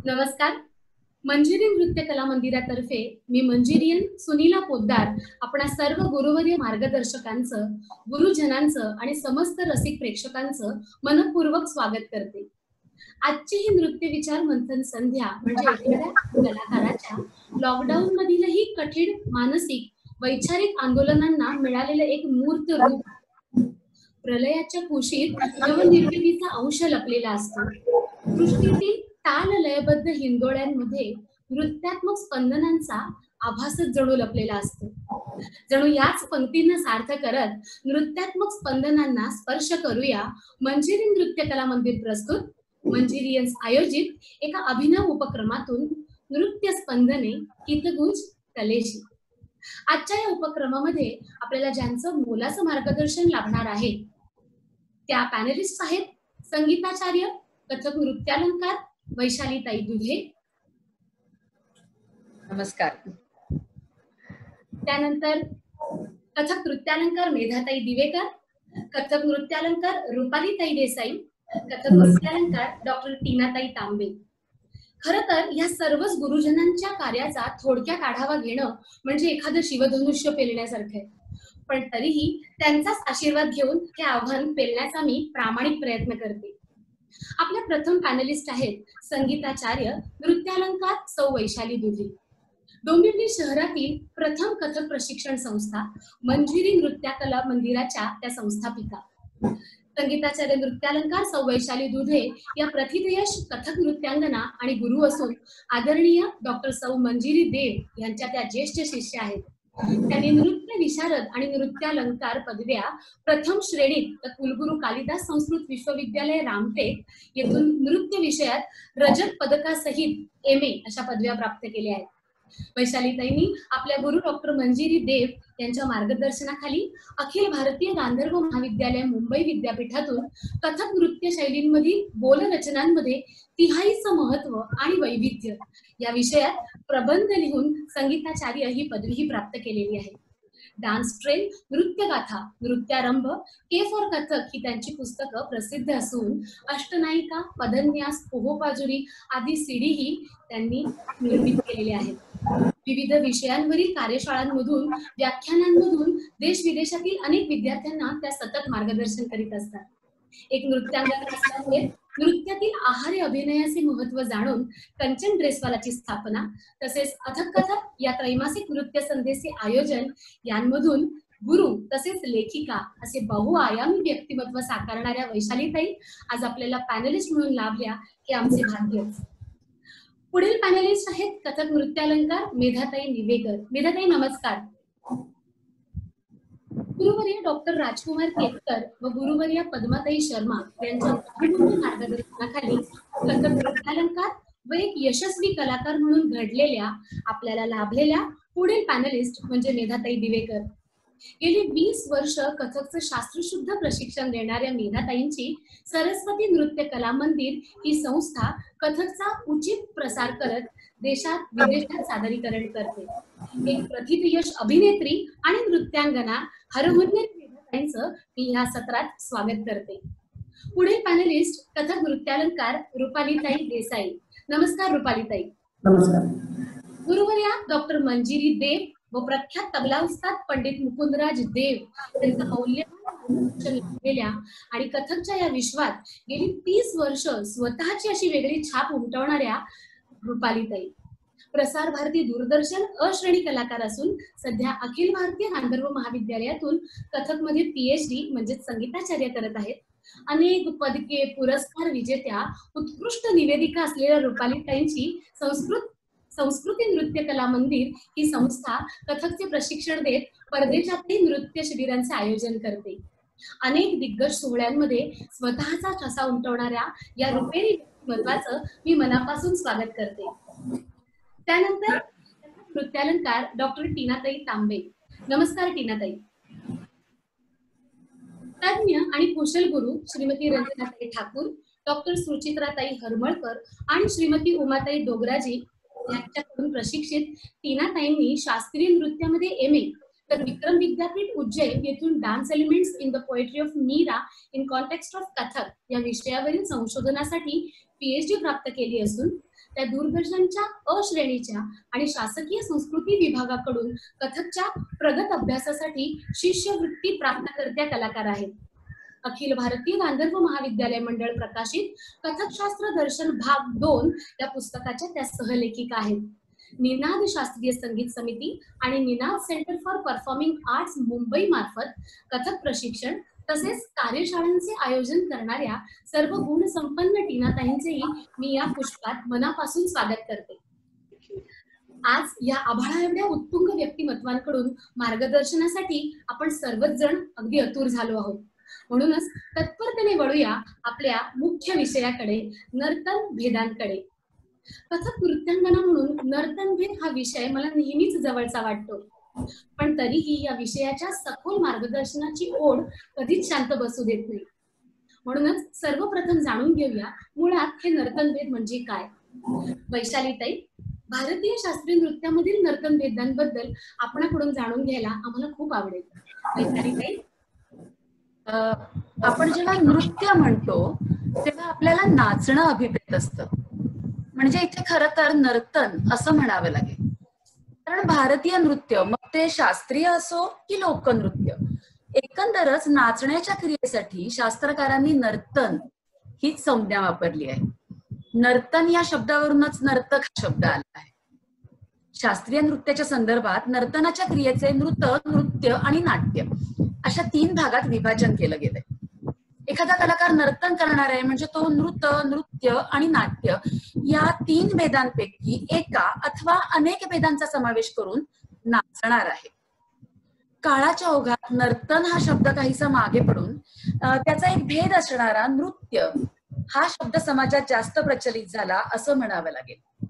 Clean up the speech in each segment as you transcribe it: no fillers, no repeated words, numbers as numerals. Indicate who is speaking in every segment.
Speaker 1: नमस्कार. मंजिरी नृत्य कला मंदिरातर्फे मी मंजिरियन सुनीला पोद्दार आपणा सर्व गुरुवर्य मार्गदर्शकांचं, गुरुजनांचं आणि समस्त रसिक प्रेक्षकांचं मनपूर्वक स्वागत करते. आजची ही नृत्य विचार मंथन संध्या म्हणजे एखाद्या कलाकाराच्या लॉकडाऊन मधीलही कठीण मानसिक वैचारिक आंदोलनांना मिळालेलं एक मूर्त रूप. प्रलयाच्या कुशीत नवनिर्मितीचा अंश लपलेला असतो. सृष्टीतील ताल लयबद्ध हिंदोळ्यांमध्ये नृत्यात्मक स्पंदनांचा आभासच जणू लपलेला असतो. जणू याच पंक्तींना सार्थ करत नृत्यात्मक स्पंदनांना स्पर्श करूया. मंजिरी नृत्य कला मंदिर प्रस्तुत मंजिरियन्स आयोजित एका अभिनव उपक्रमातून नृत्य स्पंदने हितगुज कलेशी. आजच्या या उपक्रमामध्ये आपल्याला ज्यांचं मोलाचं मार्गदर्शन लाभणार आहे त्या पॅनलिस्ट आहेत संगीताचार्य, कथक नृत्यालंकार वैशालीताई दुधे.
Speaker 2: नमस्कार.
Speaker 1: त्यानंतर कथक नृत्यालंकार मेधाताई दिवेकर, कथक नृत्यालंकार रुपालीताई देसाई, कथक नृत्यालंकार डॉक्टर टीनाताई तांबे. खर तर या सर्वच गुरुजनांच्या कार्याचा थोडक्यात आढावा घेणं म्हणजे एखादं शिवधनुष्य पेलण्यासारखं आहे. पण तरीही त्यांचाच आशीर्वाद घेऊन हे आव्हान पेलण्याचा मी प्रामाणिक प्रयत्न करते. आपल्या प्रथम पॅनलिस्ट आहेत संगीताचार्य नृत्यालंकार सौ वैशाली दुधे. डोंबिवली शहरातील प्रथम कथक प्रशिक्षण संस्था मंजिरी नृत्य कला मंदिराच्या त्या संस्थापिका. संगीताचार्य नृत्यालंकार सौ वैशाली दुधे या प्रथितयश कथक नृत्यांगना आणि गुरु असून आदरणीय डॉक्टर सौ मंजिरी देव यांच्या त्या ज्येष्ठ शिष्य आहेत. त्यांनी नृत्य विशारद आणि नृत्यालंकार पदव्या प्रथम श्रेणीत तर कुलगुरू कालिदास संस्कृत विश्वविद्यालय रामटेक येथून नृत्य विषयात रजत पदकासहित MA अशा पदव्या प्राप्त केल्या आहेत. वैशालीताईंनी आपल्या गुरु डॉक्टर मंजिरी देव यांच्या मार्गदर्शनाखाली अखिल भारतीय गांधर्व महाविद्यालय मुंबई विद्यापीठातून कथक नृत्य शैलींमधील बोलरचनांमध्ये तिहाईचं महत्व आणि वैविध्य या विषयात प्रबंध लिहून संगीताचार्य ही पदवीही प्राप्त केलेली आहे. Dance train, Nrityagatha, Nrityarambh, K for Kathak ही त्यांची पुस्तकं प्रसिद्ध असून अष्टनायिका, पदन्यास, पोहोपाजुरी आदी सीडीही त्यांनी निर्मित केलेले आहेत. विविध विषयांवरील कार्यशाळांमधून, व्याख्यानांमधून देश विदेशातील अनेक विद्यार्थ्यांना त्या सतत मार्गदर्शन करीत असतात. एक नृत्यांगना असल्यामुळे नृत्यातील आहार्य अभिनयाचे महत्व जाणून कंचन ड्रेसवालाची स्थापना तसेच अथक कथक या त्रैमासिक नृत्य संध्येचे आयोजन यांमधून गुरु तसेच लेखिका असे बहुआयामी व्यक्तिमत्व साकारणाऱ्या वैशालीताई आज आपल्याला पॅनलिस्ट म्हणून लाभल्या हे आमचे भाग्य. पुढील पॅनलिस्ट आहेत कथक नृत्यालंकार मेधाताई दिवेकर. मेधाताई नमस्कार. गुरुवर्य डॉक्टर राजकुमार केतकर व गुरुवर्य पद्माताई शर्मा यांच्या मार्गदर्शनाखाली कथक नृत्यालंकार व एक यशस्वी कलाकार म्हणून घडलेल्या आपल्याला लाभलेल्या पुढील पॅनलिस्ट म्हणजे मेधाताई दिवेकर. गेली 20 वर्ष कथकचं शास्त्रशुद्ध प्रशिक्षण देणाऱ्या मेधाताईंची सरस्वती नृत्य कला मंदिर ही संस्था कथकचा उचित प्रसार करत देशात विदेशात सादरीकरण करते. एक प्रथितयश अभिनेत्री आणि नृत्यांगना हरहुन्नरी मेधाताईंचं मी ह्या सत्रात स्वागत करते. पुढील पॅनलिस्ट कथक नृत्यालंकार रुपालीताई देसाई. नमस्कार रुपालीताई.
Speaker 3: नमस्कार.
Speaker 1: गुरुवर्या डॉक्टर मंजिरी देव व प्रख्यात तबला उस्ताद पंडित मुकुंदराज देव यांचा मौल्यवान आणि कथकच्या या विश्वात गेली 30 वर्ष स्वतःची अशी वेगळी छाप उमटवणाऱ्या रुपालीताई प्रसार भारती दूरदर्शन अश्रेणी कलाकार असून सध्या अखिल भारतीय गांधर्व महाविद्यालयातून कथकमध्ये PhD म्हणजे संगीताचार्य करत आहेत. अनेक पदके पुरस्कार विजेत्या उत्कृष्ट निवेदिका असलेल्या रुपालीताईंची संस्कृती नृत्य कला मंदिर ही संस्था कथकचे प्रशिक्षण देत परदेशातही नृत्य शिबिरांचे आयोजन करते. अनेक दिग्गज सोहळ्यांमध्ये स्वतःचा ठसा उमटवणाऱ्या या रुपेरी व्यक्तिमत्वाचं मी मनापासून स्वागत करते. त्यानंतर नृत्यालंकार डॉक्टर टीनाताई तांबे. नमस्कार टीनाताई. तज्ञ आणि कुशल गुरु श्रीमती रंजनाताई ठाकूर, डॉक्टर सुचित्राताई हरमळकर आणि श्रीमती उमाताई डोगराजी यांच्याकडून प्रशिक्षित टीनाताईंनी शास्त्रीय नृत्यामध्ये MA तर विक्रम विद्यापीठ उज्जैन येथून dance elements in the poetry of Meera in context of Kathak या विषयावरील संशोधनासाठी PhD प्राप्त केली असून त्या दूरदर्शनच्या अ श्रेणीच्या आणि शासकीय संस्कृती विभागाकडून कथकच्या प्रगत अभ्यासासाठी शिष्यवृत्ती प्राप्तकर्त्या कलाकार आहेत. अखिल भारतीय गांधर्व महाविद्यालय मंडळ प्रकाशित कथकशास्त्र दर्शन भाग 2 या पुस्तकाच्या त्या सहलेखिका आहेत. निनाद शास्त्रीय संगीत समिती आणि Ninad centre for performing arts Mumbai मार्फत कथक प्रशिक्षण तसेच कार्यशाळांचे आयोजन करणाऱ्या सर्व गुणसंपन्न टीनाताईंचेही मी या पुष्पात मनापासून स्वागत करते. आज या आभाळा एवढ्या उत्तुंग व्यक्तिमत्वांकडून मार्गदर्शनासाठी आपण सर्वच जण अगदी आतुर झालो आहोत. म्हणूनच तत्परतेने वळूया आपल्या मुख्य विषयाकडे, नर्तन भेदांकडे. कथक नृत्यांगना म्हणून नर्तन भेद हा विषय मला नेहमीच जवळचा वाटतो, पण तरीही या विषयाच्या सखोल मार्गदर्शनाची ओढ कधीच शांत बसू देत नाही. म्हणूनच सर्वप्रथम जाणून घेऊया मुळात हे नर्तन भेद म्हणजे काय. वैशालीताई, भारतीय शास्त्रीय नृत्यामधील नर्तन भेदांबद्दल आपणाकडून जाणून घ्यायला आम्हाला खूप आवडेल. वैशालीताई,
Speaker 2: आपण जेव्हा नृत्य म्हणतो तेव्हा आपल्याला नाचणं अभिप्रेत असतं, म्हणजे इथे खरं तर नर्तन असं म्हणावं लागेल. कारण भारतीय नृत्य, मग ते शास्त्रीय असो की लोकनृत्य, एकंदरच नाचण्याच्या क्रियेसाठी शास्त्रकारांनी नर्तन हीच संज्ञा वापरली आहे. नर्तन या शब्दावरूनच नर्तक हा शब्द आला आहे. शास्त्रीय नृत्याच्या संदर्भात नर्तनाच्या क्रियेचे नृत्य आणि नाट्य अशा 3 भागात विभाजन केलं गेलंय. एखादा कलाकार नर्तन करणार आहे म्हणजे तो नृत्य आणि नाट्य या 3 भेदांपैकी एका अथवा अनेक भेदांचा समावेश करून नाचणार आहे. काळाच्या ओघात नर्तन हा शब्द काहीसा मागे पडून त्याचा एक भेद असणारा नृत्य हा शब्द समाजात जास्त प्रचलित झाला असं म्हणावं लागेल.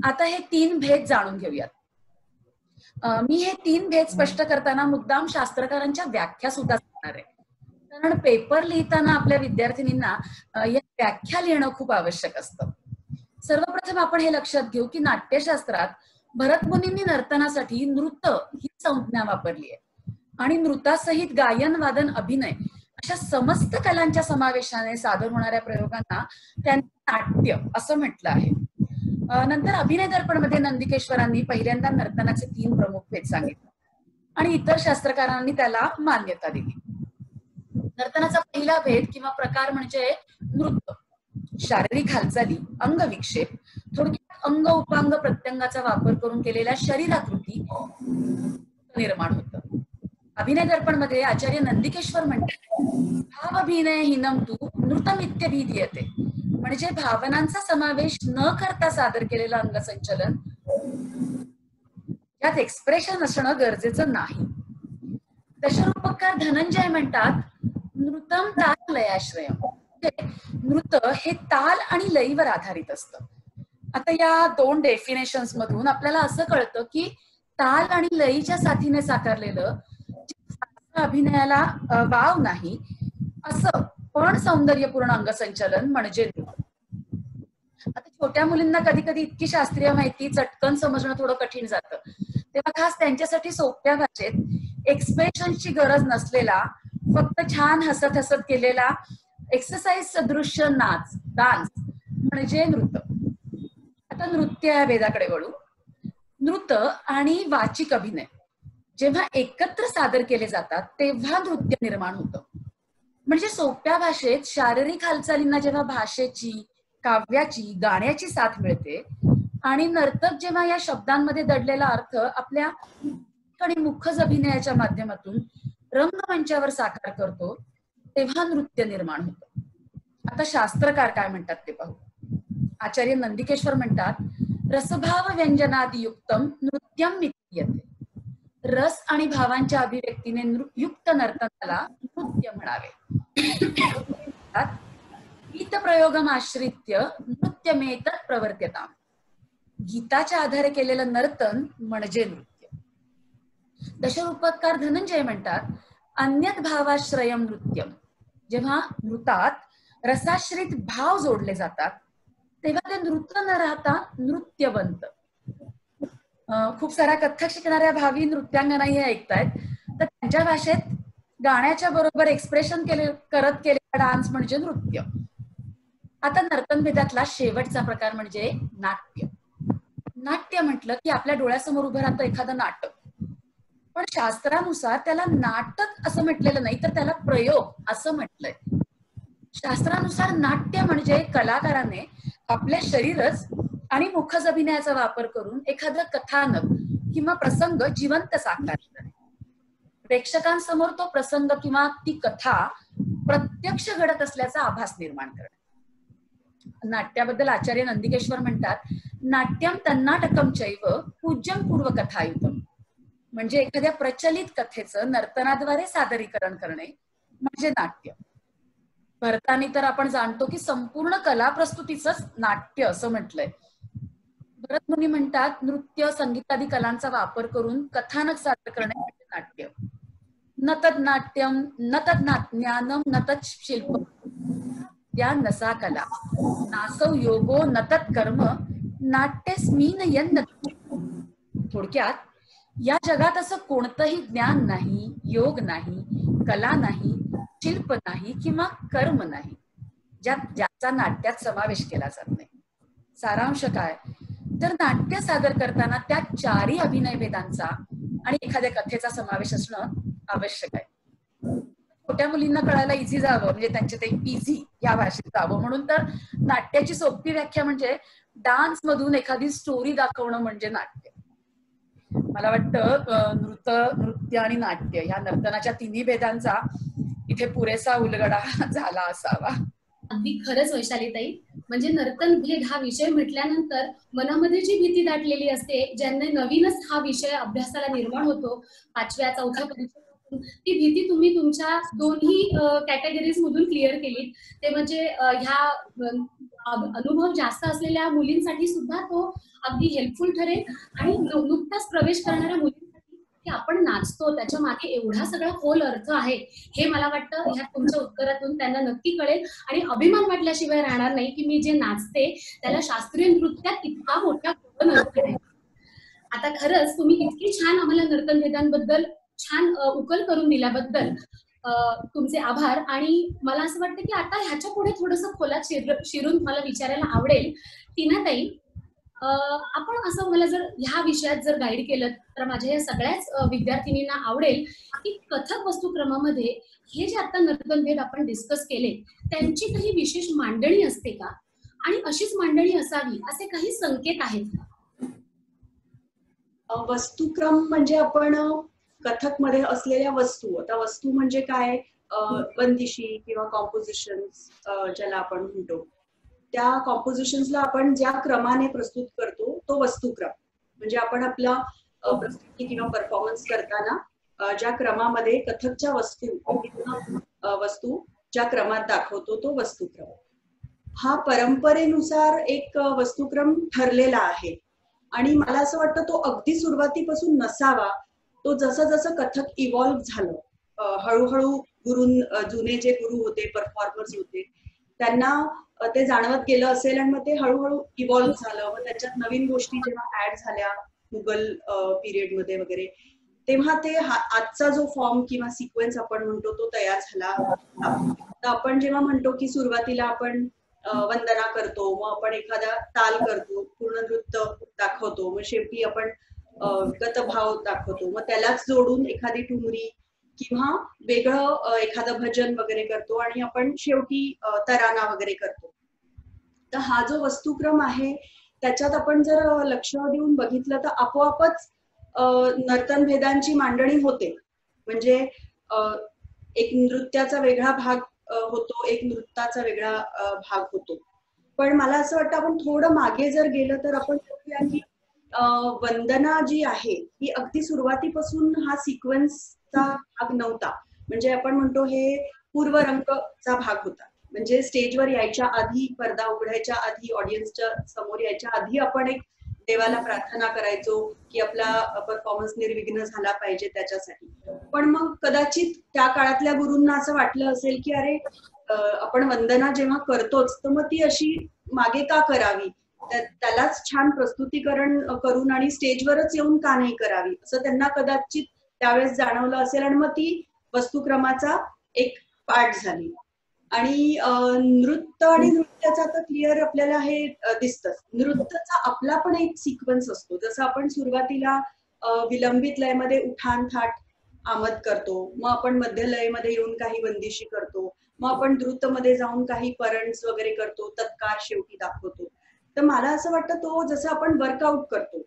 Speaker 2: आता हे 3 भेद जाणून घेऊयात. मी हे 3 भेद स्पष्ट करताना मुद्दाम शास्त्रकारांच्या व्याख्या सुद्धा सांगणार आहे, कारण पेपर लिहिताना आपल्या विद्यार्थिनींना या व्याख्या लिहिणं खूप आवश्यक असतं. सर्वप्रथम आपण हे लक्षात घेऊ की नाट्यशास्त्रात भरतमुनींनी नर्तनासाठी नृत्य ही संज्ञा वापरली आहे आणि नृत्यासहित गायन, वादन, अभिनय अशा समस्त कलांच्या समावेशाने सादर होणाऱ्या प्रयोगांना त्यांनी नाट्य असं म्हटलं आहे. नंतर अभिनय दर्पणमध्ये नंदिकेश्वरांनी पहिल्यांदा नर्तनाचे 3 प्रमुख भेद सांगितले आणि इतर शास्त्रकारांनी त्याला मान्यता दिली. नर्तनाचा पहिला भेद किंवा प्रकार म्हणजे नृत्य. शारीरिक हालचाली, अंगविक्षेप, थोडक्यात अंग उपांग प्रत्यंगाचा वापर करून केलेल्या शरीराकृती निर्माण होतं. अभिनय दर्पण मध्ये आचार्य नंदिकेश्वर म्हणतात, भावभिनय हिनम तू नृतमित्यभिधीयते, म्हणजे भावनांचा समावेश न करता सादर केलेलं अंगसंचलन यात एक्सप्रेशन असणं गरजेचं नाही. दशरूपकार धनंजय म्हणतात, नृतम ताल लयाश्रयम, नृत्य हे ताल आणि लयीवर आधारित असतं. आता या 2 डेफिनेशन्स मधून आपल्याला असं कळतं की ताल आणि लयीच्या साथीने साकारलेलं अभिनयाला वाव नाही असं पण सौंदर्यपूर्ण अंगसंचलन म्हणजे नृत्य. आता छोट्या मुलींना कधी कधी इतकी शास्त्रीय माहिती चटकन समजणं थोडं कठीण जातं, तेव्हा खास त्यांच्यासाठी सोप्या भाषेत एक्सप्रेशनची गरज नसलेला, फक्त छान हसत हसत केलेला एक्सरसाइज सदृश्य नाच, डान्स म्हणजे नृत्य. आता नृत्य या भेदाकडे वळू. नृत्य आणि वाचिक अभिनय जेव्हा एकत्र सादर केले जातात तेव्हा नृत्य निर्माण होतं. म्हणजे सोप्या भाषेत शारीरिक हालचालींना जेव्हा भाषेची, काव्याची, गाण्याची साथ मिळते आणि नर्तक जेव्हा या शब्दांमध्ये दडलेला अर्थ आपल्या मुखज अभिनयाच्या माध्यमातून रंगमंचावर साकार करतो तेव्हा नृत्य निर्माण होतं. आता शास्त्रकार काय म्हणतात ते पाहू. आचार्य नंदिकेश्वर म्हणतात, रसभाव व्यंजनादियुक्तम नृत्यम विधीयते, रस आणि भावांच्या अभिव्यक्तीने युक्त नर्तनाला नृत्य म्हणावे. गीत प्रयोगम आश्रित्य नृत्यमेतत् प्रवर्त्यताम, गीताच्या आधारे केलेलं नर्तन म्हणजे नृत्य. दशरूपकार धनंजय म्हणतात, अन्यत भावाश्रयम नृत्यम, जेव्हा नृतात रसाश्रित भाव जोडले जातात तेव्हा ते नृत्य न राहता नृत्य बनतं. खूप साऱ्या कथ्थक शिकणाऱ्या भावी नृत्यांगनाही ऐकतायत, तर त्यांच्या भाषेत गाण्याच्या बरोबर एक्सप्रेशन करत केलेला डान्स म्हणजे नृत्य. आता नर्तनभेदातला शेवटचा प्रकार म्हणजे नाट्य. नाट्य म्हटलं की आपल्या डोळ्यासमोर उभं राहतं एखादं नाटक, पण शास्त्रानुसार त्याला नाटक असं म्हटलेलं नाही, तर त्याला प्रयोग असं म्हटलंय. शास्त्रानुसार नाट्य म्हणजे कलाकाराने आपल्या शरीरच आणि मुखज अभिनयाचा वापर करून एखादं कथानक किंवा प्रसंग जिवंत साकार करणे, प्रेक्षकांसमोर तो प्रसंग किंवा ती कथा प्रत्यक्ष घडत असल्याचा आभास निर्माण करणे. नाट्याबद्दल आचार्य नंदिकेश्वर म्हणतात, नाट्यम तन्नाटकम चैव पूज्यम पूर्व कथायुतम. म्हणजे एखाद्या प्रचलित कथेचं नर्तनाद्वारे सादरीकरण करणे म्हणजे नाट्य. भरतानी तर आपण जाणतो की संपूर्ण कला प्रस्तुतीचंच नाट्य असं म्हटलंय. भरत मुनी म्हणतात, नृत्य संगीतादी कलांचा वापर करून कथानक सादर करणे म्हणजे नाट्य. न तद नाट्यम न तद ज्ञानम न तद शिल्प त्या नसा कला नासव योगो न तत् कर्म नाट्यस्मीन यन्न. थोडक्यात, या जगात असं कोणतंही ज्ञान नाही, योग नाही, कला नाही, शिल्प नाही किंवा कर्म नाही ज्याचा नाट्यात समावेश केला जात नाही. सारांश काय, तर नाट्य सादर करताना त्या चारही अभिनय भेदांचा आणि एखाद्या कथेचा समावेश असणं आवश्यक आहे. छोट्या मुलींना कळायला इझी जावं, म्हणजे त्यांचे ते इझी या भाषेत जावं म्हणून तर नाट्याची सोपी व्याख्या म्हणजे डान्स मधून एखादी स्टोरी दाखवणं म्हणजे नाट्य. मला वाटतं नृत्य आणि नाट्य ह्या नर्तनाच्या तिन्ही भेदांचा इथे पुरेसा उलगडा झाला असावा.
Speaker 1: अगदी खरंच वैशालीताई, म्हणजे नर्तन भेद हा विषय म्हटल्यानंतर मनामध्ये जी भीती दाटलेली असते, ज्यांना नवीनच हा विषय अभ्यासाला निर्माण होतो 5व्या 4थ्या परीक्षेपासून, ती भीती तुम्ही तुमच्या दोन्ही कॅटेगरीज मधून क्लिअर केली. ते म्हणजे ह्या अनुभव जास्त असलेल्या मुलींसाठी सुद्धा तो अगदी हेल्पफुल ठरेल, आणि नुकताच प्रवेश करणाऱ्या मुलींसाठी की आपण नाचतो त्याच्या मागे एवढा सगळा खोल अर्थ आहे, हे मला वाटतं ह्या तुमच्या उत्तरातून त्यांना नक्की कळेल आणि अभिमान वाटल्याशिवाय राहणार नाही की मी जे नाचते त्याला शास्त्रीय नृत्यात इतका मोठा खोल अर्थ आहे. आता खरंच तुम्ही इतकी छान आम्हाला नर्तन भेदांबद्दल छान उकल करून दिल्याबद्दल तुमचे आभार. आणि मला असं वाटतं की आता ह्याच्या पुढे थोडंसं खोलात शिरून मला विचारायला आवडेल, टीनाताई, आपण असं मला जर ह्या विषयात जर गाईड केलं तर माझ्या या सगळ्याच विद्यार्थिनींना आवडेल की कथक वस्तुक्रमामध्ये हे जे आता नर्तनभेद आपण डिस्कस केले त्यांची काही विशेष मांडणी असते का, आणि अशीच मांडणी असावी असे काही संकेत आहेत का?
Speaker 3: वस्तुक्रम म्हणजे आपण कथक मध्ये असलेल्या वस्तू, आता वस्तू म्हणजे काय, बंदिशी किंवा कॉम्पोजिशन्स ज्याला आपण म्हणतो, त्या कॉम्पोजिशन्सला आपण ज्या क्रमाने प्रस्तुत करतो तो वस्तुक्रम. म्हणजे आपण आपला प्रस्तुती किंवा परफॉर्मन्स करताना ज्या क्रमामध्ये कथकच्या वस्तू ज्या क्रमात दाखवतो तो वस्तुक्रम. हा परंपरेनुसार एक वस्तुक्रम ठरलेला आहे आणि मला असं वाटतं तो अगदी सुरुवातीपासून नसावा. तो जसं जसं कथक इव्हॉल्व्ह झालं, हळूहळू जुने जे गुरु होते, परफॉर्मर्स होते, त्यांना ते जाणवत गेलं असेल आणि मग ते हळूहळू इव्हॉल्व्ह झालं. मग त्याच्यात नवीन गोष्टी जेव्हा ऍड झाल्या मुघल पिरियड मध्ये वगैरे, तेव्हा ते आजचा जो फॉर्म किंवा सिक्वेन्स आपण म्हणतो तो तयार झाला. तर आपण जेव्हा म्हणतो की सुरुवातीला आपण वंदना करतो, मग आपण एखादा ताल करतो, पूर्ण नृत्य दाखवतो, मग शेवटी आपण गतभाव दाखवतो, मग त्यालाच जोडून एखादी ठुमरी किंवा वेगळं एखादं भजन वगैरे करतो आणि आपण शेवटी तराना वगैरे करतो. तर हा जो वस्तुक्रम आहे त्याच्यात आपण जर लक्ष देऊन बघितलं तर आपोआपच नर्तन भेदांची मांडणी होते. म्हणजे एक नृत्याचा वेगळा भाग होतो, एक नृत्याचा वेगळा भाग होतो. पण मला असं वाटतं आपण थोडं मागे जर गेलं तर आपण बघूया की वंदना जी आहे ही अगदी सुरुवातीपासून हा सिक्वेन्सचा भाग नव्हता. म्हणजे आपण म्हणतो हे पूर्वरंगचा भाग होता. म्हणजे स्टेजवर यायच्या आधी, पडदा उघडायच्या आधी, ऑडियन्सच्या समोर यायच्या आधी आपण एक देवाला प्रार्थना करायचो की आपला परफॉर्मन्स निर्विघ्न झाला पाहिजे त्याच्यासाठी. पण मग कदाचित त्या काळातल्या गुरूंना असं वाटलं असेल की अरे आपण वंदना जेव्हा करतोच तर मग ती अशी मागे का करावी, त्यालाच छान प्रस्तुतीकरण करून आणि स्टेजवरच येऊन का नाही करावी असं त्यांना कदाचित त्यावेळेस जाणवलं असेल आणि मग ती वस्तुक्रमाचा एक पार्ट झाली. आणि नृत्य आणि नृत्याचा तर क्लिअर आपल्याला हे दिसतंच. नृत्याचा आपला पण एक सिक्वेन्स असतो. जसं आपण सुरुवातीला विलंबित लयमध्ये उठाण थाट आमद करतो, मग आपण मध्य लयमध्ये येऊन काही बंदिशी करतो, मग आपण द्रुतमध्ये जाऊन काही परंट्स वगैरे करतो, तत्कार शेवटी दाखवतो. तर मला असं वाटतं तो जसं आपण वर्कआउट करतो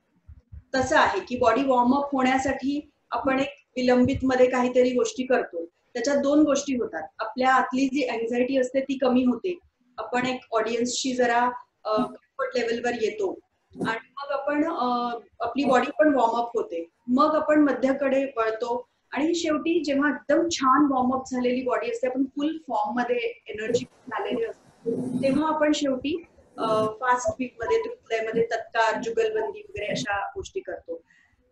Speaker 3: तसं आहे की बॉडी वॉर्मअप होण्यासाठी आपण एक विलंबित मध्ये काहीतरी गोष्टी करतो. त्याच्यात दोन गोष्टी होतात. आपल्या आतली जी अँझायटी असते ती कमी होते, आपण एक ऑडियन्सशी जरा कम्फर्ट लेवलवर येतो आणि मग आपण आपली बॉडी पण वॉर्मअप होते. मग आपण मध्याकडे वळतो आणि शेवटी जेव्हा एकदम छान वॉर्मअप झालेली बॉडी असते, आपण फुल फॉर्म मध्ये एनर्जी झालेली असतो, तेव्हा आपण शेवटी फास्ट बीट मध्ये द्रुतलयमध्ये तत्कार जुगलबंदी वगैरे अशा गोष्टी करतो.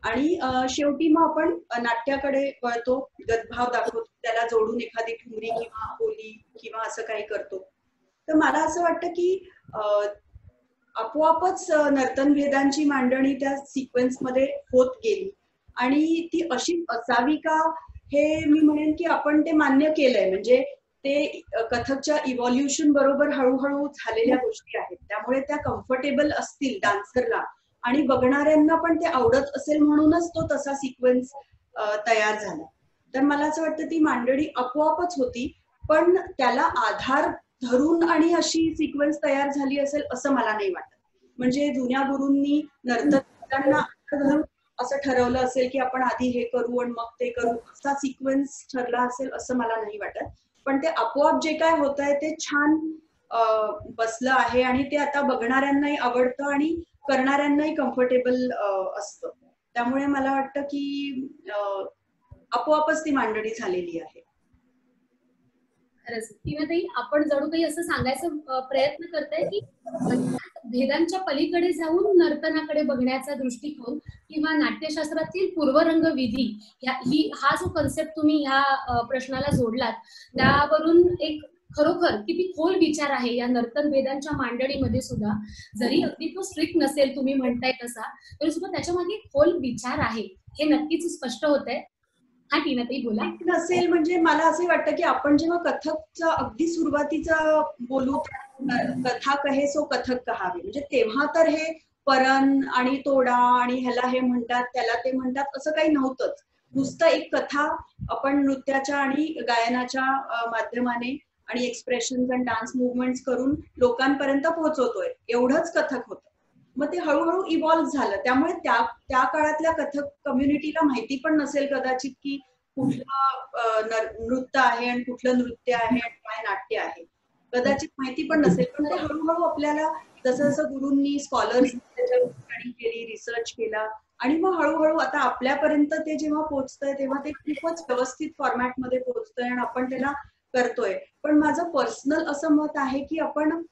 Speaker 3: आणि शेवटी मग आपण नाट्याकडे वळतो, गतभाव दाखवतो, त्याला जोडून एखादी ठुमरी किंवा बोली किंवा असं काही करतो. तर मला असं वाटतं की आपोआपच नर्तनभेदांची मांडणी त्या सिक्वेन्स मध्ये होत गेली आणि ती अशी असावी का हे मी म्हणेन की आपण ते मान्य केलंय. म्हणजे ते कथकच्या इव्हॉल्युशन बरोबर हळूहळू झालेल्या गोष्टी आहेत, त्यामुळे त्या कम्फर्टेबल असतील डान्सरला आणि बघणाऱ्यांना पण ते आवडत असेल म्हणूनच तो तसा सिक्वेन्स तयार झाला. तर मला असं वाटतं ती मांडणी आपोआपच होती, पण त्याला आधार धरून आणि अशी सिक्वेन्स तयार झाली असेल असं मला नाही वाटत. म्हणजे जुन्या गुरूंनी नर्तकांना धरून असं ठरवलं असेल की आपण आधी हे करू आणि मग ते करू, असा सिक्वेन्स ठरला असेल असं मला नाही वाटत. पण ते आपोआप जे काय होत आहे ते छान बसलं आहे आणि ते आता बघणाऱ्यांनाही आवडतं आणि करणाऱ्यांनाही कम्फर्टेबल असतं. त्यामुळे मला वाटतं की आपोआपच ती मांडणी झालेली आहे.
Speaker 1: खरंच टीनाताई, आपण जणू काही असं सांगायचा प्रयत्न करताय की भेदांच्या पलीकडे जाऊन नर्तनाकडे बघण्याचा दृष्टिकोन किंवा नाट्यशास्त्रातील पूर्वरंग विधी हा जो कन्सेप्ट तुम्ही ह्या प्रश्नाला जोडलात, त्यावरून एक खरोखर किती खोल विचार आहे या नर्तन भेदांच्या मांडणीमध्ये सुद्धा. जरी अगदी तो स्ट्रिक्ट नसेल तुम्ही म्हणताय तसा, तरी सुद्धा त्याच्या मागे खोल विचार आहे हे नक्कीच स्पष्ट होत आहे. हा टीनाताई बोला.
Speaker 3: नसेल म्हणजे मला असं वाटतं की आपण जेव्हा कथकचा अगदी सुरुवातीचा बोलू, कथा कहे सो कथक कहावे, म्हणजे तेव्हा तर हे परण आणि तोडा आणि ह्याला हे म्हणतात त्याला ते म्हणतात असं काही नव्हतंच. नुसतं एक कथा आपण नृत्याच्या आणि गायनाच्या माध्यमाने आणि एक्सप्रेशन आणि डान्स मुवमेंट्स करून लोकांपर्यंत पोहोचवतोय, एवढंच कथक होतं. मग ते हळूहळू इव्हॉल्व्ह झालं. त्यामुळे त्या काळातल्या कथक कम्युनिटीला माहिती पण नसेल कदाचित की कुठलं नृत्य आहे आणि कुठलं नृत्य आहे आणि काय नाट्य आहे, कदाचित माहिती पण नसेल. पण ते हळूहळू आपल्याला जसं जसं गुरूंनी स्कॉलर्स स्टडी केली, रिसर्च केला आणि मग हळूहळू आता आपल्यापर्यंत ते जेव्हा पोहोचतंय तेव्हा ते खूपच व्यवस्थित फॉर्मॅटमध्ये पोहोचतंय आणि आपण त्याला करतोय. पण माझं पर्सनल असं मत आहे की आपण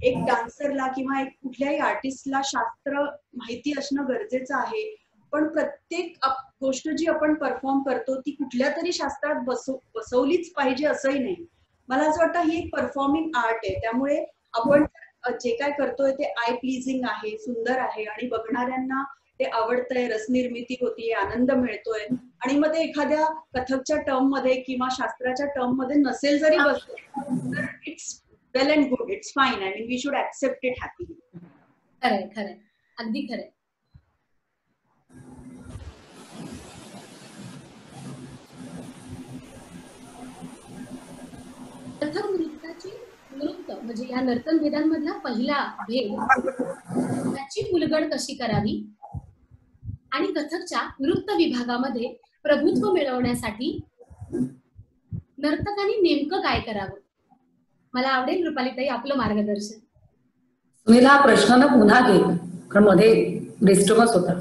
Speaker 3: एक डान्सरला किंवा एक कुठल्याही आर्टिस्टला शास्त्र माहिती असणं गरजेचं आहे, पण प्रत्येक गोष्ट जी आपण परफॉर्म करतो ती कुठल्या तरी शास्त्रात बसवलीच पाहिजे असंही नाही. मला असं वाटतं ही एक परफॉर्मिंग आर्ट आहे, त्यामुळे आपण जे काय करतोय ते आय प्लीजिंग आहे, सुंदर आहे आणि बघणाऱ्यांना ते आवडतंय, रसनिर्मिती होतीये, आनंद मिळतोय आणि मग ते एखाद्या कथकच्या टर्म मध्ये किंवा शास्त्राच्या टर्म मध्ये नसेल जरी बसलं तर it's well and good, it's fine. I mean we should accept it happily.
Speaker 1: खरंय खरंय, अगदी खरंय. कथक नृत्य म्हणजे या नर्तन भेदांमधला पहिला भेद, त्याची उलगड कशी करावी आणि कथकच्या नृत्य विभागामध्ये प्रभुत्व मिळवण्यासाठी नर्तकांनी नेमकं काय करावं? मला आवडेल रुपालीताई आपलं मार्गदर्शन.
Speaker 4: सुनील, हा प्रश्न ना पुन्हा घे, कारण मध्ये डिस्टर्बन्स होता.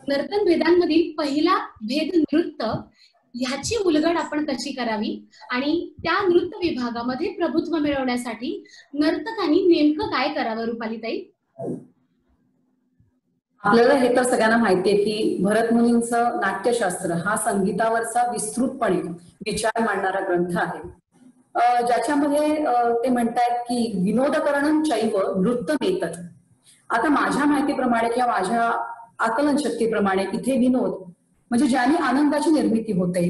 Speaker 1: नर्तन भेदांमधील पहिला भेद नृत्य, ह्याची उलगड आपण कशी करावी आणि त्या नृत्य विभागामध्ये प्रभुत्व मिळवण्यासाठी नर्तकांनी नेमकं काय करावं रुपालीताई?
Speaker 4: आपल्याला हे तर सगळ्यांना माहितीये की भरत मुनींचं नाट्यशास्त्र हा संगीतावरचा विस्तृतपणे विचार मांडणारा ग्रंथ आहे. ज्याच्यामध्ये ते म्हणतायत की विनोदकरणं चैव नृत्यमेतत्. आता माझ्या माहितीप्रमाणे किंवा माझ्या आकलन शक्तीप्रमाणे इथे विनोद म्हणजे ज्याने आनंदाची निर्मिती होते,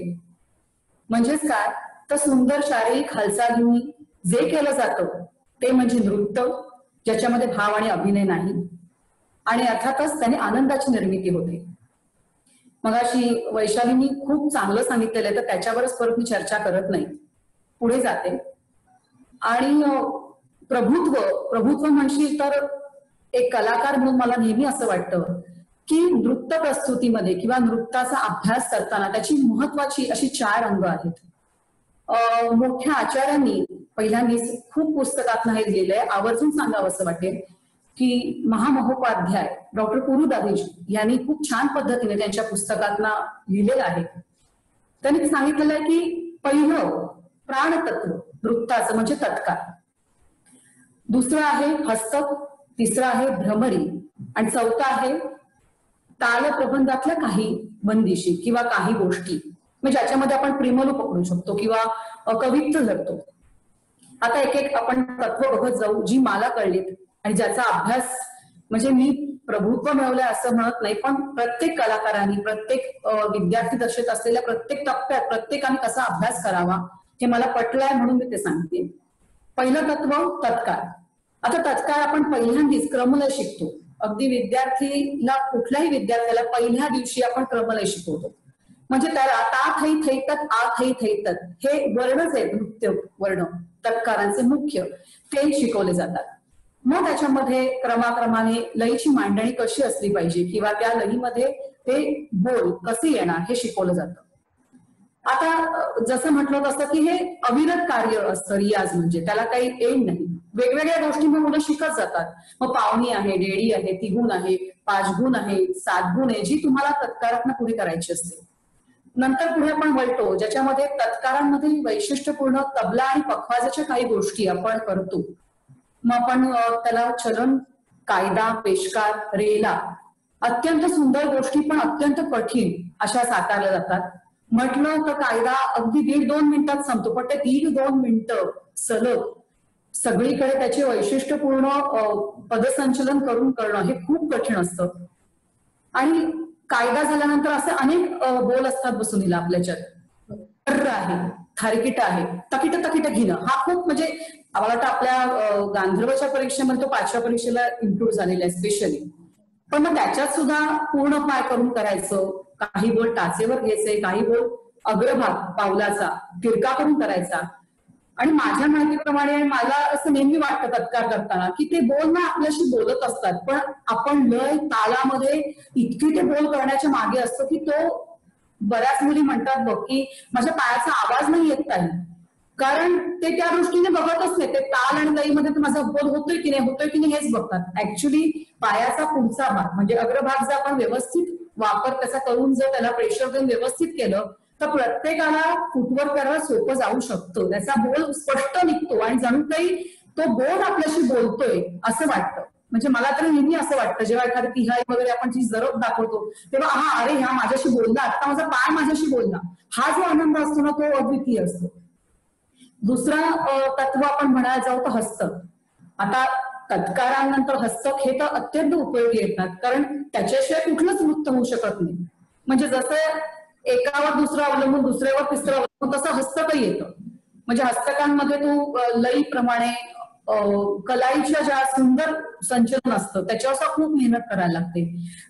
Speaker 4: म्हणजेच काय तर सुंदर शारीरिक हालचालींनी जे केलं जातं ते म्हणजे नृत्य, ज्याच्यामध्ये भाव आणि अभिनय नाही, आणि अर्थातच त्याने आनंदाची निर्मिती होते. मगाशी वैशालींनी खूप चांगलं सांगितलेलं आहे, तर त्याच्यावरच परत मी चर्चा करत नाही, पुढे जाते. आणि प्रभुत्व म्हणशील तर एक कलाकार म्हणून मला नेहमी असं वाटतं की नृत्य प्रस्तुतीमध्ये किंवा नृत्याचा अभ्यास करताना त्याची महत्वाची अशी 4 अंग आहेत. मोठ्या आचार्यांनी पहिल्यांदाच खूप पुस्तकात हे लिहिलंय, आवर्जून सांगावं असं वाटेल की महामहोपाध्याय डॉक्टर पुरुदादेजी यांनी खूप छान पद्धतीने त्यांच्या पुस्तकातना लिहिलेलं आहे. त्यांनी सांगितलेलं आहे की पहिलं प्राणतत्व नृत्याचं म्हणजे तत्कार, दुसरं आहे हस्तक, तिसरं आहे भ्रमरी, आणि चौथं आहे ताल प्रबंधातल्या काही बंदिशी किंवा काही गोष्टी, म्हणजे ज्याच्यामध्ये आपण प्रेमलू पकडू शकतो किंवा कवित्व धरतो. आता एक एक आपण तत्व बघत जाऊ जी मला कळलीत आणि ज्याचा अभ्यास म्हणजे मी प्रभुत्व मिळवलंय असं म्हणत नाही, पण प्रत्येक कलाकारांनी प्रत्येक विद्यार्थी दर्शक असलेल्या प्रत्येक टप्प्यात प्रत्येकाने कसा अभ्यास करावा हे मला पटलंय म्हणून मी ते सांगते. पहिलं तत्व तत्कार. आता तत्कार आपण पहिल्यांदाच क्रमलय शिकतो. अगदी विद्यार्थीला कुठल्याही विद्यार्थ्याला पहिल्या दिवशी आपण क्रमलय शिकवतो, म्हणजे त्याला ता थै थैतत आ थै थैतत हे वर्णच आहेत, नृत्य वर्ण तत्कारांचे मुख्य ते शिकवले जातात. मग त्याच्यामध्ये क्रमाक्रमाने लयीची मांडणी कशी असली पाहिजे किंवा त्या लयीमध्ये ते बोल कसे येणार हे शिकवलं जातं. आता जसं म्हटलं तसं की हे अविरत कार्य असतं रियाज, म्हणजे त्याला काही एंड नाही. वेगवेगळ्या गोष्टी मग मुलं शिकत जातात. मग पावणी आहे, डेडी आहे, तिगुण आहे, 5 गुण आहे, 7 गुण आहे, जी तुम्हाला तत्कारातनं पुढे करायची असते. नंतर पुढे आपण वळतो ज्याच्यामध्ये तत्कारांमध्ये वैशिष्ट्यपूर्ण तबला आणि पखवाजाच्या काही गोष्टी आपण करतो. मग आपण त्याला चलन, कायदा, पेशकार, रेला अत्यंत सुंदर गोष्टी पण अत्यंत कठीण अशा साकारल्या जातात. म्हटलं तर कायदा अगदी 1.5-2 मिनिटात संपतो, पण ते 1.5-2 मिनिटं सलग सगळीकडे त्याचे वैशिष्ट्यपूर्ण पदसंचलन करून करणं हे खूप कठीण असतं. आणि कायदा झाल्यानंतर असे अनेक बोल असतात बसुनीला आपल्याच्यात. कर्र आहे, थारिकीट आहे, तकिट तकिट घेणं हा खूप म्हणजे आम्हाला वाटतं आपल्या गांधर्वच्या परीक्षेमध्ये तो 5व्या परीक्षेला इम्प्रूव्ह झालेला आहे स्पेशली. पण मग त्याच्यात सुद्धा पूर्ण पाय करून करायचं, काही बोल टाचेवर घ्यायचे, काही बोल अग्रभाग पावलाचा तिरका करून करायचा. आणि माझ्या माहितीप्रमाणे मला असं नेहमी वाटतं तत्कार करताना की ते बोल ना आपल्याशी बोलत असतात, पण आपण लय तालामध्ये इतकी ते बोल करण्याच्या मागे असतो की तो बऱ्याच मुली म्हणतात बघ की माझ्या पायाचा आवाज नाही येत काही, कारण ते त्या दृष्टीने बघतच नाही. ते ताल आणि लयीमध्ये तर माझा बोल होतोय की नाही हेच बघतात. ऍक्च्युली पायाचा पुढचा भाग म्हणजे अग्रभाग जर आपण व्यवस्थित वापर त्याचा करून जर त्याला प्रेशर देऊन व्यवस्थित केलं तर प्रत्येकाला फुटवर्क करायला सोपं जाऊ शकतो. त्याचा बोल स्पष्ट निघतो आणि जणू काही तो बोल आपल्याशी बोलतोय असं वाटतं. म्हणजे मला तरी नेहमी असं वाटतं जेव्हा एखादी तिहाई वगैरे आपण जी जरब दाखवतो तेव्हा हा अरे ह्या माझ्याशी बोलला, आता माझा पाय माझ्याशी बोलला, हा जो आनंद असतो ना तो अद्वितीय असतो. दुसरा तत्व आपण म्हणायला जाऊ तर हस्तक. आता तत्कारानंतर हस्तक हे तर अत्यंत उपयोगी येतात, कारण त्याच्याशिवाय कुठलंच नृत्य होऊ शकत नाही. म्हणजे जसं एकावर दुसरं अवलंबून दुसऱ्यावर तिसरं अवलंबून तसं हस्तकही येतं. म्हणजे हस्तकांमध्ये तू लयीप्रमाणे कलाईच्या ज्या सुंदर संचलन असतं त्याच्यावर खूप मेहनत करायला लागते.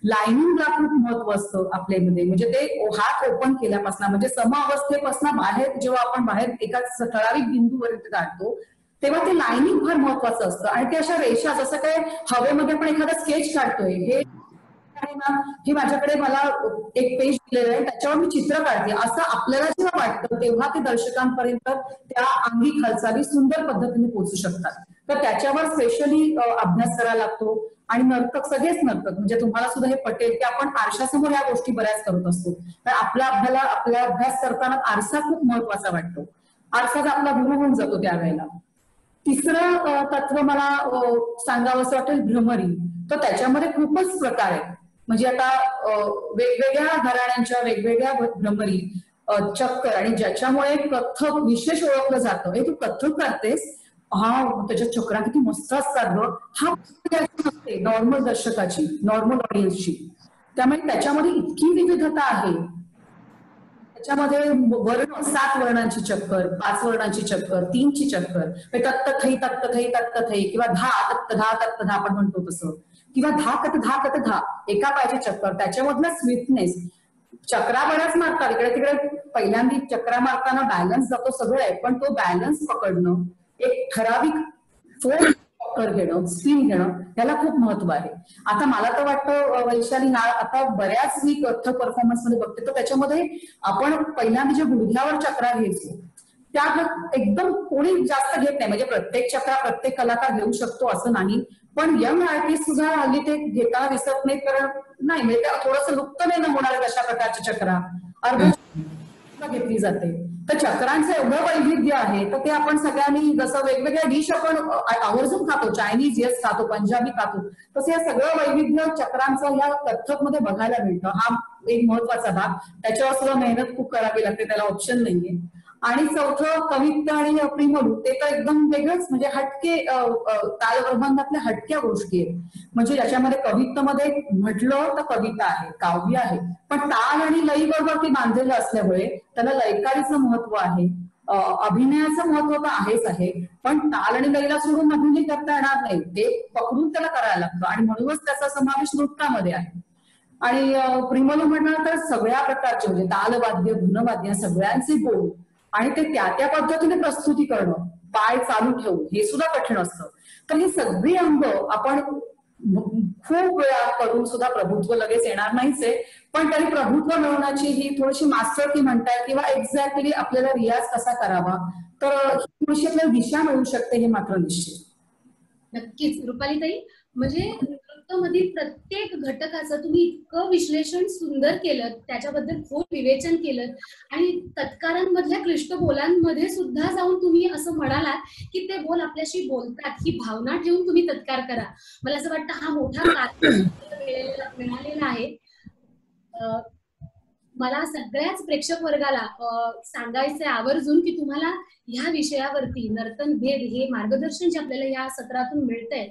Speaker 4: लाईनिंगला खूप महत्व असतं आपल्यामध्ये, म्हणजे ते हात ओपन केल्यापासून म्हणजे सम अवस्थेपासून बाहेर जेव्हा आपण बाहेर एका ठराविक बिंदूपर्यंत काढतो तेव्हा ते लाईनिंग फार महत्वाचं असतं. आणि ते अशा रेषा जसं काय हवेमध्ये आपण एखादा स्केच काढतोय हे आहे ना, हे माझ्याकडे मला एक पेज दिलेलं आहे त्याच्यावर मी चित्र काढते असं आपल्याला जेव्हा वाटतं तेव्हा ते दर्शकांपर्यंत त्या अंगिक हालचाली सुंदर पद्धतीने पोहोचू शकतात. तर त्याच्यावर स्पेशली अभ्यास करायला लागतो. आणि नर्तक सगळेच नर्तक म्हणजे तुम्हाला सुद्धा हे पटेल की आपण आरशासमोर या गोष्टी बऱ्याच करत असतो. तर आपला अभ्यास करताना आरसा खूप महत्वाचा वाटतो. आरसाच आपला गुरु होऊन जातो त्यावेळेला. तिसरं तत्व मला सांगावं असं वाटेल भ्रमरी. तर त्याच्यामध्ये खूपच प्रकार आहेत. म्हणजे आता वेगवेगळ्या घराण्यांच्या वेगवेगळ्या भ्रमरी चक्कर आणि ज्याच्यामुळे कथ्थक विशेष ओळखलं जातं. हे तू कथ्थक करतेस, हा त्याच्या चक्रा किती मस्त असतात ग, हा नसते नॉर्मल दर्शकाची, नॉर्मल ऑडियन्सची. त्यामुळे त्याच्यामध्ये इतकी विविधता आहे. त्याच्यामध्ये वर्ण 7 वर्णांची चक्कर, 5 वर्णांची चक्कर, 3 ची चक्कर, तत्त थई तत्त थई तत्त थई, किंवा धा तत्त धा तत्त धा आपण म्हणतो तसं, किंवा धा कत धा एका पायाची चक्कर. त्याच्यामधला स्वीटनेस, चक्रा बऱ्याच मारतात इकडे तिकडे, पहिल्यांदा चक्रा मारताना बॅलन्स जातो सगळं आहे, पण तो बॅलन्स पकडणं, एक ठराविक फोर्स चक्कर घेणं, स्पिन घेणं, याला खूप महत्व आहे. आता मला तर वाटतं वैशाली, आता बऱ्याच मी कथ्थक परफॉर्मन्स मध्ये बघते तर त्याच्यामध्ये आपण पहिल्यांदा जे गुडघ्यावर चक्रा घ्यायचो त्या एकदम कोणी जास्त घेत नाही. म्हणजे प्रत्येक चक्रा प्रत्येक कलाकार घेऊ शकतो असं नाही, पण यंग आर्टिस्ट सुद्धा हल्ली ते घेताना दिसत नाही. कारण नाही म्हणजे थोडंसं लुप्त नाही ना होणार अशा प्रकारची चक्रा अर्ध घेतली जाते. तर चक्रांचं एवढं वैविध्य आहे तर ते आपण सगळ्यांनी, जसं वेगवेगळ्या डिश आपण आवर्जून खातो, चायनीज येस खातो, पंजाबी खातो, तसं हे सगळं वैविध्य चक्रांचं या कथ्थक मध्ये बघायला मिळतं. हा एक महत्वाचा भाग. त्याच्यावर सुद्धा मेहनत खूप करावी लागते, त्याला ऑप्शन नाहीये. आणि चौथं कविता आणि प्रिमलू, ते तर एकदम वेगळंच, म्हणजे हटके तालप्रबंधातल्या हटक्या गोष्टी आहेत. म्हणजे याच्यामध्ये कवितेमध्ये म्हटलं तर कविता आहे, काव्य आहे, पण ताल आणि लई बरोबर ती बांधलेलं असल्यामुळे त्याला लयकारीचं महत्व आहे, अभिनयाचं महत्व तर आहेच आहे, पण ताल आणि लईला सोडून अभिनय करता येणार नाही, ते पकडून त्याला करायला लागतं. आणि म्हणूनच त्याचा समावेश नृत्यामध्ये आहे. आणि प्रिमलू म्हणणार तर सगळ्या प्रकारचे, म्हणजे तालवाद्य, धुनवाद्य सगळ्यांचे बोल आणि ते त्या पद्धतीने प्रस्तुती करणं, पाय चालू ठेवून, हे सुद्धा कठीण असतं. तर ही सगळी अंग आपण खूप वेळा करून सुद्धा प्रभुत्व लगेच येणार नाहीच आहे, पण तरी प्रभुत्व मिळवण्याची ही थोडीशी मास्टरकी म्हणताय, किंवा एक्झॅक्टली आपल्याला रियाज कसा करावा, तर थोडीशी आपल्याला दिशा मिळू शकते, हे मात्र निश्चित.
Speaker 1: नक्कीच रुपालीताई, म्हणजे नृत्यामधील प्रत्येक घटकाचं तुम्ही इतकं विश्लेषण सुंदर केलं, त्याच्याबद्दल खूप विवेचन केलं, आणि तत्कारांमधल्या क्लिष्ट बोलांमध्ये सुद्धा जाऊन तुम्ही असं म्हणालात की ते बोल आपल्याशी बोलतात, ही भावना ठेवून तुम्ही तत्कार करा. मला असं वाटतं हा मोठा मिळालेला आहे. मला सगळ्याच प्रेक्षक वर्गाला सांगायचंय आवर्जून की तुम्हाला ह्या विषयावरती नर्तन भेद हे मार्गदर्शन जे आपल्याला या सत्रातून मिळतंय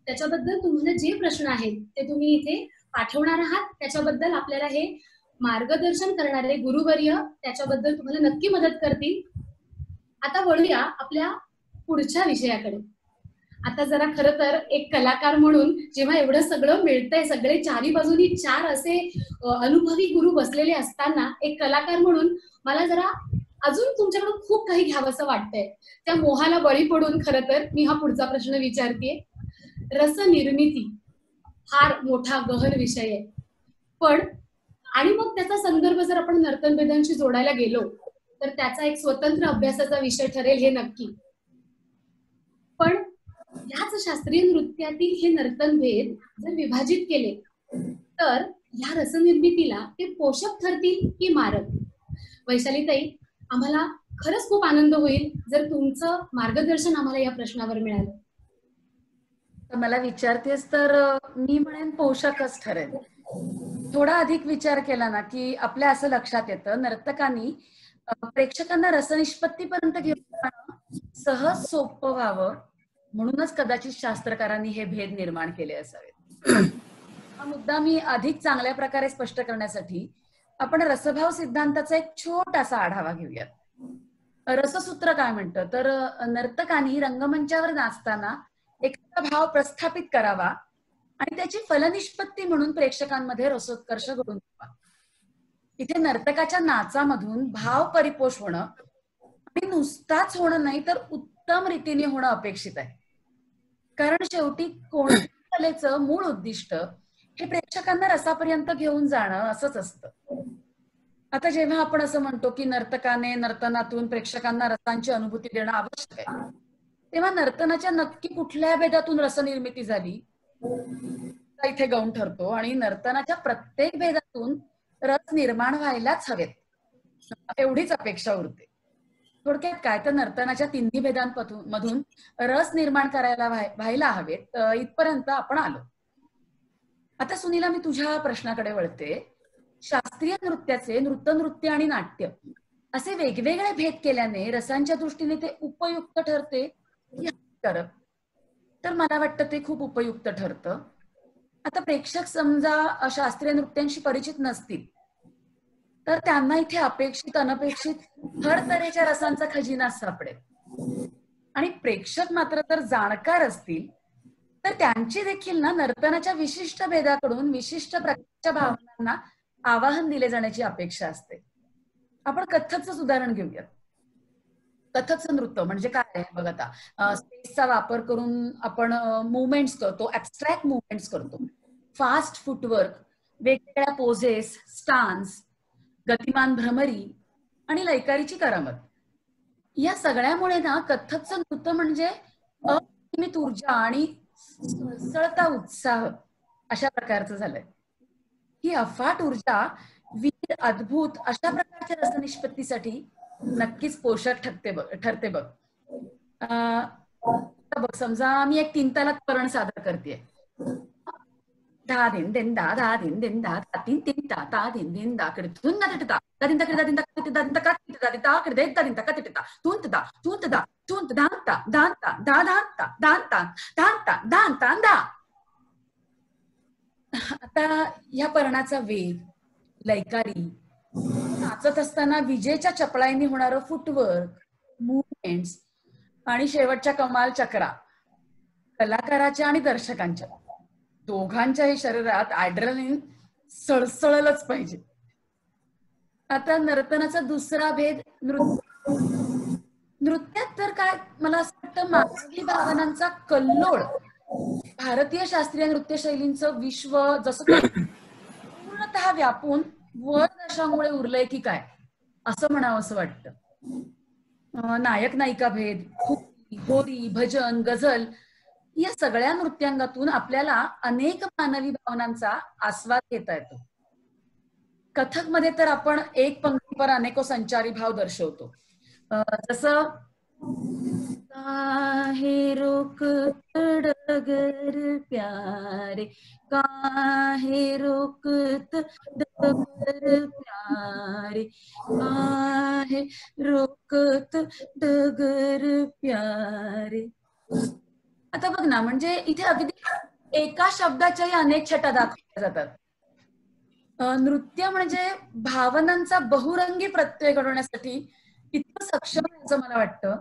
Speaker 1: त्याच्याबद्दल तुम्हाला जे प्रश्न आहेत ते तुम्ही इथे पाठवणार आहात. त्याच्याबद्दल आपल्याला हे मार्गदर्शन करणारे गुरुवर्य त्याच्याबद्दल तुम्हाला नक्की मदत करतील. आता वळूया आपल्या पुढच्या विषयाकडे. आता जरा खरं तर एक कलाकार म्हणून जेव्हा एवढं सगळं मिळतंय, सगळे चारी बाजूनी 4 असे अनुभवी गुरु बसलेले असताना एक कलाकार म्हणून मला जरा अजून तुमच्याकडून खूप काही घ्यावंसं वाटतंय. त्या मोहाला बळी पडून खरं तर मी हा पुढचा प्रश्न विचारतेय. रसनिर्मिती फार मोठा गहन विषय आहे, पण आणि मग त्याचा संदर्भ जर आपण नर्तनभेदांशी जोडायला गेलो तर त्याचा एक स्वतंत्र अभ्यासाचा विषय ठरेल हे नक्की. पण याच शास्त्रीय नृत्यातील हे नर्तनभेद जर विभाजित केले तर या रसनिर्मितीला ते पोषक ठरतील की मारक? वैशालीताई, आम्हाला खरंच खूप आनंद होईल जर तुमचं मार्गदर्शन आम्हाला या प्रश्नावर मिळालं.
Speaker 2: मला विचारतेस तर मी म्हणेन पोषकच ठरेल. थोडा अधिक विचार केला ना की आपल्या असं लक्षात येतं नर्तकांनी प्रेक्षकांना रसनिष्पत्तीपर्यंत घेऊन जाणं सहज सोपं व्हावं, म्हणूनच कदाचित शास्त्रकारांनी हे भेद निर्माण केले असावेत. हा मुद्दा मी अधिक चांगल्या प्रकारे स्पष्ट करण्यासाठी आपण रसभाव सिद्धांताचा एक छोटासा आढावा घेऊयात. रससूत्र काय म्हणतं तर नर्तकांनी रंगमंचावर नाचताना एखादा भाव प्रस्थापित करावा आणि त्याची फलनिष्पत्ती म्हणून प्रेक्षकांमध्ये रसोत्कर्ष घडून द्यावा. इथे नर्तकाच्या नाचामधून भाव परिपोष होणं आणि नुसताच होणं नाही तर उत्तम रीतीने होणं अपेक्षित आहे. कारण शेवटी कोणत्या कलेचं मूळ उद्दिष्ट हे प्रेक्षकांना रसापर्यंत घेऊन जाणं असंच असतं. आता जेव्हा आपण असं म्हणतो की नर्तकाने नर्तनातून प्रेक्षकांना रसांची अनुभूती देणं आवश्यक आहे, तेव्हा नर्तनाच्या नक्की कुठल्या भेदातून रसनिर्मिती झाली इथे गौण ठरतो आणि नर्तनाच्या प्रत्येक भेदातून रस निर्माण व्हायलाच हवेत एवढीच अपेक्षा उरते. थोडक्यात काय तर नर्तनाच्या तिन्ही भेदांमधून रस निर्माण करायला व्हायला हवेत इथपर्यंत आपण आलो. आता सुनीला मी तुझ्या प्रश्नाकडे वळते. शास्त्रीय नृत्याचे नृत्य आणि नाट्य असे वेगवेगळे भेद केल्याने रसांच्या दृष्टीने ते उपयुक्त ठरते की हानिकारक? तर मला वाटतं ते खूप उपयुक्त ठरतं. आता प्रेक्षक समजा शास्त्रीय नृत्यांशी परिचित नसतील तर त्यांना इथे अपेक्षित अनपेक्षित हर तऱ्हेच्या रसांचा खजिना सापडेल. आणि प्रेक्षक मात्र तर जाणकार असतील तर त्यांची देखील ना नर्तनाच्या विशिष्ट भेदाकडून विशिष्ट प्रकारच्या भावनांना आवाहन दिले जाण्याची अपेक्षा असते. आपण कथ्थकच उदाहरण घेऊयात. कथ्थकचं नृत्य म्हणजे काय आहे बघ, आता स्पेसचा वापर करून आपण मुवमेंट्स करतो, ऍबस्ट्रॅक्ट मुवमेंट्स करतो, फास्ट फुटवर्क, वेगवेगळ्या पोझेस, स्टान्स, गतिमान भ्रमरी आणि लयकारीची करामत. या सगळ्यामुळे ना कथ्थकचं नृत्य म्हणजे असीमित ऊर्जा आणि सळसळता उत्साह अशा प्रकारचं झालंय. ही अफाट ऊर्जा वीर, अद्भुत अशा प्रकारच्या रसनिष्पत्तीसाठी नक्कीच पोषक ठरते बघ. बघ समजा मी एक 3 तालात करण सादर करते. धा दिन दिन दा धा दिन दिन दा धा तीन तीन ता ता दिन दिन दा कडे धुन दा तिटता दा दिन दा कडे दा दिन दा कडे दा दिन दा कडे दा दिन दा कडे दा दिन दा कडे दा तुंत दा दांता दांता दा दांता दांता दांता दांता दा. आता या पर्णाचा वेग, लयकारी, नाचत असताना विजेच्या चपळाईने होणारं फुटवर्क, मुवमेंट्स आणि शेवटच्या कमाल चक्रा कलाकाराच्या आणि दर्शकांच्या दोघांच्याही शरीरात ॲड्रेनलिन सळसळलंच पाहिजे. आता नर्तनाचा दुसरा भेद नृत्यात तर काय मला असं वाटतं मानवी भावनांचा कल्लोळ भारतीय शास्त्रीय नृत्य शैलींचं विश्व जसं पूर्णतः व्यापून वर दशामुळे उरलंय की काय असं म्हणावं असं वाटतं. नायक नायिका भेद, होरी, भजन, गझल या सगळ्या नृत्यांगातून आपल्याला अनेक मानवी भावनांचा आस्वाद घेता येतो. कथकमध्ये तर आपण एक पंक्तीवर अनेको संचारी भाव दर्शवतो. जसं काहे रोक डगर प्यारे, काहे रोकत डगर प्यारे, काहे रोकत डगर प्यारे. आता बघ ना, म्हणजे इथे अगदी एका शब्दाच्याही अनेक छटा दाखवल्या जातात. नृत्य म्हणजे भावनांचा बहुरंगी प्रत्यय घडवण्यासाठी इतकं सक्षम आहे असं मला वाटतं.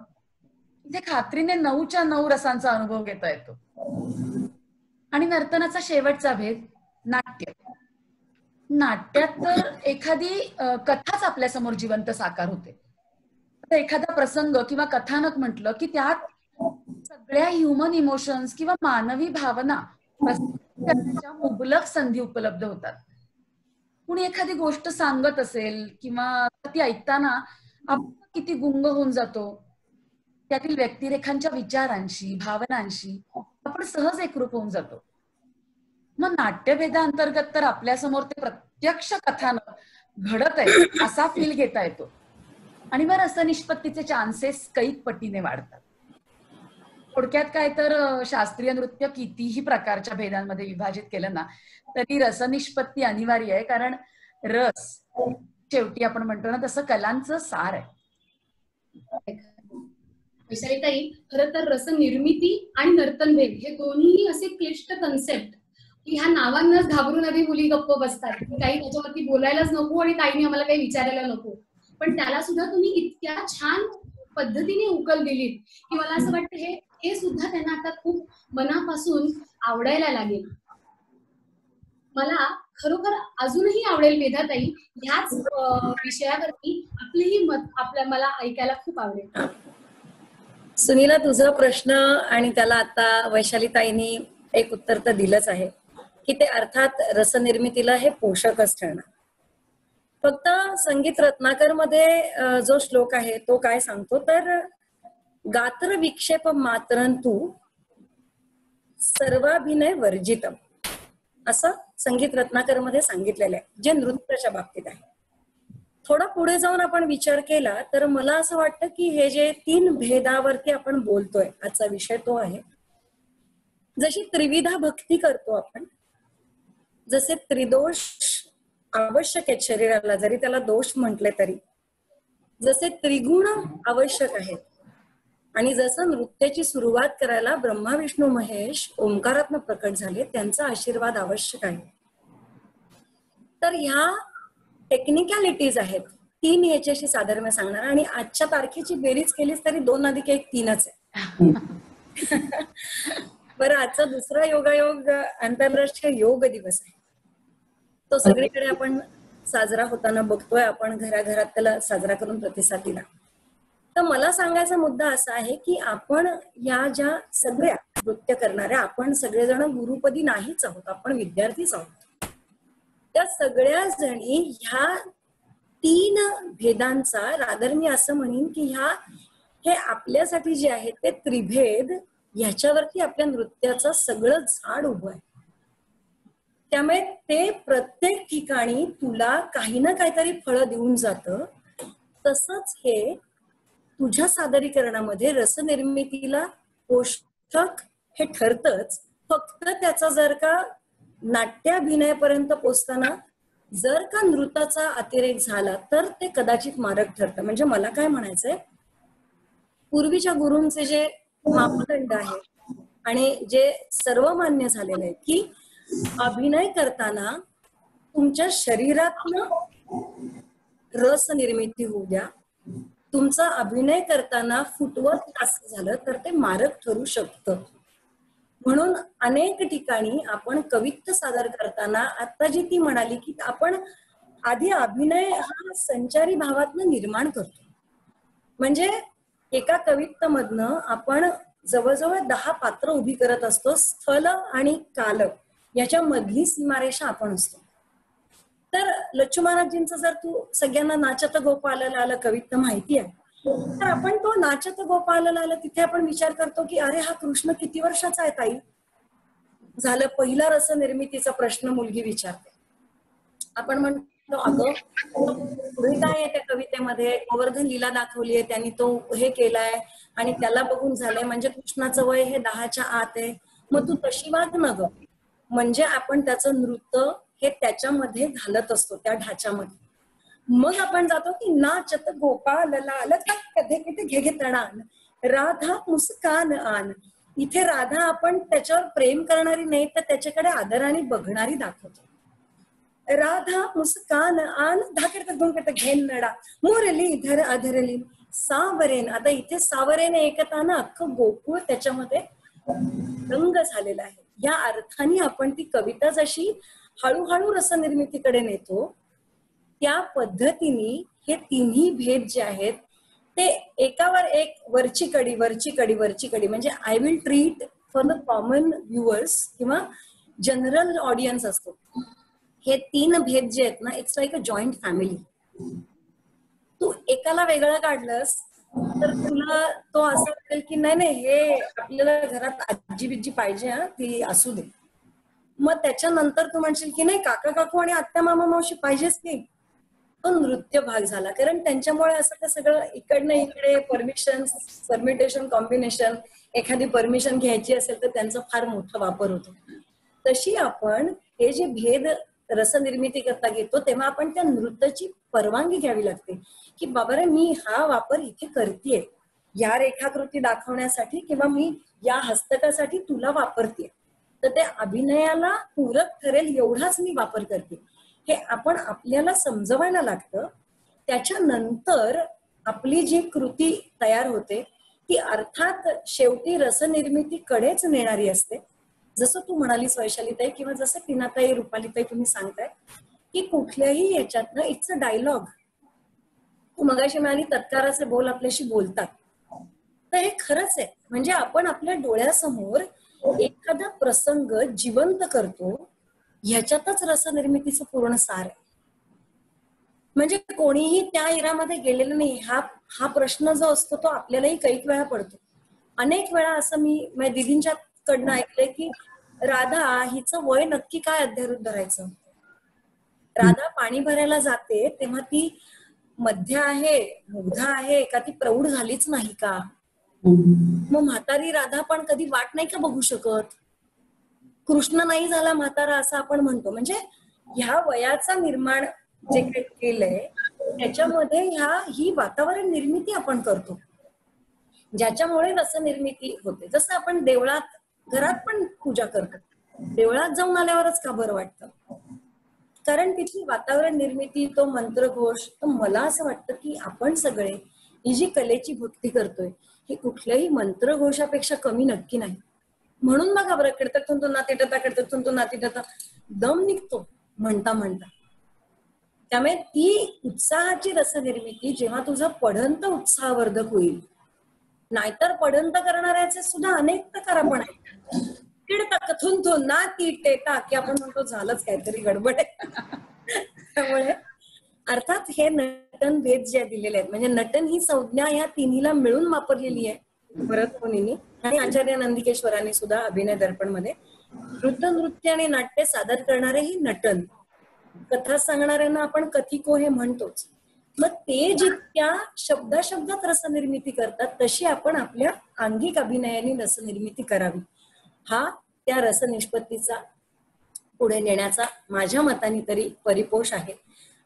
Speaker 2: इथे खात्रीने 9च्या 9 रसांचा अनुभव घेता येतो. आणि नर्तनाचा शेवटचा भेद नाट्य. नाट्यात तर एखादी कथाच आपल्यासमोर जिवंत साकार होते. एखादा प्रसंग किंवा कथानक म्हटलं की त्यात सगळ्या ह्युमन इमोशन्स किंवा मानवी भावना करण्याच्या मुबलक संधी उपलब्ध होतात. कुणी एखादी गोष्ट सांगत असेल किंवा ती ऐकताना आपण किती गुंग होऊन जातो. त्यातील व्यक्तिरेखांच्या विचारांशी, भावनांशी आपण सहज एकरूप होऊन जातो. मग नाट्यभेदांतर्गत तर आपल्यासमोर ते प्रत्यक्ष कथानक घडत आहे असा फील घेता येतो. आणि मग रसनिष्पत्तीचे चान्सेस कैक पटीने वाढतात. थोडक्यात काय तर शास्त्रीय नृत्य कितीही प्रकारच्या भेदांमध्ये विभाजित केलं ना तरी रसनिष्पत्ती अनिवार्य आहे. कारण रस शेवटी आपण म्हणतो ना तसं कलांचं सार आहे.
Speaker 1: वैशालीताई, खरं तर रसनिर्मिती आणि नर्तनभेद हे दोन्ही असे क्लिष्ट कन्सेप्ट की ह्या नावांनाच घाबरून आधी मुली गप्प बसतात की काही त्याच्यावरती बोलायलाच नको आणि ताईने आम्हाला काही विचारायला नको. पण त्याला सुद्धा तुम्ही इतक्या छान पद्धतीने उकल दिलीत की मला असं वाटतं हे सुद्धा त्यांना आता खूप मनापासून आवडायला लागेल. मला खरोखर अजूनही आवडेल मेधाताई ह्याच विषयावरती आपलेही मत मला ऐकायला खूप आवडेल.
Speaker 5: सुनीला, तुझा प्रश्न आणि त्याला आता वैशालीताईंनी एक उत्तर तर दिलंच आहे की ते अर्थात रसनिर्मितीला हे पोषकच ठरणार. फक्त संगीत रत्नाकर मध्ये जो श्लोक आहे तो काय सांगतो तर गात्र विक्षेप मात्रंतु सर्वाभिनय वर्जितम असं संगीत रत्नाकर मध्ये सांगितलेलं आहे, जे नृत्याच्या बाबतीत आहे. थोडा पुढे जाऊन आपण विचार केला तर मला असं वाटतं की हे जे 3 भेदावरती आपण बोलतोय आजचा विषय तो आहे. जशी त्रिविधा भक्ती करतो आपण, जसे त्रिदोष आवश्यक आहेत शरीराला जरी त्याला दोष म्हटले तरी, जसे त्रिगुण आवश्यक आहेत आणि जसं नृत्याची सुरुवात करायला ब्रह्मा विष्णू महेश ओंकारात्म प्रकट झाले, त्यांचा आशीर्वाद आवश्यक आहे. तर ह्या टेक्निकॅलिटीज आहेत, 3 ह्याच्याशी साधर्म्य सांगणार. आणि आजच्या तारखेची बेरीज केलीच तरी 2 अधिक 1 3च आहे. बरं, आजचा दुसरा योगायोग आंतरराष्ट्रीय योग दिवस आहे. तो सगळीकडे आपण साजरा होताना बघतोय, आपण घराघरात त्याला साजरा करून प्रतिसाद दिला. तर मला सांगायचा मुद्दा असा आहे की आपण या ज्या सगळ्या नृत्य करणाऱ्या, आपण सगळेजण गुरुपदी नाहीच आहोत, आपण विद्यार्थीच आहोत. त्या सगळ्या जणी ह्या 3 भेदांचा, रादर मी असं म्हणेन की हे आपल्यासाठी जे आहे ते त्रिभेद, ह्याच्यावरती आपल्या नृत्याचं सगळं झाड उभं आहे. त्यामुळे ते प्रत्येक ठिकाणी तुला काही ना काहीतरी फळं देऊन जातं. तसंच हे तुझ्या सादरीकरणामध्ये रसनिर्मितीला पोषक हे ठरतच. फक्त त्याचा जर का नाट्याभिनयापर्यंत पोचताना जर का नृत्याचा अतिरेक झाला तर ते कदाचित मारक ठरतं. म्हणजे मला काय म्हणायचंय, पूर्वीच्या गुरूंचे जे मापदंड आहे आणि जे सर्वमान्य झालेले आहे की अभिनय करताना तुमच्या शरीरातनं रस निर्मिती होऊ द्या, तुमचा अभिनय करताना फुटवर्क जास्त झालं तर ते मारक ठरू शकतं. म्हणून अनेक ठिकाणी आपण कवित्व सादर करताना आता जी ती म्हणाली की आपण आधी अभिनय हा संचारी भावातनं निर्माण करतो. म्हणजे एका कवित्वमधनं आपण जवळजवळ 10 पात्र उभी करत असतो. स्थल आणि काल याच्या मधली सीमारेषा आपण असतो. तर लच्चू महाराजींचं जर तू सगळ्यांना नाचत गोपालला आलं कवित्व माहिती आहे, तर आपण तो नाचत गोपालला आलं तिथे आपण विचार करतो की अरे हा कृष्ण किती वर्षाचा आहे ताई. झालं पहिला रस निर्मितीचा प्रश्न मुलगी विचारते. आपण म्हणतो अगं पुढे काय आहे त्या कवितेमध्ये, गोवर्धन लीला दाखवली आहे, त्यांनी तो हे केलाय आणि त्याला बघून झालंय, म्हणजे कृष्णाचं वय हे 10च्या आत आहे, मग तू तशी वाग न ग. म्हणजे आपण त्याचं नृत्य हे त्याच्यामध्ये घालत असतो, त्या ढाच्यामध्ये. मग आपण जातो की नाचत गोपाल लाल कधे किती घे घे तणान राधा मुस्कान आन. इथे राधा आपण त्याच्यावर प्रेम करणारी नाही तर त्याच्याकडे आदराने बघणारी दाखवतो. राधा मुस्कान आन धाकड धुंकट घेन नडा मुरली धर अधरली सावरेन. आता इथे सावरेन एकताना अख्खं गोकुळ त्याच्यामध्ये रंग झालेला आहे. या अर्थाने आपण ती कविता जशी हळूहळू रसनिर्मितीकडे नेतो, त्या पद्धतीने हे तिन्ही भेद जे आहेत ते एकावर एक वरची कडी वरची कडी वरची कडी, म्हणजे I will treat for the common viewers किंवा जनरल ऑडियन्स असतो. हे 3 भेद जे आहेत ना, it's like a joint family. तू एकाला वेगळं काढलंस तर तुला तो असं वाटेल की नाही नाही हे आपल्याला घरात आजी बिज्जी पाहिजे, हा ती असू दे. मग त्याच्यानंतर तू म्हणशील की नाही काका काकू आणि आत्या मामा मावशी पाहिजेच की. तो नृत्य भाग झाला, कारण त्यांच्यामुळे असं ते सगळं इकडनं इकडे परमिटेशन कॉम्बिनेशन, एखादी परमिशन घ्यायची असेल तर त्यांचा फार मोठा वापर होतो. तशी आपण हे जे भेद रसनिर्मिती करता घेतो तेव्हा आपण त्या नृत्याची परवानगी घ्यावी लागते की बाबा रे मी हा वापर इथे करतेय, या रेखाकृती दाखवण्यासाठी किंवा मी या हस्तकासाठी तुला वापरते, तर त्या अभिनयाला पूरक ठरेल एवढाच मी वापर करते. हे आपण आपल्याला समजवायला लागतं. त्याच्यानंतर आपली जी कृती तयार होते ती अर्थात शेवटी रसनिर्मितीकडेच नेणारी असते. जसं तू म्हणालीस वैशालीताई किंवा जसं टीनाताई रुपालीताई तुम्ही सांगताय की कुठल्याही याच्यातनं इट्स अ डायलॉग. तू मगाशी म्हणाली तत्काराचे बोल आपल्याशी बोलतात, तर हे खरंच आहे. म्हणजे आपण आपल्या डोळ्यासमोर एखादा प्रसंग जिवंत करतो, ह्याच्यातच रसनिर्मितीचं पूर्ण सार आहे. म्हणजे कोणीही त्या इरामध्ये गेलेलं नाही. हा प्रश्न जो असतो तो आपल्यालाही कैक वेळा पडतो. अनेक वेळा असं मी दिदींच्या कडनं ऐकलंय की राधा हिचं वय नक्की काय अध्यारूप धरायचं. राधा पाणी भरायला जाते तेव्हा ती मध्य आहे, मुग्ध आहे का, ती प्रौढ झालीच नाही का. मग म्हातारी राधा पण कधी वाट नाही का बघू शकत. कृष्ण नाही झाला म्हातारा असं आपण म्हणतो. म्हणजे ह्या वयाचा निर्माण जे काही केलंय त्याच्यामध्ये ही वातावरण निर्मिती आपण करतो, ज्याच्यामुळे रसनिर्मिती होते. जसं आपण देवळात, घरात पण पूजा करतो, देवळात जाऊन आल्यावरच का बरं वाटतं? कारण तिथली वातावरण निर्मिती, तो मंत्रघोष. तर मला असं वाटतं की आपण सगळे ही जी कलेची भक्ती करतोय ही कुठल्याही मंत्रघोषापेक्षा कमी नक्की नाही. म्हणून बघा बरं, कीर्तन तो नाती टता, कीर्तन तो नाती टता, दम निघतो म्हणता म्हणता. त्यामुळे ती उत्साहाची रसनिर्मिती जेव्हा तुझा पढंत उत्साहवर्धक होईल, नाहीतर पढंत करणाऱ्याचे सुद्धा अनेक प्रकार आपण आहेत. किडता कथून तो ना ती टेटा, की आपण म्हणतो झालंच काहीतरी गडबड आहे. त्यामुळे अर्थात हे नटन भेद जे दिलेले आहेत, म्हणजे नटन ही संज्ञा या तिन्हीला मिळून वापरलेली आहे भरत मुनींनी आणि आचार्य नंदिकेश्वरांनी सुद्धा अभिनय दर्पण मध्ये. वृत्त, नृत्य आणि नाट्य सादर करणारे ही नटन, कथा सांगणाऱ्यांना आपण कथिको हे म्हणतोच. मग ते जितक्या शब्दाशब्दात रसनिर्मिती करतात तशी आपण आपल्या अंगिक अभिनयाने रसनिर्मिती करावी, हा त्या रसनिष्पत्तीचा पुढे नेण्याचा माझ्या मताने तरी परिपोष आहे.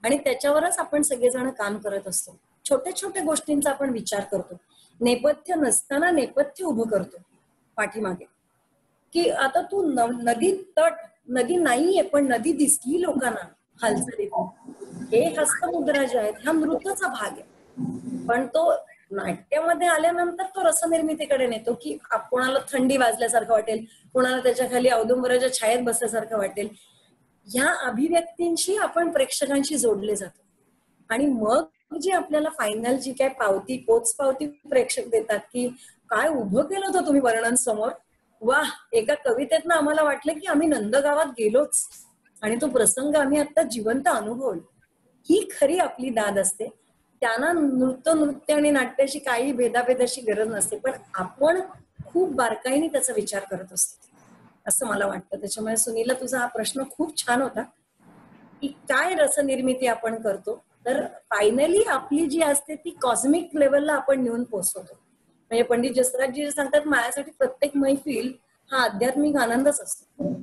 Speaker 5: आणि त्याच्यावरच आपण सगळेजण काम करत असतो. छोट्या छोट्या गोष्टींचा आपण विचार करतो, नेपथ्य नसताना नेपथ्य उभं करतो पाठीमागे, की आता तू नदी तट, नदी नाहीये पण नदी दिसली लोकांना हालचालीतून. हे हस्तमुद्रा जे आहेत ह्या नृत्याचा भाग आहे, पण तो नाट्यामध्ये आल्यानंतर तो रसनिर्मितीकडे नेतो, की कोणाला थंडी वाजल्यासारखं वाटेल, कोणाला त्याच्या खाली औदुंबराच्या छायेत बसल्यासारखं वाटेल. ह्या अभिव्यक्तींशी आपण प्रेक्षकांशी जोडले जातो. आणि मग जी आपल्याला फायनल जी काय पावती, पोच पावती प्रेक्षक देतात, की काय उभं केलं होतं तुम्ही वर्णन समोर, वा, एका कवितेतनं आम्हाला वाटलं की आम्ही नंदगावात गेलोच आणि तो प्रसंग आम्ही आता जिवंत अनुभवलो. ही खरी आपली दाद असते. त्यांना नृत्य आणि नाट्याची काही भेदाभेदाची गरज नसते, पण आपण खूप बारकाईने त्याचा विचार करत असतो असं मला वाटतं. त्याच्यामुळे सुनीला तुझा हा प्रश्न खूप छान होता, की काय रसनिर्मिती आपण करतो. तर फायनली आपली जी असते ती कॉस्मिक लेवलला आपण नेऊन पोहोचवतो. म्हणजे पंडित जसराजजी सांगतात, माझ्यासाठी प्रत्येक मैफिल हा आध्यात्मिक आनंदच असतो.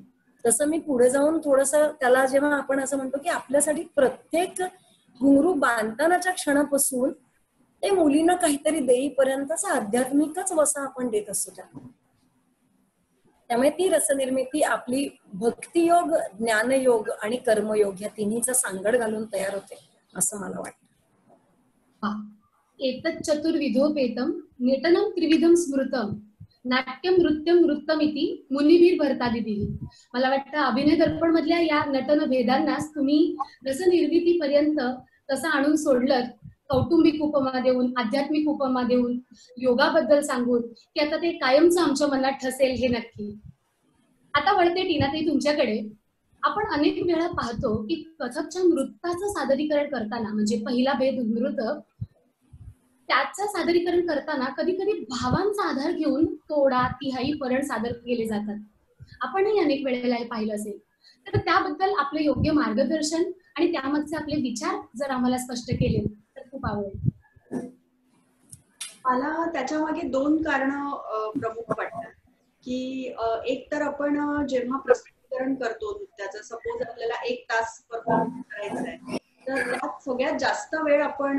Speaker 5: तसं मी पुढे जाऊन थोडस त्याला, जेव्हा आपण असं म्हणतो की आपल्यासाठी प्रत्येक घुंगरू बांधतानाच्या क्षणापासून ते मुलीनं काहीतरी देईपर्यंतचा आध्यात्मिकच वसा आपण देत असतो त्याला. त्यामुळे ती रसनिर्मिती आपली भक्तियोग, ज्ञानयोग आणि कर्मयोग या तिन्हीचा सांगड घालून तयार होते असं मला वाटतं.
Speaker 1: एतत् चतुर्विधोपेतम नटनं त्रिविधम स्मृतम नाट्यम नृत्यम नृत्यमिती मुनिभीर भरतादिदी. मला वाटतं अभिनय दर्पण मधल्या या नटन भेदांनाच तुम्ही रसनिर्मितीपर्यंत तसं आणून सोडलं, कौटुंबिक उपमा देऊन, आध्यात्मिक उपमा देऊन, योगाबद्दल सांगून, की आता ते कायमचं आमच्या मनात ठसेल हे नक्की. आता वळते टीनाताई तुमच्याकडे. आपण अनेक वेळा पाहतो की कथकच्या नृत्याचं सादरीकरण करताना, म्हणजे पहिला भेद नृत्य, त्याचं सादरीकरण करताना कधी कधी भावांचा आधार घेऊन तोडा, तिहाई, परण सादर केले जातात. आपणही अनेक वेळेला हे पाहिलं असेल. तर त्याबद्दल आपलं योग्य मार्गदर्शन आणि त्यामागचे आपले विचार जर आम्हाला स्पष्ट केले तर खूप आवडेल.
Speaker 3: मला त्याच्यामागे दोन कारणं प्रमुख वाटतात. की एक तर आपण जेव्हा प्रस्तुतीकरण करतो नृत्याचं, सपोज आपल्याला 1 तास परफॉर्म करायचं आहे, तर त्यात सगळ्यात जास्त वेळ आपण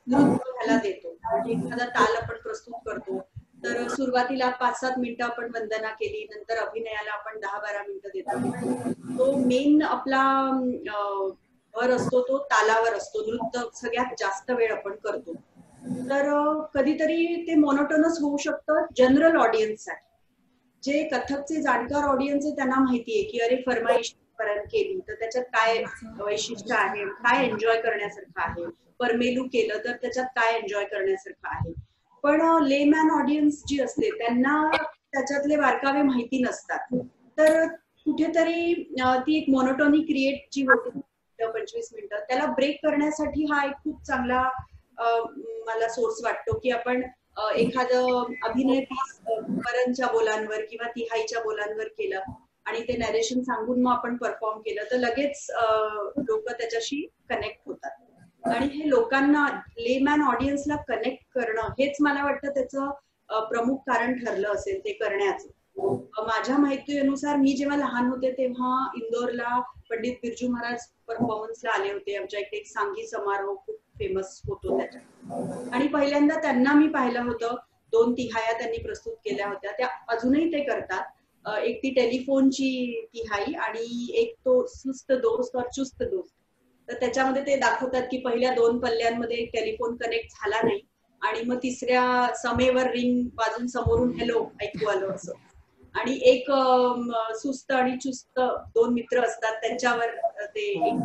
Speaker 3: नृत्य ह्याला देतो. म्हणजे एखादा ताल आपण प्रस्तुत करतो, तर सुरुवातीला 5-7 मिनिटं आपण वंदना केली, नंतर अभिनयाला आपण 10-12 मिनिटं देतो. तो मेन आपला भर असतो तो तालावर असतो. नृत्य सगळ्यात जास्त वेळ आपण करतो. तर कधीतरी ते मोनोटोनस होऊ शकतं जनरल ऑडियन्ससाठी. जे कथकचे जाणकार ऑडियन्स आहे त्यांना माहितीये की अरे फरमाईश पर्यंत केली तर त्याच्यात काय वैशिष्ट्य आहे, काय एन्जॉय करण्यासारखं आहे, परमेलू केलं तर त्याच्यात काय एन्जॉय करण्यासारखं आहे. पण लेमॅन ऑडियन्स जी असते त्यांना त्याच्यातले बारकावे माहिती नसतात. तर कुठेतरी ती एक मोनोटोनी क्रिएट जी होती 25 मिनिटं, त्याला ब्रेक करण्यासाठी हा एक खूप चांगला मला सोर्स वाटतो की आपण एखादं अभिनय पीस करणच्या बोलांवर किंवा तिहाईच्या बोलांवर केलं आणि ते नॅरेशन सांगून मग आपण परफॉर्म केलं तर लगेच लोक त्याच्याशी कनेक्ट होतात. आणि हे लोकांना, लेमॅन ऑडियन्सला कनेक्ट करणं हेच मला वाटतं त्याचं प्रमुख कारण ठरलं असेल ते करण्याचं. माझ्या माहितीनुसार मी जेव्हा लहान होते तेव्हा इंदोरला पंडित बिरजू महाराज परफॉर्मन्सला आले होते. आमच्या इकडे एक सांगी समारोह खूप फेमस होतो त्याच्यात. आणि पहिल्यांदा त्यांना मी पाहिलं होतं, 2 तिहाया त्यांनी प्रस्तुत केल्या होत्या, त्या अजूनही ते करतात. एक ती टेलिफोनची तिहाई आणि एक तो सुस्त दोस्त और चुस्त दोस्त. तर त्याच्यामध्ये ते दाखवतात की पहिल्या 2 पल्ल्यांमध्ये टेलिफोन कनेक्ट झाला नाही आणि मग तिसऱ्या समेवर रिंग वाजून समोरून हॅलो ऐकू आलं असं. आणि एक सुस्त आणि चुस्त 2 मित्र असतात त्यांच्यावर ते एक.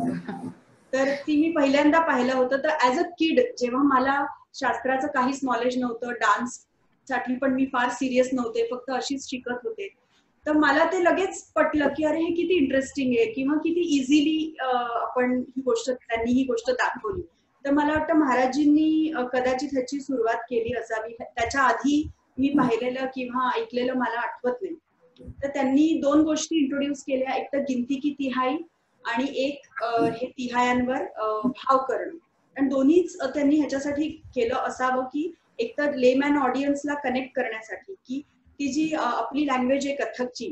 Speaker 3: तर ती मी पहिल्यांदा पाहिलं होतं. तर ऍज अ किड जेव्हा मला शास्त्राचं काहीच नॉलेज नव्हतं, डान्स साठी पण मी फार सिरियस नव्हते, फक्त अशीच शिकत होते, तर मला ते लगेच पटलं की अरे हे किती इंटरेस्टिंग आहे किंवा किती इझिली आपण ही गोष्ट, त्यांनी ही गोष्ट दाखवली. तर मला वाटतं महाराजींनी कदाचित ह्याची सुरुवात केली असावी. त्याच्या आधी मी पाहिलेलं किंवा ऐकलेलं मला आठवत नाही. तर त्यांनी 2 गोष्टी इंट्रोड्यूस केल्या, एक तर गिनती की तिहाई आणि एक हे तिहायांवर भाव करणं. आणि दोन्हीच त्यांनी ह्याच्यासाठी केलं असावं की एक तर लेमॅन ऑडियन्सला कनेक्ट करण्यासाठी की ती जी आपली लँग्वेज आहे कथकची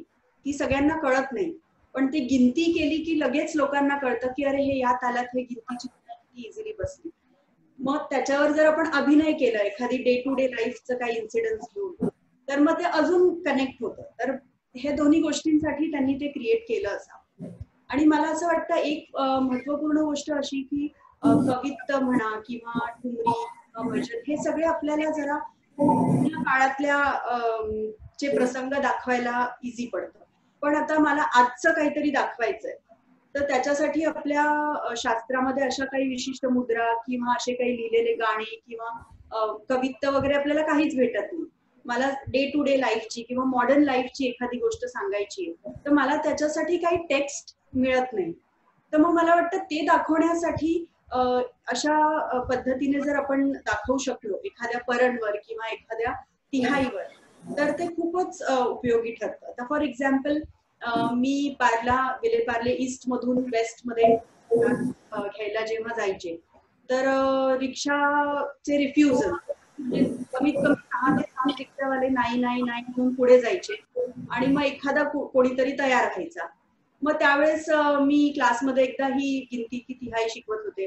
Speaker 3: ती सगळ्यांना कळत नाही, पण ती गिनती केली की लगेच लोकांना कळतं की अरे हे या तालात हे गिनतीची किती इझिली बसली. मग त्याच्यावर जर आपण अभिनय केला, एखादी डे टू डे लाईफचं काही इन्सिडेंट्स घेऊन, तर मग ते अजून कनेक्ट होतं. तर हे दोन्ही गोष्टींसाठी त्यांनी ते क्रिएट केलं असावं. आणि मला असं वाटतं एक महत्वपूर्ण गोष्ट अशी की कविता म्हणा किंवा ठुमरी भजन हे सगळे आपल्याला जरा जुन्या काळातल्या चे प्रसंग दाखवायला इझी पडतं. पण आता मला आजचं काहीतरी दाखवायचंय, तर त्याच्यासाठी आपल्या शास्त्रामध्ये अशा काही विशिष्ट मुद्रा किंवा असे काही लिहिलेले गाणे किंवा कविता वगैरे आपल्याला काहीच भेटत नाही. मला डे टू डे लाईफची किंवा मॉडर्न लाईफची एखादी गोष्ट सांगायची आहे, तर मला त्याच्यासाठी काही टेक्स्ट मिळत नाही. तर मग मला वाटतं ते दाखवण्यासाठी अशा पद्धतीने जर आपण दाखवू शकलो एखाद्या परणवर किंवा एखाद्या तिहाईवर, तर ते खूपच उपयोगी ठरतं. आता फॉर एक्झाम्पल मी विले पार्ले ईस्ट मधून वेस्ट मध्ये घ्यायला जेव्हा जायचे, तर रिक्षाचे रिफ्युजल म्हणजे कमीत कमी 6 ते 7 रिक्षावाले नाही नाही नाही म्हणून पुढे जायचे आणि मग एखादा कोणीतरी तयार व्हायचा. मग त्यावेळेस मी क्लासमध्ये एकदा ही गिनती की तिहाई शिकवत होते.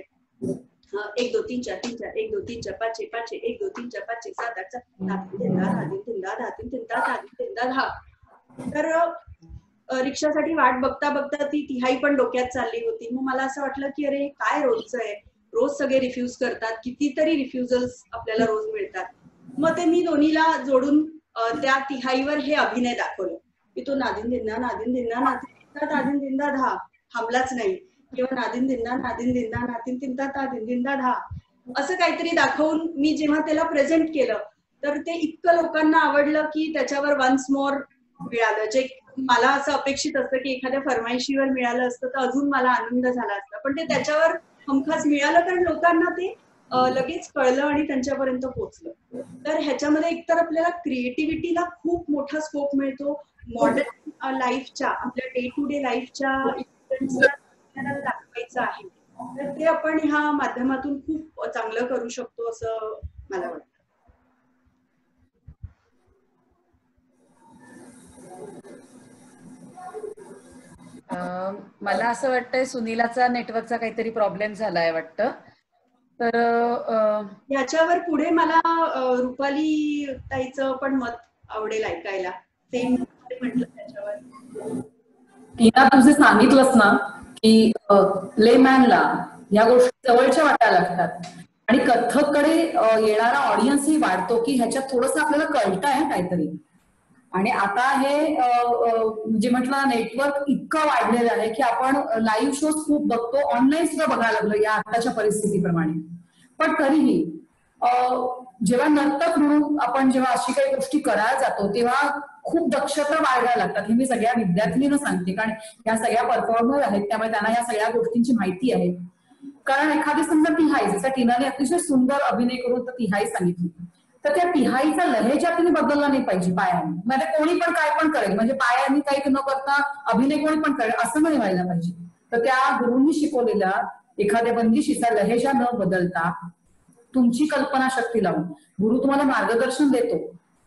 Speaker 3: 1 2 3 4 3 4 1 2 3 4 5 6 5 6 1 2 3 4 5 6 7 8 10. तर रिक्षासाठी वाट बघता बघता ती तिहाई पण डोक्यात चालली होती. मग मला असं वाटलं की अरे काय रोजचं आहे, रोज सगळे रिफ्यूज करतात, कितीतरी रिफ्युजल्स आपल्याला रोज मिळतात. मग ते मी दोन्हीला जोडून त्या तिहाईवर हे अभिनय दाखवलं की तो नादिन दिंदा नादिन दिंदा नादिन दिंदा धा थांबलाच नाही, किंवा नादिन दिंदा नादिन दिंदा नादिन दिंदा तादिन दिंदा धा असं काहीतरी दाखवून मी जेव्हा त्याला प्रेझेंट केलं, तर ते इतकं लोकांना आवडलं की त्याच्यावर वन्स मोर मिळालं. जे मला असं अपेक्षित असतं की एखाद्या फरमाईशीवर मिळालं असतं तर अजून मला आनंद झाला असता, पण ते त्याच्यावर हमखास मिळालं कारण लोकांना ते लगेच कळलं आणि त्यांच्यापर्यंत पोहोचलं. तर ह्याच्यामध्ये एकतर आपल्याला क्रिएटिव्हिटीला खूप मोठा स्कोप मिळतो. मॉडर्न लाईफच्या आपल्या डे टू डे लाईफच्या इन्सिडेंट्सला दाखवायचं आहे, तर ते आपण ह्या माध्यमातून खूप चांगलं करू शकतो असं मला वाटतं.
Speaker 2: मला असं वाटतंय सुनीलाचा नेटवर्कचा काहीतरी प्रॉब्लेम झालाय वाटतं. तर
Speaker 3: याच्यावर पुढे मला रुपाली ताईचं पण मत आवडेल ऐकायला. सेम म्हटलं त्याच्यावर.
Speaker 4: टीना, तुझे सांगितलंस ना की लेमॅनला या गोष्टी जवळच्या वाटायला लागतात आणि कथककडे येणारा ऑडियन्सही वाढतो की ह्याच्यात थोडंसं आपल्याला कळतंय काहीतरी. आणि आता हे म्हणजे म्हटलं नेटवर्क इतकं वाढलेलं आहे की आपण लाईव्ह शोज खूप बघतो, ऑनलाईन सुद्धा बघायला लागलो या आताच्या परिस्थितीप्रमाणे. पण तरीही जेव्हा नर्तक म्हणून आपण जेव्हा अशी काही गोष्टी करायला जातो तेव्हा खूप दक्षता बाळगायला लागतात. हे मी सगळ्या विद्यार्थिनींना सांगते, कारण या सगळ्या परफॉर्मर आहेत त्यामुळे त्यांना या सगळ्या गोष्टींची माहिती आहे. कारण एखादी समजा तिहाई, जसं टीनाने अतिशय सुंदर अभिनय करून तर तिहाई सांगितली, तर त्या तिहाईचा लहेजा तिने बदलला नाही पाहिजे पायाने. म्हणजे कोणी पण काय पण करेल, म्हणजे पायाने काही न करता अभिनय कोणी पण करेल असं नाही व्हायला पाहिजे. तर त्या गुरूंनी शिकवलेल्या एखाद्या बंदिशीचा लहेजा न बदलता तुमची कल्पनाशक्ती लावून गुरु तुम्हाला मार्गदर्शन देतो.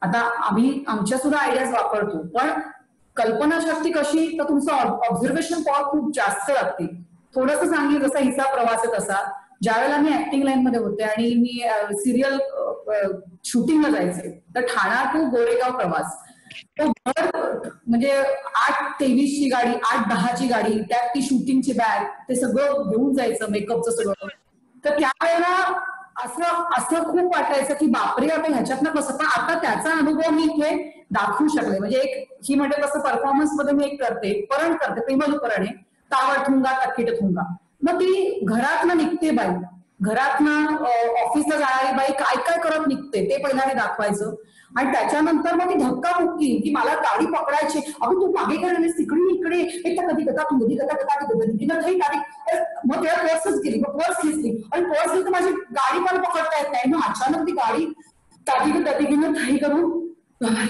Speaker 4: आता आम्ही आमच्या सुद्धा आयडियाज वापरतो, पण कल्पनाशक्ती कशी, तर तुमचं ऑब्झर्वेशन पॉवर खूप जास्त लागते. थोडंसं सांगली जसा हिचा प्रवास आहे तसा ज्या वेळेला मी ऍक्टिंग लाईन मध्ये होते आणि मी सिरियल शूटिंगला जायचे, तर ठाणा टू गोरेगाव प्रवास, तो म्हणजे 8:23 ची गाडी, 8:10 ची गाडी, त्यात ती शूटिंगची बॅग, ते सगळं घेऊन जायचं, मेकअपचं सगळं. तर त्यावेळेला असं असं खूप वाटायचं की बापरे आता ह्याच्यातनं कसं. पण आता त्याचा अनुभव मी इथे दाखवू शकले. म्हणजे एक ही म्हणजे कसं परफॉर्मन्स मध्ये मी एक करते, परण करते, प्रेमलुपरणे तावड थुंगा तक्कीट थुंगा. मग ती घरातनं निघते बाई, घरातनं ऑफिसला जाणारी बाई काय काय करत निघते ते पहिल्यांदा दाखवायचं. आणि त्याच्यानंतर मग ती धक्काबुक्की की मला गाडी पकडायची, अगं तू मागे काय तिकडे इकडे एक तर कधी गता तू कधी गता गाडी. मग तेव्हा पर्सच गेली, मग पर्स घेतली आणि पर्स घेतली तर माझी गाडी पण पकडता येत नाही. मग अचानक ती गाडी काही करून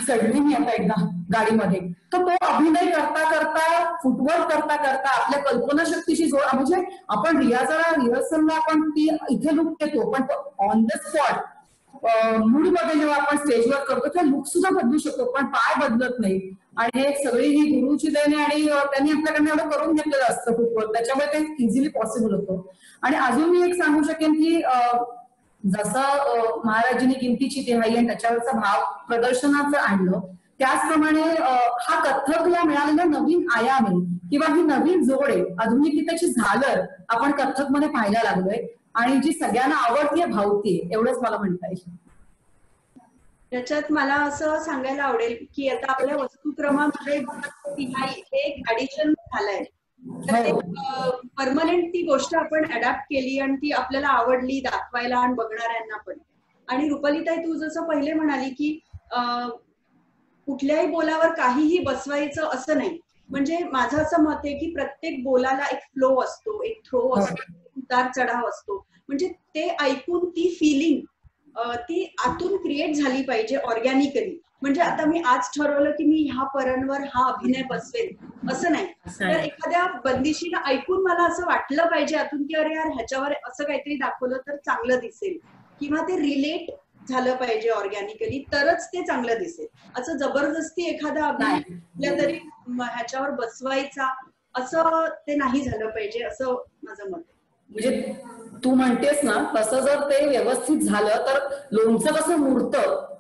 Speaker 4: चढली मी आता एकदा गाडीमध्ये. तर तो अभिनय करता करता, फुटवर्क करता करता आपल्या कल्पनाशक्तीची जोड, म्हणजे आपण रिहर्सलला आपण ती इथे लुक देतो, पण ऑन द स्पॉट मूड मध्ये जेव्हा आपण स्टेजवर करतो तेव्हा लुक सुद्धा बदलू शकतो, पण पाय बदलत नाही. आणि हे सगळी ही गुरुची देणे आणि त्यांनी आपल्याकडनं एवढं करून घेतलेलं असतं फुटवर्क, त्याच्यामुळे ते इझिली पॉसिबल होतं. आणि अजून मी एक सांगू शकेन की जसं महाराजांनी गिनतीची तिहाई आणि त्याच्यावरचा भाव प्रदर्शनाचं आणलं, त्याचप्रमाणे हा कथ्थकला मिळालेला नवीन आयाम आहे किंवा ही नवीन जोड आहे, आधुनिकतेची झालर आपण कथ्थक मध्ये पाहायला लागलोय आणि जी सगळ्यांना आवडतीये, भावतीये, एवढंच मला म्हणता येईल.
Speaker 3: त्याच्यात मला असं सांगायला आवडेल की आता आपल्या वस्तुक्रमामध्ये तिहाई हे एक ऍडिशन झालंय, तर परमनंट ती गोष्ट आपण अडॅप्ट केली आणि ती आपल्याला आवडली दाखवायला आणि बघणाऱ्यांना पण. आणि रुपालीताई तू जसं पहिले म्हणाली की कुठल्याही बोलावर काहीही बसवायचं असं नाही, म्हणजे माझं असं मत आहे की प्रत्येक बोलाला एक फ्लो असतो, एक थ्रो असतो, उतार चढाव असतो. म्हणजे ते ऐकून ती फिलिंग ती आतून क्रिएट झाली पाहिजे ऑर्गॅनिकली. म्हणजे आता मी आज ठरवलं की मी ह्या परांवर हा अभिनय बसवेल असं नाही, तर एखाद्या बंदिशीला ऐकून मला असं वाटलं पाहिजे आतून की अरे यार ह्याच्यावर असं काहीतरी दाखवलं तर चांगलं दिसेल, किंवा ते रिलेट झालं पाहिजे ऑर्गॅनिकली, तरच ते चांगलं दिसेल. असं जबरदस्ती एखादा अभिनय तरी ह्याच्यावर बसवायचा असं ते नाही झालं पाहिजे, असं माझं मत आहे.
Speaker 4: म्हणजे तू म्हणतेस ना तसं जर ते व्यवस्थित झालं तर लोणचं कसं मुरतं,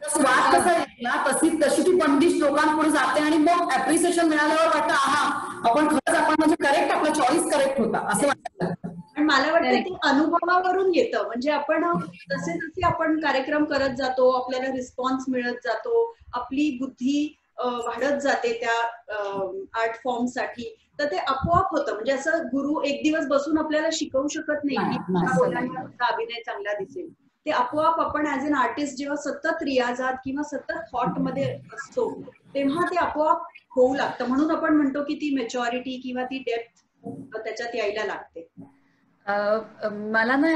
Speaker 4: स्वाद कसा येईल ना, तशी ती बंदिश लोकांपुढे जाते आणि मग अप्रिसिएशन मिळाल्यावर वाटतं आहा आपण खरंच आपण म्हणजे करेक्ट, आपला चॉईस करेक्ट होता असं वाटतं.
Speaker 3: पण मला वाटतं ते अनुभवावरून येतं, म्हणजे आपण जसे जसे आपण कार्यक्रम करत जातो आपल्याला रिस्पॉन्स मिळत जातो, आपली बुद्धी वाढत जाते त्या आर्ट फॉर्म साठी, तर ते आपोआप होतं. म्हणजे असं गुरु एक दिवस बसून आपल्याला शिकवू शकत नाही की अभिनय चांगला दिसेल. ते आपोआप आपण ऍज अन आर्टिस्ट जेव्हा सतत रियाजात किंवा सतत थॉट मध्ये असतो तेव्हा ते आपोआप होऊ लागतं. म्हणून आपण म्हणतो की ती मॅच्युरिटी किंवा ती डेप्थ त्याच्यात यायला लागते.
Speaker 2: मला ना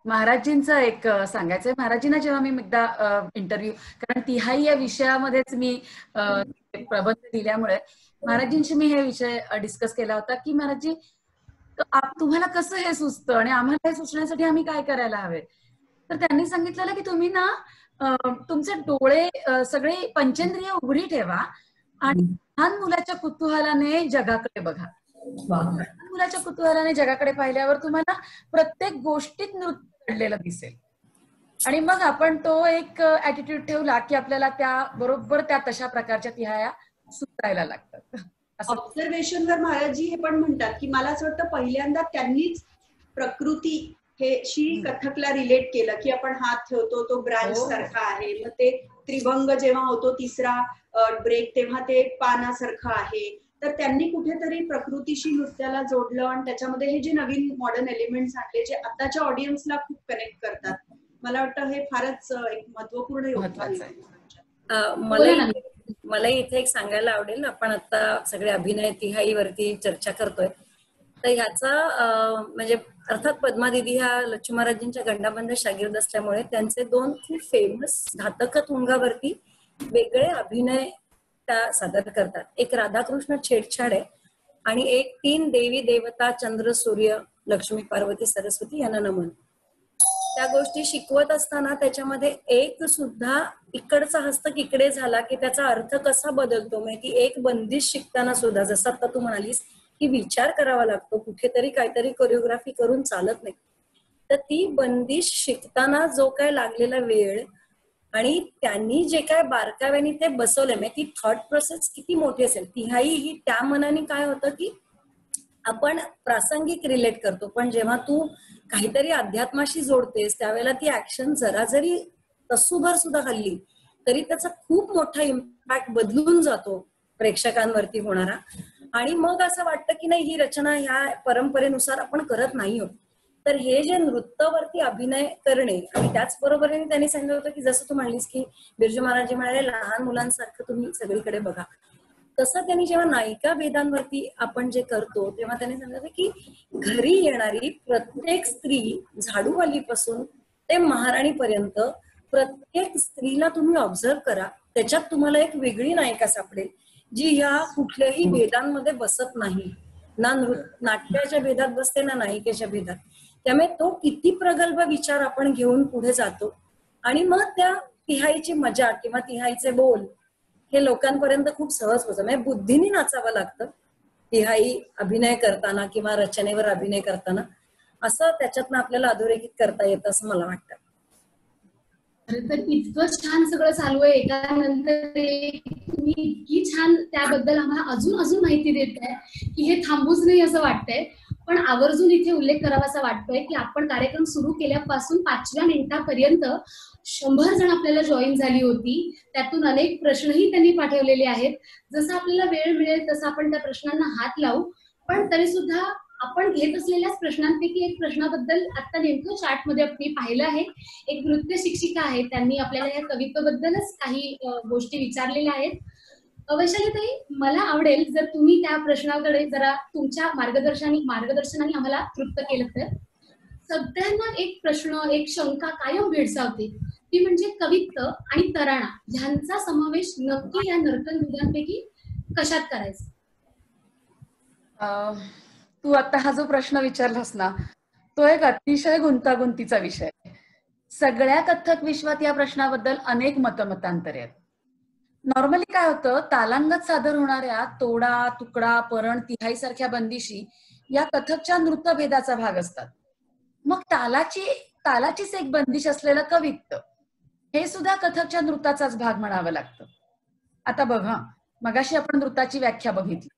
Speaker 2: महाराजींचं एक सांगायचंय. महाराजींना जेव्हा मी एकदा इंटरव्ह्यू, कारण तिहाई या विषयामध्येच मी प्रबंध दिल्यामुळे महाराजींशी मी हे विषय डिस्कस केला होता की महाराजी तुम्हाला कसं हे सुचतं आणि आम्हाला हे सुचण्यासाठी आम्ही काय करायला हवे. तर त्यांनी सांगितलेलं की तुम्ही ना तुमचे डोळे सगळे पंचेंद्रिय उघडी ठेवा आणि लहान मुलाच्या कुतूहलाने जगाकडे बघा. मुलाच्या कुतूहलाने जगाकडे पाहिल्यावर तुम्हाला प्रत्येक गोष्टीत नृत्य घडलेलं दिसेल आणि मग आपण तो एक ऍटिट्यूड ठेवला की आपल्याला त्या बरोबर त्या तशा प्रकारच्या तिहाया सुचायला लागतात.
Speaker 3: ऑब्झर्वेशनवर महाराजजी हे पण म्हणतात की मला असं वाटतं पहिल्यांदा त्यांनीच प्रकृती हे शी कथकला रिलेट केलं की आपण हात ठेवतो तो ब्रांच सारखा आहे, मग ते त्रिभंग जेव्हा होतो तिसरा ब्रेक तेव्हा ते पानासारखं आहे. तर त्यांनी कुठेतरी प्रकृतीशी नृत्याला जोडलं आणि त्याच्यामध्ये हे जे नवीन मॉडर्न एलिमेंट्स आणले जे आताच्या ऑडियन्सला खूप कनेक्ट करतात. मला वाटतं हे फारच एक महत्वपूर्ण योगदान आहे.
Speaker 5: मला इथे एक सांगायला आवडेल, आपण आता सगळे अभिनय तिहाईवरती चर्चा करतोय, तर ह्याचा म्हणजे अर्थात पद्मा दिदी ह्या लक्ष्मी महाराजांच्या गंडाबंध शागिर्द असल्यामुळे त्यांचे दोन खूप फेमस घातक तुंगावरती वेगळे अभिनय त्या सादर करतात. एक राधाकृष्ण छेडछाड आहे आणि एक 3 देवी देवता चंद्र सूर्य लक्ष्मी पार्वती सरस्वती यांना नमन. त्या गोष्टी शिकवत असताना त्याच्यामध्ये एक सुद्धा इकडचा हस्तक इकडे झाला की त्याचा अर्थ कसा बदलतो. माहिती एक बंदिश शिकताना सुद्धा जसं आता तू म्हणालीस की विचार करावा लागतो, कुठेतरी काहीतरी कोरिओग्राफी करून चालत नाही. तर ती बंदिश शिकताना जो काय लागलेला वेळ आणि त्यांनी जे काय बारकाव्याने ते बसवलंय, म्हणजे ती थॉट प्रोसेस किती मोठी असेल. तिहाई ही त्या मनाने काय होतं की आपण प्रासंगिक रिलेट करतो, पण जेव्हा तू काहीतरी अध्यात्माशी जोडतेस त्यावेळेला ती ऍक्शन जरा जरी तसूभर सुद्धा हल्ली तरी त्याचा खूप मोठा इम्पॅक्ट बदलून जातो प्रेक्षकांवरती होणारा. आणि मग असं वाटतं की नाही, ही रचना ह्या परंपरेनुसार आपण करत नाही आहोत. तर हे जे नृत्यावरती अभिनय करणे आणि त्याचबरोबरीने त्यांनी सांगितलं होतं की जसं तू म्हणलीस की बिरजू महाराज म्हणाले लहान मुलांसारखं तुम्ही सगळीकडे बघा, तसं त्यांनी जेव्हा नायिका भेदांवरती आपण जे करतो तेव्हा त्यांनी सांगितलं की घरी येणारी प्रत्येक स्त्री, झाडूवालीपासून ते महाराणीपर्यंत प्रत्येक स्त्रीला तुम्ही ऑब्झर्व करा, त्याच्यात तुम्हाला एक वेगळी नायिका सापडेल जी ह्या कुठल्याही भेदांमध्ये बसत नाही, ना नाट्याच्या भेदात बसते ना नायिकेच्या भेदात. त्यामुळे तो किती प्रगल्भ विचार आपण घेऊन पुढे जातो आणि मग त्या तिहाईची मजा किंवा तिहाईचे बोल हे लोकांपर्यंत खूप सहज होतं. म्हणजे बुद्धीने नाचावं लागतं तिहाई अभिनय करताना किंवा रचनेवर अभिनय करताना, असं त्याच्यातनं आपल्याला अधोरेखित करता येतं असं मला वाटतं.
Speaker 1: तर इतकं छान सगळं चालू आहे, एकानंतर एक तुम्ही इतकी छान त्याबद्दल आम्हाला अजून अजून माहिती देत आहे की हे थांबूच नाही असं वाटतंय. पण आवर्जून इथे उल्लेख करावासा वाटतोय की आपण कार्यक्रम सुरू केल्यापासून 5व्या मिनिटापर्यंत 100 जण आपल्याला जॉईन झाली होती. त्यातून अनेक प्रश्नही त्यांनी पाठवलेले आहेत. जसं आपल्याला वेळ मिळेल तसं आपण त्या प्रश्नांना हात लावू. पण तरी सुद्धा आपण घेत असलेल्याच प्रश्नांपैकी एक प्रश्नाबद्दल आता नेमकं चॅटमध्ये मी पाहिलं आहे. एक नृत्य शिक्षिका आहे, त्यांनी आपल्याला या कवितेबद्दलच काही गोष्टी विचारलेल्या आहेत. वैशालीताई, मला आवडेल जर तुम्ही त्या प्रश्नाकडे जरा तुमच्या मार्गदर्शनाने आम्हाला तृप्त केलं तर. सगळ्यांना एक प्रश्न, एक शंका कायम भेडसावते, ती म्हणजे कवित्व आणि तराणा ह्यांचा समावेश नक्की या नर्तन विधांपैकी कशात करायचा?
Speaker 2: तू आता हा जो प्रश्न विचारलास ना, तो एक अतिशय गुंतागुंतीचा विषय. सगळ्या कथ्थक विश्वात या प्रश्नाबद्दल अनेक मतमतांतरे आहेत. नॉर्मली काय होतं, तालांगत सादर होणाऱ्या तोडा, तुकडा, परण, तिहाई सारख्या बंदिशी या कथकच्या नृत्यभेदाचा भाग असतात. मग तालाचीच एक बंदिश असलेलं कवित्व हे सुद्धा कथकच्या नृत्याचाच भाग म्हणावं लागतं. आता बघा, मगाशी आपण नृत्याची व्याख्या बघितली.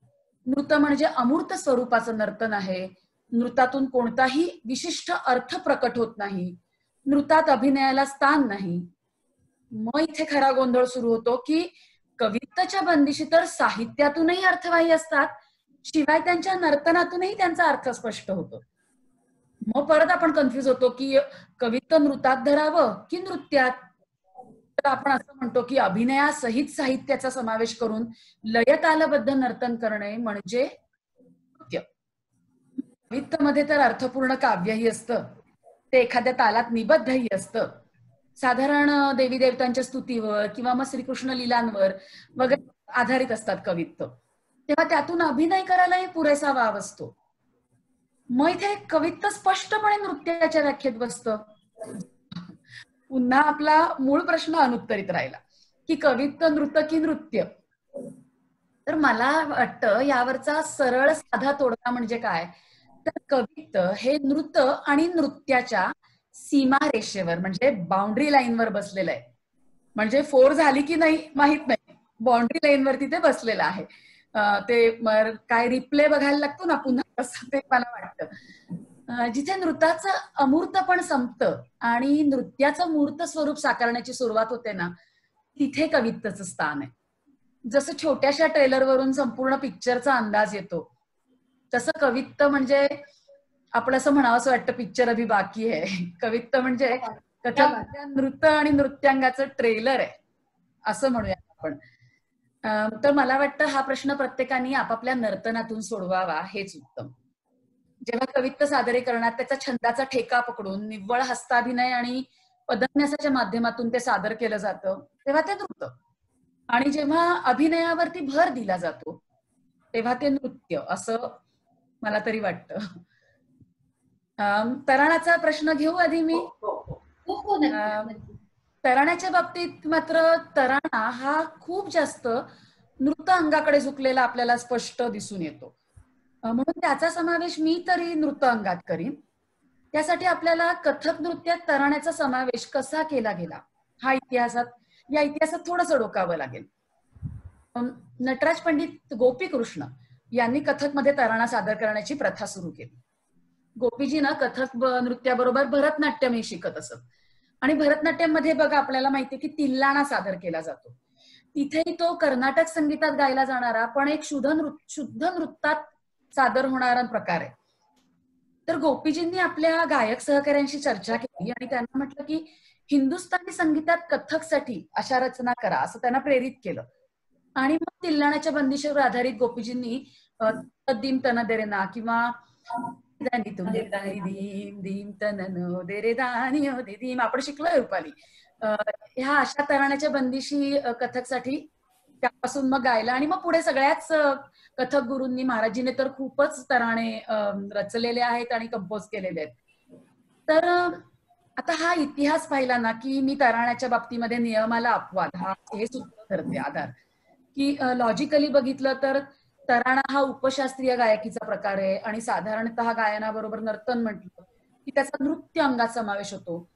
Speaker 2: नृत्य म्हणजे अमूर्त स्वरूपाचं नर्तन आहे. नृत्यातून कोणताही विशिष्ट अर्थ प्रकट होत नाही. नृत्यात अभिनयाला स्थान नाही. मग इथे खरा गोंधळ सुरू होतो की कवित्वाच्या बंदिशी तर साहित्यातूनही अर्थवाही असतात, शिवाय त्यांच्या नर्तनातूनही त्यांचा अर्थ स्पष्ट होतो. मग परत आपण कन्फ्युज होतो की कवित्व नृत्यात धरावं की नृत्यात. तर आपण असं म्हणतो की अभिनयासहित साहित्याचा समावेश करून लयतालबद्ध नर्तन करणे म्हणजे नृत्य. कवित्वामध्ये तर अर्थपूर्ण काव्यही असतं, ते एखाद्या तालात निबद्धही असतं. साधारण देवी देवतांच्या स्तुतीवर किंवा मग श्रीकृष्ण लीलांवर वगैरे आधारित असतात कवित्व. तेव्हा त्यातून अभिनय करायलाही पुरेसा वाव असतो. मग इथे कवित्व स्पष्टपणे नृत्याच्या व्याख्येत बसतं. पुन्हा आपला मूळ प्रश्न अनुत्तरित राहिला की कवित्व नृत्य की नृत्य. तर मला वाटतं यावरचा सरळ साधा तोडगा म्हणजे काय, तर कवित्व हे नृत्य आणि नृत्याच्या सीमारेषेवर म्हणजे बाउंड्री लाईनवर बसलेलं आहे. म्हणजे फोर झाली की नाही माहित नाही, बाउंड्री लाईनवरती ते बसलेलं आहे. ते काय रिप्ले बघायला लागतो ना पुन्हा, असं ते मला वाटतं. जिथे नृत्याचं अमूर्तपण संपतं आणि नृत्याचं मूर्त स्वरूप साकारण्याची सुरुवात होते ना, तिथे कवित्वाचं स्थान आहे. जसं छोट्याशा ट्रेलरवरून संपूर्ण पिक्चरचा अंदाज येतो, तसं कवित्व म्हणजे आपण असं म्हणावं असं वाटतं पिक्चर अभि बाकी आहे. कवित्व म्हणजे नृत्य आणि नृत्यांगाचं ट्रेलर आहे असं म्हणूया आपण. तर मला वाटतं हा प्रश्न प्रत्येकाने आपापल्या नर्तनातून सोडवावा हेच उत्तम. जेव्हा कवित्व सादरीकरणात त्याचा छंदाचा ठेका पकडून निव्वळ हस्ताभिनय आणि पदन्यासाच्या माध्यमातून ते सादर केलं जातं तेव्हा ते नृत्य. आणि जेव्हा अभिनयावरती भर दिला जातो तेव्हा ते नृत्य असं मला तरी वाटतं. तराणाचा प्रश्न घेऊ आधी मी. तराण्याच्या बाबतीत मात्र तराणा हा खूप जास्त नृत्य अंगाकडे झुकलेला आपल्याला स्पष्ट दिसून येतो. म्हणून त्याचा समावेश मी तरी नृत्य अंगात करीन. त्यासाठी आपल्याला कथक नृत्यात तराण्याचा समावेश कसा केला गेला या इतिहासात थोडंसं डोकावं लागेल. नटराज पंडित गोपीकृष्ण यांनी कथकमध्ये तराणा सादर करण्याची प्रथा सुरू केली. गोपीजीनं कथक नृत्याबरोबर भरतनाट्यमही शिकत असत. आणि भरतनाट्यम मध्ये बघा आपल्याला माहितीये की तिल्लाणा सादर केला जातो. तिथेही तो कर्नाटक संगीतात गायला जाणारा पण एक शुद्ध नृत्यात सादर होणारा प्रकार आहे. तर गोपीजींनी आपल्या गायक सहकाऱ्यांशी चर्चा केली आणि त्यांना म्हटलं की हिंदुस्थानी संगीतात कथकसाठी अशा रचना करा असं त्यांना प्रेरित केलं. आणि मग तिल्लाण्याच्या बंदिशीवर आधारित गोपीजींनी दीम तन देरेना किंवा आपण शिकलोय रुपाली, ह्या अशा तराण्याच्या बंदिशी कथकसाठी त्यापासून मग गायला. आणि मग पुढे सगळ्याच कथक गुरूंनी, महाराजीने तर खूपच तराणे रचलेले आहेत आणि कंपोज केलेले आहेत. तर आता हा इतिहास पाहिला ना की मी तराण्याच्या बाबतीमध्ये नियमाला अपवाद हे सूत्र ठरते आधार, की लॉजिकली बघितलं तर तराणा हा उपशास्त्रीय गायकीचा प्रकार आहे आणि साधारणतः गायनाबरोबर नर्तन म्हटलं की त्याचा नृत्य अंगात समावेश होतो.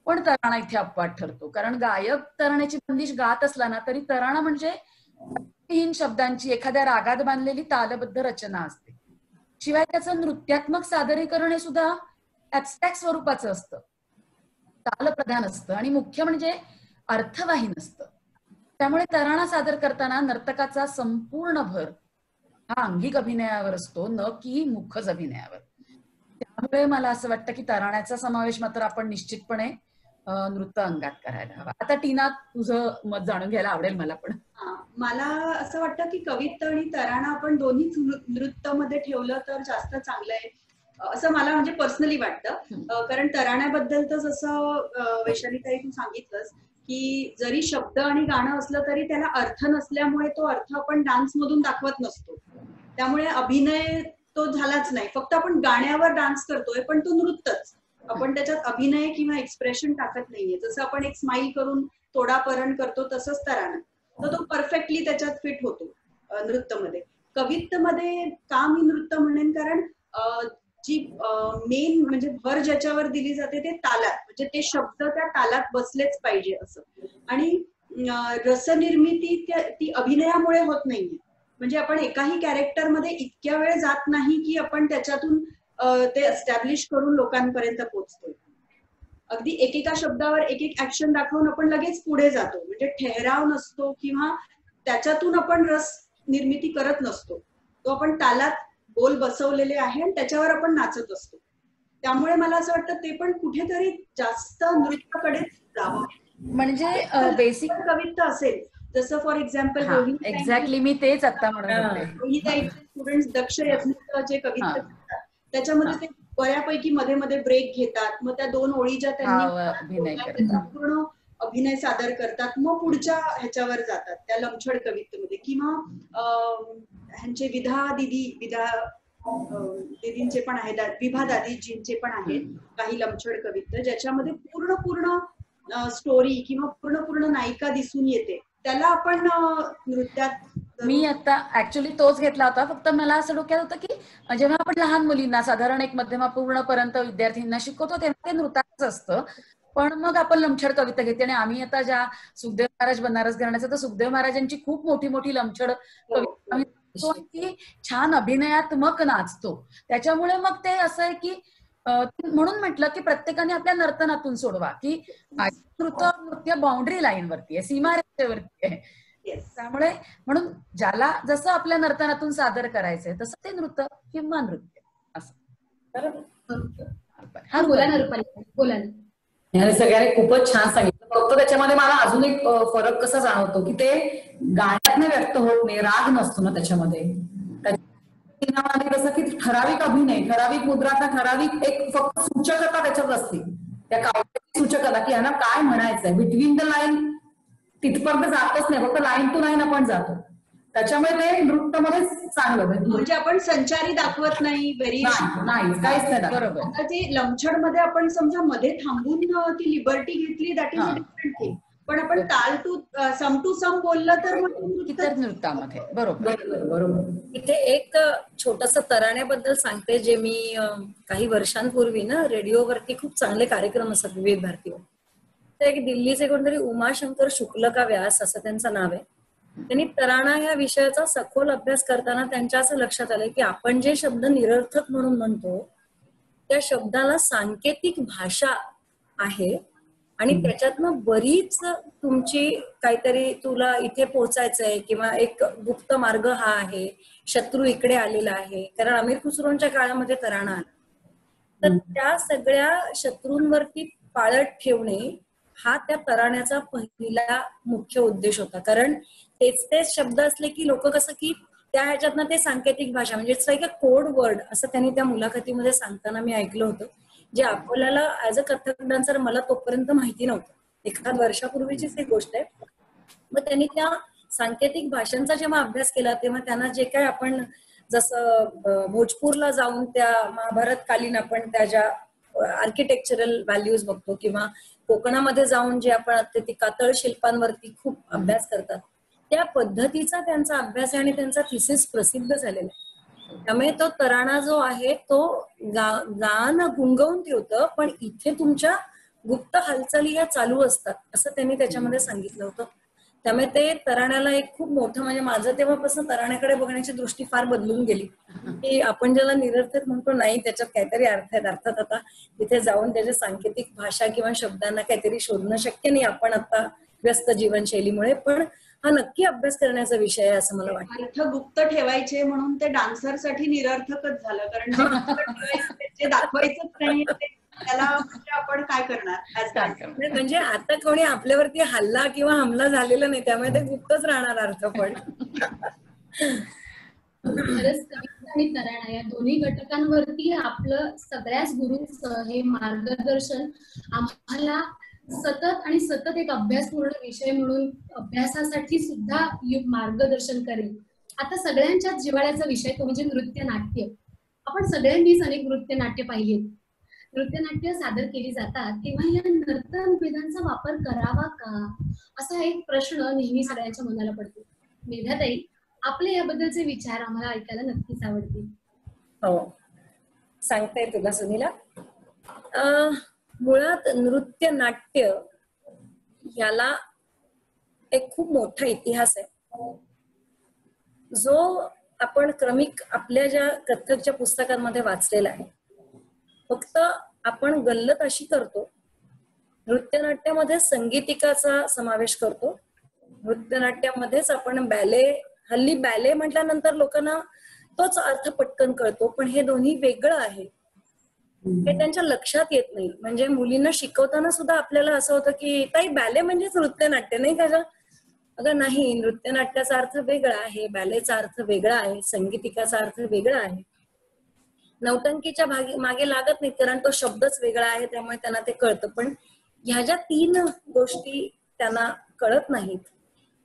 Speaker 2: पण तराणा इथे अपवाद ठरतो, कारण गायक तराण्याची बंदिश गात असला ना तरी तराणा म्हणजे तीन शब्दांची एखाद्या रागात बांधलेली तालबद्ध रचना असते. शिवाय त्याचं नृत्यात्मक सादरीकरण हे सुद्धा ऍबस्ट्रॅक्ट स्वरूपाचं असतं, तालप्रधान असतं आणि मुख्य म्हणजे अर्थवाहीन असतं. त्यामुळे तराणा सादर करताना नर्तकाचा संपूर्ण भर हा अंगिक अभिनयावर असतो, न की मुखज अभिनयावर. त्यामुळे मला असं वाटतं की तराण्याचा समावेश मात्र आपण निश्चितपणे नृत्य अंगात करायला हवा. आता टीना, तुझं मत जाणून घ्यायला आवडेल मला पण.
Speaker 3: मला असं वाटतं की कवित्त आणि तराणा आपण दोन्हीच नृत्यामध्ये ठेवलं तर जास्त चांगलं आहे असं मला म्हणजे पर्सनली वाटतं. कारण तराण्याबद्दल तर जसं वैशालीताई तू सांगितलंस की जरी शब्द आणि गाणं असलं तरी त्याला अर्थ नसल्यामुळे तो अर्थ आपण डान्स मधून दाखवत नसतो. त्यामुळे अभिनय तो झालाच नाही, फक्त आपण गाण्यावर डान्स करतोय पण तो नृत्यच. आपण त्याच्यात अभिनय किंवा एक्सप्रेशन टाकत नाहीये. जसं आपण एक स्माइल करून तोडापरण करतो तसंच तराणा, तर तो परफेक्टली त्याच्यात फिट होतो नृत्यमध्ये. कवित्तमध्ये का मी नृत्य म्हणेन, कारण जी मेन म्हणजे भर ज्याच्यावर दिली जाते ते तालात, म्हणजे ते शब्द त्या तालात बसलेच पाहिजे असं. आणि रसनिर्मिती ती अभिनयामुळे होत नाहीये. म्हणजे आपण एकाही कॅरेक्टरमध्ये इतक्या वेळ जात नाही की आपण त्याच्यातून ते एस्टॅब्लिश करून लोकांपर्यंत पोहोचतोय. अगदी एकेका शब्दावर एक एक ऍक्शन दाखवून आपण लगेच पुढे जातो, म्हणजे ठहराव नसतो किंवा त्याच्यातून आपण रस निर्मिती करत नसतो. तो आपण तालात बोल बसवलेले आहे आणि त्याच्यावर आपण नाचत असतो. त्यामुळे मला असं वाटतं ते पण कुठेतरी जास्त नृत्याकडेच जावं.
Speaker 2: म्हणजे बेसिक
Speaker 3: कविता असेल जसं फॉर एक्झाम्पल
Speaker 2: एक्झॅक्टली मी तेच आता म्हणत होते.
Speaker 3: रोहिताईचे स्टुडंट्स दक्ष यज्ञ जे कविता करतात त्याच्यामध्ये ते बऱ्यापैकी मध्ये मध्ये ब्रेक घेतात, मग त्या दोन ओळी ज्या त्यांनी पूर्ण अभिनय सादर करतात, मग पुढच्या ह्याच्यावर जातात त्या लमछड कवितेमध्ये. किंवा ह्यांचे विधा दीदींचे पण आहेत, विभा दादीजींचे पण आहेत काही लमछड कविता ज्याच्यामध्ये पूर्ण स्टोरी किंवा पूर्ण नायिका दिसून येते. त्याला आपण नृत्यात
Speaker 2: मी आता ऍक्च्युअली तोच घेतला होता. फक्त मला असं डोक्यात होतं की जेव्हा आपण लहान मुलींना साधारण एक मध्यमापूर्णपर्यंत विद्यार्थ्यांना शिकवतो तेव्हा ते नृत्याच असतं. पण मग आपण लमछड कविता घेते आणि आम्ही आता ज्या सुखदेव महाराज बनारस घराण्याचं, तर सुखदेव महाराजांची खूप मोठी लमछड कविता की छान अभिनयात्मक नाचतो. त्याच्यामुळे मग ते असं आहे की म्हणून म्हटलं की प्रत्येकाने आपल्या नर्तनातून सोडवा की नृत्य बाउंड्री लाईन वरती आहे, सीमारेषेवरती आहे. त्यामुळे म्हणून ज्याला जसं आपल्या नर्तनातून सादर करायचंय तसं ते नृत्य किंवा नृत्य असं.
Speaker 1: हा बोला ना रुपाली, बोला ना.
Speaker 4: ह्याने सगळ्यांनी खूपच छान सांगितलं. फक्त त्याच्यामध्ये मला अजून एक फरक कसा जाणवतो की ते गाण्यातनं व्यक्त होत नाही, राग नसतो ना त्याच्यामध्ये. कसं की ठराविक अभिनय, ठराविक मुद्रा, ठराविक एक फक्त सूचकता त्याच्यात असते, त्या काव्याची सूचकता की यांना काय म्हणायचंय. बिटवीन द लाईन तिथपर्यंत जातच नाही, फक्त लाईन टू लाईन आपण जातो. त्याच्यामुळे ते नृत्यामध्ये चांगलं
Speaker 3: म्हणजे आपण संचारी दाखवत नाही,
Speaker 4: नाही काहीच नाही.
Speaker 3: बरोबर. आता ते लमछड मध्ये आपण समजा मध्ये थांबून ती लिबर्टी घेतली, that is a different thing. पण आपण ताल टू सम बोललं तर मग
Speaker 2: इतर नृत्यामध्ये बरोबर.
Speaker 4: बरोबर.
Speaker 5: इथे एक छोटस तराण्याबद्दल सांगते, जे मी काही वर्षांपूर्वी ना रेडिओवरती खूप चांगले कार्यक्रम असतात विविध भारतीवर. तर एक दिल्लीचे कोणतरी उमाशंकर शुक्ल का व्यास असं त्यांचं नाव आहे. त्यांनी तराणा या विषयाचा सखोल अभ्यास करताना त्यांच्या असं लक्षात आलं की आपण जे शब्द निरर्थक म्हणून म्हणतो त्या शब्दाला सांकेतिक भाषा आहे आणि त्याच्यातनं बरीच तुमची काहीतरी तुला इथे पोहोचायचंय किंवा एक गुप्त मार्ग हा आहे, शत्रू इकडे आलेला आहे. कारण अमीर खुसरोंच्या काळामध्ये तराणा आला, तर त्या सगळ्या शत्रूंवरती पाळत ठेवणे हा त्या तराण्याचा पहिला मुख्य उद्देश होता. कारण तेच तेच शब्द असले की लोक कसं की त्या ह्याच्यातनं ते सांकेतिक भाषा म्हणजे it's like a code word असं त्यांनी त्या मुलाखतीमध्ये सांगताना मी ऐकलं होतं, जे आपल्याला ऍज अ कथक डान्सर मला तोपर्यंत माहिती नव्हतं. एखाद वर्षापूर्वीचीच ही गोष्ट आहे. मग त्यांनी त्या सांकेतिक भाषांचा जेव्हा अभ्यास केला तेव्हा त्यांना जे काय आपण जसं भोजपूरला जाऊन त्या महाभारतकालीन आपण त्या ज्या आर्किटेक्चरल व्हॅल्यूज बघतो किंवा कोकणामध्ये जाऊन जे आपण ते कातळ शिल्पांवरती खूप अभ्यास करतात त्या पद्धतीचा त्यांचा अभ्यास आहे आणि त्यांचा थिसिस प्रसिद्ध झालेला आहे. त्यामुळे तो तराणा जो आहे तो गाणं गुंगवून ठेवतं, पण इथे तुमच्या गुप्त हालचाली या चालू असतात असं त्यांनी त्याच्यामध्ये सांगितलं होतं. त्यामुळे ते तराण्याला एक खूप मोठं म्हणजे माझं तेव्हापासून तराण्याकडे बघण्याची दृष्टी फार बदलून गेली की आपण ज्याला निरर्थक म्हणतो नाही त्याच्यात काहीतरी अर्थ आहेत. अर्थात आता तिथे जाऊन त्याची सांकेतिक भाषा किंवा शब्दांना काहीतरी शोधणं शक्य नाही आपण आता व्यस्त जीवनशैलीमुळे, पण हा नक्की अभ्यास करण्याचा विषय आहे असं मला वाटतं.
Speaker 3: अर्थ गुप्त ठेवायचे म्हणून ते डान्सरसाठी निरर्थकच झालं, कारण जे दाखवायचंच नाही त्याला म्हणजे आपण काय करणार.
Speaker 5: म्हणजे आता कोणी आपल्यावरती हल्ला किंवा हमला झालेला नाही त्यामुळे ते गुप्तच राहणार अर्थ. पण
Speaker 1: खरंच कविता आणि तराणा या दोन्ही घटकांवरती आपलं सगळ्याच गुरूंचं हे मार्गदर्शन आम्हाला सतत आणि सतत एक अभ्यासपूर्ण विषय म्हणून अभ्यासासाठी सुद्धा मार्गदर्शन करेल. आता सगळ्यांच्याच जिव्हाळ्याचा विषय तो म्हणजे नृत्य नाट्य. आपण सगळ्यांनीच अनेक नृत्य नाट्य पाहिलेत. नृत्यनाट्य सादर केली जातात तेव्हा या नर्तन भेदांचा वापर करावा का असा एक प्रश्न नेहमी सगळ्यांच्या मनाला पडतो. मेधाताई, आपले याबद्दलचे विचार आम्हाला ऐकायला नक्कीच आवडतील.
Speaker 5: हो, सांगते तुला सुनीला. मुळात नृत्य नाट्य याला एक खूप मोठा इतिहास आहे जो आपण क्रमिक आपल्या ज्या कथकच्या पुस्तकांमध्ये वाचलेला आहे. फक्त आपण गल्लत अशी करतो, नृत्यनाट्यामध्ये संगीतिकाचा समावेश करतो. नृत्यनाट्यामध्येच आपण बॅले, हल्ली बॅले म्हटल्यानंतर लोकांना तोच अर्थ पटकन कळतो, पण हे दोन्ही वेगळं आहे हे त्यांच्या लक्षात येत नाही. म्हणजे मुलींना शिकवताना सुद्धा आपल्याला असं होतं की ताई बॅले म्हणजेच नृत्यनाट्य नाही का? अगं नाही, नृत्यनाट्याचा अर्थ वेगळा आहे, बॅलेचा अर्थ वेगळा आहे, संगीतिकाचा अर्थ वेगळा आहे. नौटंकीच्या मागे लागत नाही कारण तो शब्दच वेगळा आहे त्यामुळे त्यांना ते कळतं, पण ह्या ज्या तीन गोष्टी त्यांना कळत नाहीत.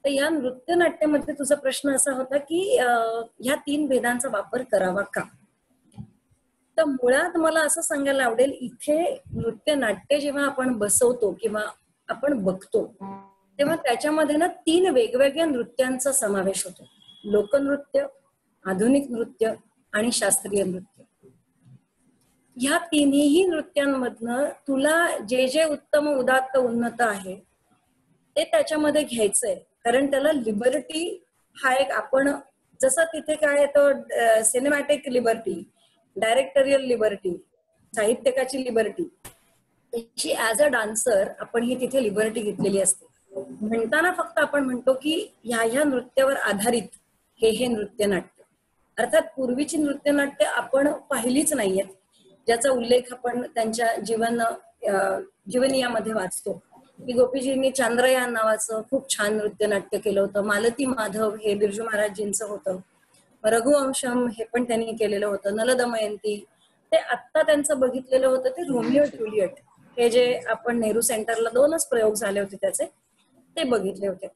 Speaker 5: तर या नृत्यनाट्यामध्ये तुझा प्रश्न असा होता की ह्या तीन भेदांचा वापर करावा का? तर मुळात मला असं सांगायला आवडेल, इथे नृत्यनाट्य जेव्हा आपण बसवतो किंवा आपण बघतो तेव्हा त्याच्यामध्ये ना तीन वेगवेगळ्या नृत्यांचा समावेश होतो. लोकनृत्य, आधुनिक नृत्य आणि शास्त्रीय नृत्य. ह्या तिन्ही नृत्यांमधनं तुला जे जे उत्तम, उदात्त, उन्नत आहे ते त्याच्यामध्ये घ्यायचंय. कारण त्याला लिबर्टी हा एक, आपण जसं तिथे काय येतो सिनेमॅटिक लिबर्टी, डायरेक्टरियल लिबर्टी, साहित्यकाची लिबर्टी, त्याची ऍज अ डान्सर आपण ही तिथे लिबर्टी घेतलेली असते. म्हणताना फक्त आपण म्हणतो की ह्या नृत्यावर आधारित हे नृत्यनाट्य. अर्थात पूर्वीची नृत्यनाट्य आपण पाहिलीच नाहीयेत ज्याचा उल्लेख आपण त्यांच्या जीवनीयामध्ये वाचतो. की गोपीजींनी चंद्रयान नावाचं खूप छान नृत्यनाट्य केलं होतं. मालती माधव हे बिरजू महाराजजींचं होतं. रघुवंशम हे पण त्यांनी केलेलं होतं. नलदमयंती ते आत्ता त्यांचं बघितलेलं होतं ते रोमिओ ज्युलियट, हे जे आपण नेहरू सेंटरला 2च प्रयोग झाले होते त्याचे, ते बघितले होते.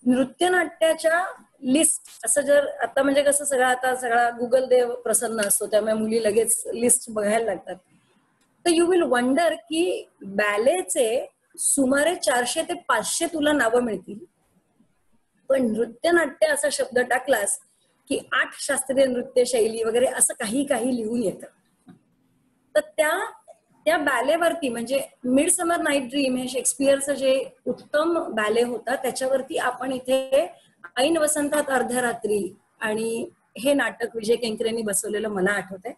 Speaker 5: नृत्यनाट्याच्या लिस्ट असं जर आता म्हणजे कसं सगळा गुगल देव प्रसन्न असतो त्यामुळे मुली लगेच लिस्ट बघायला लागतात. तर यू विल वंडर की बॅलेचे सुमारे 400 ते 500 तुला नावं मिळतील. पण नृत्यनाट्य असा शब्द टाकलास की 8 शास्त्रीय नृत्य शैली वगैरे असं काही काही लिहून येतं. तर त्या बॅलेवरती म्हणजे मिड समर नाईट ड्रीम हे शेक्सपियरचं जे उत्तम बॅले होता त्याच्यावरती आपण इथे ऐन वसंतात अर्ध्या रात्री आणि हे नाटक विजय केंकरेंनी बसवलेलं मला आठवतंय.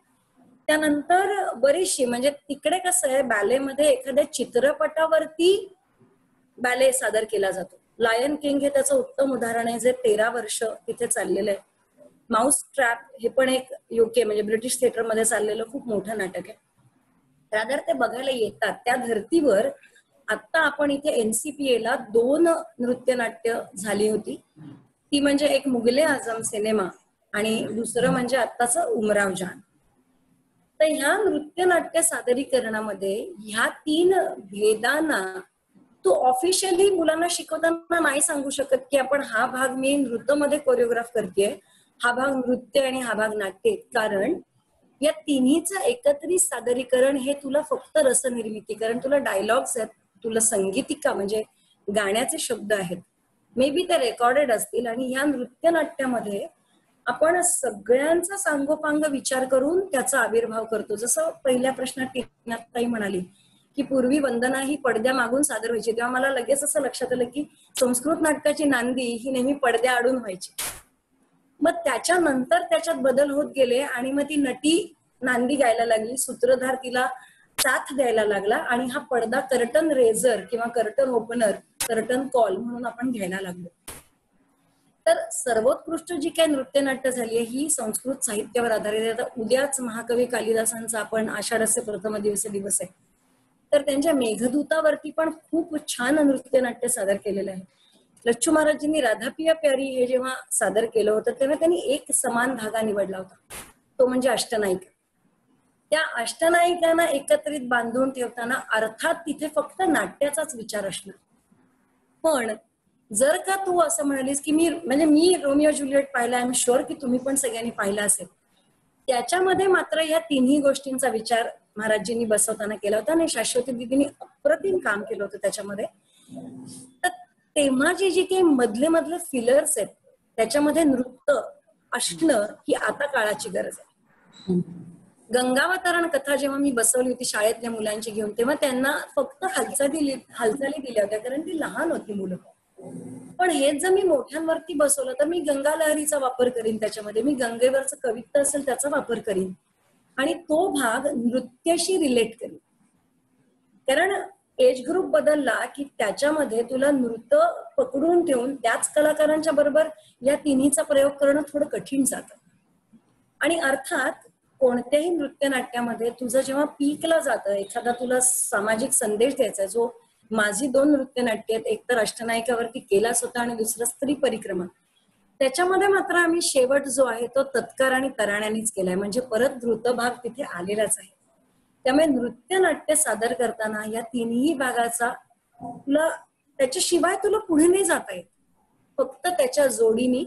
Speaker 5: त्यानंतर बरीचशी म्हणजे तिकडे कसं आहे बॅलेमध्ये एखाद्या चित्रपटावरती बॅले सादर केला जातो. लायन किंग हे त्याचं उत्तम उदाहरण आहे जे 13 वर्ष तिथे चाललेलं आहे. माऊस ट्रॅप हे पण एक UK म्हणजे ब्रिटिश थिएटरमध्ये चाललेलं खूप मोठं नाटक आहे. रादर ते बघायला येतात. त्या धर्तीवर आता आपण इथे NCPA ला 2 नृत्यनाट्य झाली होती. ती म्हणजे एक मुगले आझम सिनेमा आणि दुसरं म्हणजे आत्ताचं उमराव जान. तर ह्या नृत्यनाट्य सादरीकरणामध्ये ह्या 3 भेदांना तू ऑफिशियली मुलांना शिकवताना नाही सांगू शकत की आपण हा भाग मी नृत्यमध्ये कोरिओग्राफ करतेय, हा भाग नृत्य आणि हा भाग नाट्य. कारण या तिन्हीचं एकत्रित सादरीकरण हे तुला फक्त रसनिर्मिती, कारण तुला डायलॉग्स आहेत, तुला संगीतिका म्हणजे गाण्याचे शब्द आहेत, मे बी ते रेकॉर्डेड असतील. आणि ह्या नृत्यनाट्यामध्ये आपण सगळ्यांचा सांगोपांग विचार करून त्याचा आविर्भाव करतो. जसं पहिल्या प्रश्नात टीनाताई म्हणाली की पूर्वी वंदना ही पडद्या मागून सादर व्हायची, तेव्हा मला लगेच असं लक्षात आलं की संस्कृत नाटकाची नांदी ही नेहमी पडद्या आडून व्हायची. मग त्याच्यानंतर त्याच्यात बदल होत गेले आणि मग ती नटी नांदी गायला लागली, सूत्रधार तिला साथ द्यायला लागला आणि हा पडदा कर्टन रेझर किंवा कर्टन ओपनर, कर्टन कॉल म्हणून आपण घ्यायला लागलो. तर सर्वोत्कृष्ट जी काही नृत्यनाट्य झाली आहे ही संस्कृत साहित्यावर आधारित आहे. आता उद्याच महाकवी कालिदासांचा आपण आषाढस्य प्रथम दिवस आहे, तर त्यांच्या मेघदूतावरती पण खूप छान नृत्यनाट्य सादर केलेलं आहे. लच्छू महाराजांनी राधापिया प्यारी हे जेव्हा सादर केलं होतं तेव्हा त्यांनी एक समान धागा निवडला होता, तो म्हणजे अष्टनायिका. त्या अष्टनायिकांना एकत्रित बांधून ठेवताना अर्थात तिथे फक्त नाट्याचाच विचार असणार. पण जर का तू असं म्हणालीस की मी रोमिओ ज्युलियट पाहिला, आय एम शुअर की तुम्ही पण सगळ्यांनी पाहिला असेल, त्याच्यामध्ये मात्र या तिन्ही गोष्टींचा विचार महाराजींनी बसवताना केला होता आणि शाश्वती दिदींनी अप्रतिम काम केलं होतं त्याच्यामध्ये. तर तेव्हा जी काही मधले फिलर्स आहेत त्याच्यामध्ये नृत्य असणं ही आता काळाची गरज आहे. गंगावतरण कथा जेव्हा मी बसवली होती शाळेतल्या मुलांची घेऊन, तेव्हा त्यांना फक्त हालचाली दिल्या होत्या कारण ती लहान होती मुलं. पण हेच जर मी मोठ्यांवरती बसवलं तर मी गंगा लहरीचा वापर करीन, त्याच्यामध्ये मी गंगेवरचं कविता असेल त्याचा वापर करीन आणि तो भाग नृत्याशी रिलेट करीन. कारण एज ग्रुप बदलला की त्याच्यामध्ये तुला नृत्य पकडून ठेवून त्याच कलाकारांच्या बरोबर या तिन्हीचा प्रयोग करणं थोडं कठीण जातं. आणि अर्थात कोणत्याही नृत्यनाट्यामध्ये तुझं जेव्हा पीकला जातं, एखादा तुला सामाजिक संदेश द्यायचा, जो माझी 2 नृत्यनाट्य आहेत, एक तर अष्टनायिकावरती केलाच होता आणि दुसरं स्त्री परिक्रमा, त्याच्यामध्ये मात्र आम्ही शेवट जो आहे तो तत्कार आणि तराण्यांनीच केलाय, म्हणजे परत द्रुत भाग तिथे आलेलाच आहे. त्यामुळे नृत्यनाट्य सादर करताना या तिन्ही भागाचा तुला त्याच्याशिवाय तुला पुढे नाही जाता येत. फक्त त्याच्या जोडीने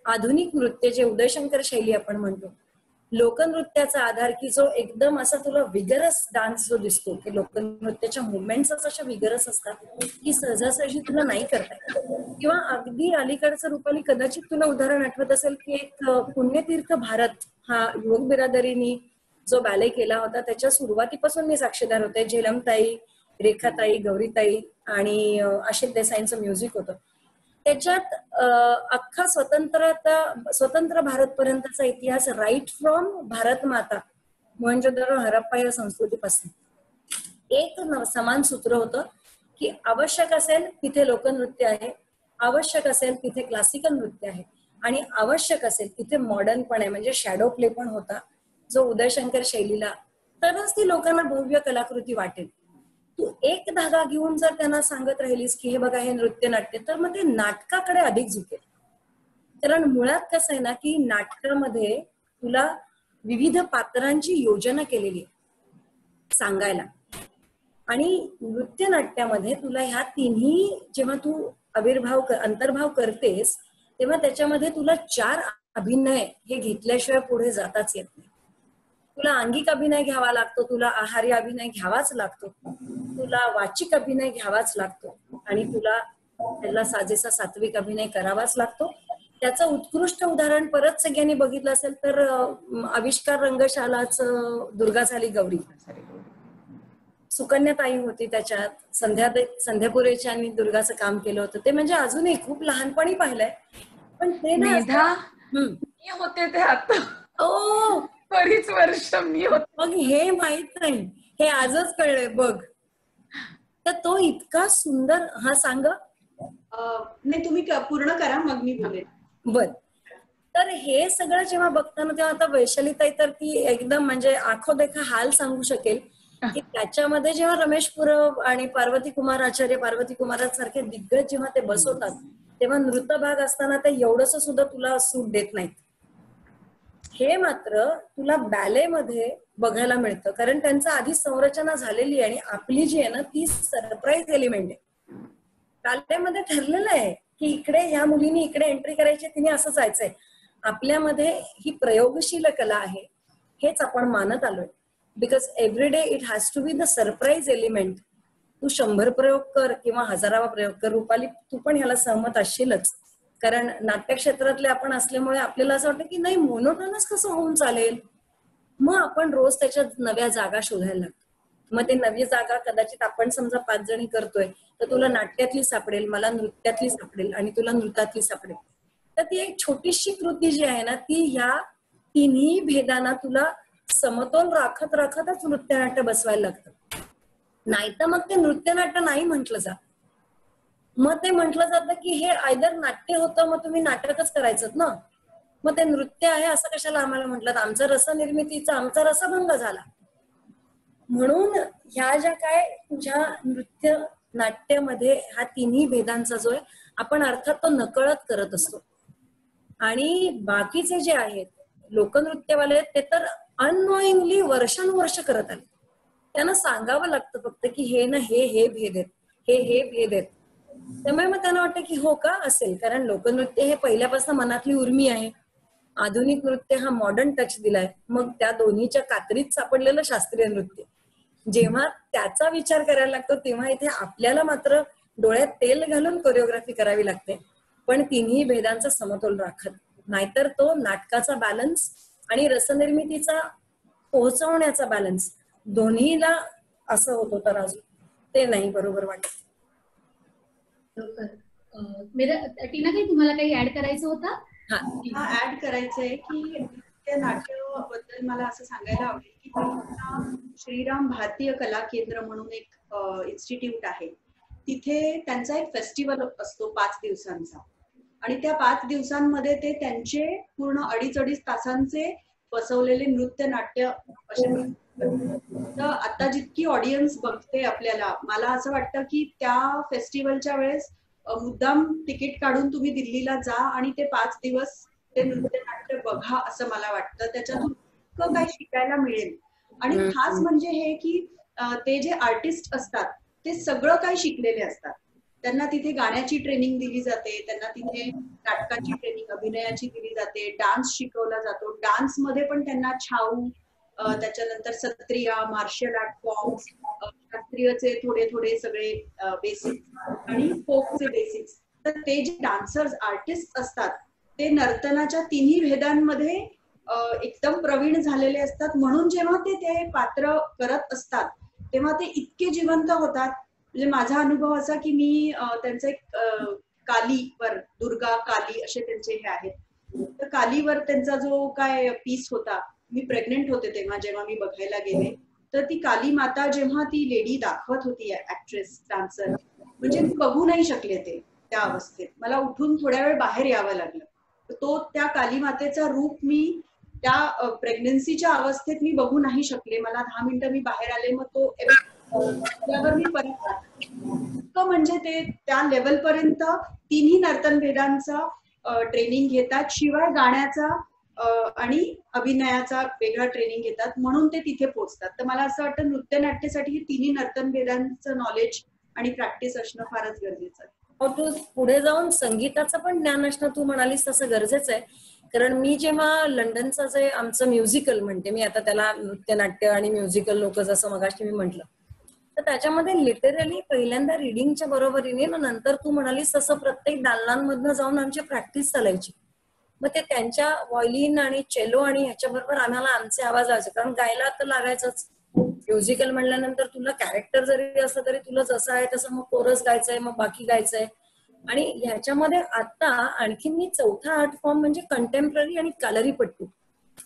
Speaker 5: आधुनिक नृत्य जे उदयशंकर शैली आपण म्हणतो, लोकनृत्याचा आधार की जो एकदम असा तुला विगरस डान्स जो दिसतो, की लोकनृत्याच्या मुवमेंट्सच अशा विगरस असतात की सहजासहजी तुला नाही करता येत. किंवा अगदी अलीकडचं रुपाली कदाचित तुला उदाहरण आठवत असेल की एक पुण्यतीर्थ भारत हा युवक बिरादरीनी जो बॅले केला होता त्याच्या सुरुवातीपासून मी साक्षीदार होते. झेलमताई, रेखाताई, गौरीताई आणि आशिष देसाईंचं म्युझिक होतं. त्याच्यात अख्खा स्वतंत्र भारत पर्यंतचा इतिहास राईट फ्रॉम भारत माता मोहनजोदडो हरप्पा या संस्कृतीपासून एक समान सूत्र होतं की आवश्यक असेल तिथे लोकनृत्य आहे, आवश्यक असेल तिथे क्लासिकल नृत्य आहे आणि आवश्यक असेल तिथे मॉडर्न पण आहे, म्हणजे शॅडो प्ले पण होता जो उदयशंकर शैलीला, तरच ती लोकांना भव्य कलाकृती वाटेल. तू एक धागा घेऊन जर त्यांना सांगत राहिलीस की हे बघा हे नृत्य नाट्य, तर मग ते नाटकाकडे अधिक झुकेल. कारण मुळात कसं आहे ना की नाटकामध्ये तुला विविध पात्रांची योजना केलेली आहे सांगायला, आणि नृत्यनाट्यामध्ये तुला ह्या तिन्ही जेव्हा तू अंतर्भाव करतेस तेव्हा त्याच्यामध्ये तुला 4 अभिनय हे घेतल्याशिवाय पुढे जाताच येत नाही. तुला अंगिक अभिनय घ्यावा लागतो, तुला आहारी अभिनय घ्यावाच लागतो, तुला वाचिक अभिनय घ्यावाच लागतो आणि तुला त्याला साजेसा सात्विक अभिनय करावाच लागतो. त्याचं उत्कृष्ट उदाहरण परत सगळ्यांनी बघितलं असेल तर आविष्कार रंगशालाच दुर्गा झाली गौरी, सुकन्याताई होती त्याच्यात, संध्यापुरेच्या आणि दुर्गाचं काम केलं होतं ते. म्हणजे अजूनही खूप लहानपणी पाहिलंय, पण ते ना
Speaker 2: मेधा, मी होते ते आता
Speaker 5: ओ
Speaker 2: बरीच वर्ष मी होते.
Speaker 5: मग हे माहित नाही, हे आजच कळलंय बघ. तर तो इतका सुंदर. हा सांग.
Speaker 3: नाही तुम्ही पूर्ण करा मग मी बोलेन.
Speaker 5: बर. तर हे सगळं जेव्हा बघताना तेव्हा आता वैशालीताई तर ती एकदम म्हणजे आखो देखा हाल सांगू शकेल की त्याच्यामध्ये जेव्हा रमेश पुरव आणि पार्वती कुमार आचार्य, पार्वती कुमारांसारखे दिग्गज जेव्हा ते बसवतात तेव्हा नृत्य भाग असताना ते एवढंस सुद्धा तुला सूट देत नाहीत. हे मात्र तुला बॅलेमध्ये बघायला मिळतं, कारण त्यांचं आधी संरचना झालेली आहे आणि आपली जी आहे ना ती सरप्राईज एलिमेंट आहे. बॅलेमध्ये ठरलेलं आहे की इकडे ह्या मुलीने इकडे एंट्री करायची, तिने असं जायचंय. आपल्यामध्ये ही प्रयोगशील कला आहे, हेच आपण मानत आलोय. Because every day it has to be the surprise element. तू 100 प्रयोग कर किंवा 1000वा प्रयोग कर, रुपाली तू पण ह्याला सहमत असशीलच, कारण नाट्यक्षेत्रातले आपण असल्यामुळे आपल्याला असं वाटतं की नाही मोनोटोनस कसं होऊन चालेल. मग आपण रोज त्याच्यात नव्या जागा शोधायला लागतो. मग ते नवी जागा कदाचित आपण समजा 5 जणी करतोय तर तुला नाट्यातली सापडेल, मला नृत्यातली सापडेल आणि तुला नृत्यातली सापडेल. तर ती एक छोटीशी कृती जी आहे ना ती ह्या तिन्ही भेदांना तुला समतोल राखत राखतच नृत्यनाट्य बसवायला लागतं. नाहीतर मग ते नृत्यनाट्य नाही म्हटलं जात. मग ते म्हटलं जातं की हे आयदर नाट्य होतं मग तुम्ही नाटकच करायचं ना, मग ते नृत्य आहे असं कशाला आम्हाला म्हटलं. आमचं रसनिर्मितीचा आमचा रसभंग झाला. म्हणून ह्या ज्या काय तुझ्या नृत्य नाट्यामध्ये हा तिन्ही भेदांचा जो आहे आपण अर्थात तो नकळत करत असतो. आणि बाकीचे जे आहेत लोकनृत्यवाले ते तर अननोईंगली वर्षानुवर्ष करत आले. त्यांना सांगावं लागतं फक्त की हे ना हे भेद आहेत, हे भेद आहेत. त्यामुळे मग त्यांना वाटतं की हो का असेल, कारण लोकनृत्य हे पहिल्यापासून मनातली उर्मी आहे. आधुनिक नृत्य हा मॉडर्न टच दिलाय. मग त्या दोन्हीच्या कात्रीत सापडलेलं शास्त्रीय नृत्य, जेव्हा त्याचा विचार करायला लागतो तेव्हा इथे आपल्याला मात्र डोळ्यात तेल घालून कोरिओग्राफी करावी लागते, पण तिन्ही भेदांचा समतोल राखत. नाहीतर तो नाटकाचा बॅलन्स आणि रसनिर्मितीचा पोहोचवण्याचा बॅलन्स दोन्हीला असं होत होतं राजू, ते नाही बरोबर वाटत.
Speaker 1: टीना काही तुम्हाला काही ऍड करायचं होतं?
Speaker 3: हा ऍड करायचंय की त्या नाट्याबद्दल मला असं सांगायला आवडेल की श्रीराम भारतीय कला केंद्र म्हणून एक इन्स्टिट्यूट आहे. तिथे त्यांचा एक फेस्टिवल असतो 5 दिवसांचा आणि त्या 5 दिवसांमध्ये ते त्यांचे पूर्ण 2.5 तासांचे बसवलेले नृत्य नाट्य असे. तर आता जितकी ऑडियन्स बघते आपल्याला, मला असं वाटतं की त्या फेस्टिवलच्या वेळेस मुद्दाम तिकीट काढून तुम्ही दिल्लीला जा आणि ते 5 दिवस ते नृत्य नाट्य बघा असं मला वाटतं. त्याच्यातून इतकं काही शिकायला मिळेल. आणि खास म्हणजे हे की ते जे आर्टिस्ट असतात ते सगळं काही शिकलेले असतात. त्यांना तिथे गाण्याची ट्रेनिंग दिली जाते, त्यांना तिथे नाटकाची ट्रेनिंग, अभिनयाची दिली जाते, डान्स शिकवला जातो. डान्स मध्ये पण त्यांना छाऊ, त्याच्यानंतर सत्रिया, मार्शल आर्ट फॉर्म्स, शास्त्रीयचे थोडे सगळे बेसिक्स आणि फोकचे बेसिक्स. तर ते जे डान्सर्स आर्टिस्ट असतात ते नर्तनाच्या तिन्ही भेदांमध्ये एकदम प्रवीण झालेले असतात. म्हणून जेव्हा ते पात्र करत असतात तेव्हा ते इतके जिवंत होतात. म्हणजे माझा अनुभव असा की मी त्यांचे कालीवर, दुर्गा काली असे त्यांचे हे आहेत. तर कालीवर त्यांचा जो काय पीस होता, मी प्रेग्नेंट होते तेव्हा जेव्हा मी बघायला गेले, तर ती काली माता जेव्हा ती लेडी दाखवत होती ऍक्ट्रेस डान्सर, म्हणजे मी बघू नाही शकले ते त्या अवस्थेत. मला उठून थोड्या वेळ बाहेर यावं लागलं. तो त्या काली मातेचा रूप मी त्या प्रेग्नन्सीच्या अवस्थेत मी बघू नाही शकले. मला 10 मिनिटं मी बाहेर आले, मग तो त्यावर मी परत म्हणजे ते त्या लेवल पर्यंत तिन्ही नर्तन भेदांचा ट्रेनिंग घेतात. शिवाय गाण्याचा आणि अभिनयाचा वेगळा ट्रेनिंग घेतात, म्हणून ते तिथे पोहोचतात. तर मला असं वाटतं नृत्य नाट्यासाठी हे तिन्ही नर्तन भेदांचं नॉलेज आणि प्रॅक्टिस असणं फारच गरजेचं आहे.
Speaker 5: तू पुढे जाऊन संगीताचं पण ज्ञान असणं तू म्हणालीस तसं गरजेचं आहे. कारण मी जेव्हा लंडनचं जे आमचं म्युझिकल म्हणते मी आता त्याला नृत्यनाट्य आणि म्युझिकल लोक जसं मगाशी मी म्हटलं, तर त्याच्यामध्ये लिटरली पहिल्यांदा रिडिंगच्या बरोबरीने नंतर तू म्हणालीस तसं प्रत्येक दालनांमधनं जाऊन आमची प्रॅक्टिस चालायची. मग ते त्यांच्या व्हायोलिन आणि चेलो आणि ह्याच्याबरोबर आम्हाला आमचे आवाज लावायचे, कारण गायला तर लागायचंच. म्युझिकल म्हणल्यानंतर तुला कॅरेक्टर जरी असलं तरी तुला जसं आहे तसं मग कोरस गायचंय, मग बाकी गायचंय. आणि ह्याच्यामध्ये आता आणखीन मी चौथा आर्ट फॉर्म म्हणजे कंटेम्पररी आणि कलरीपट्टू,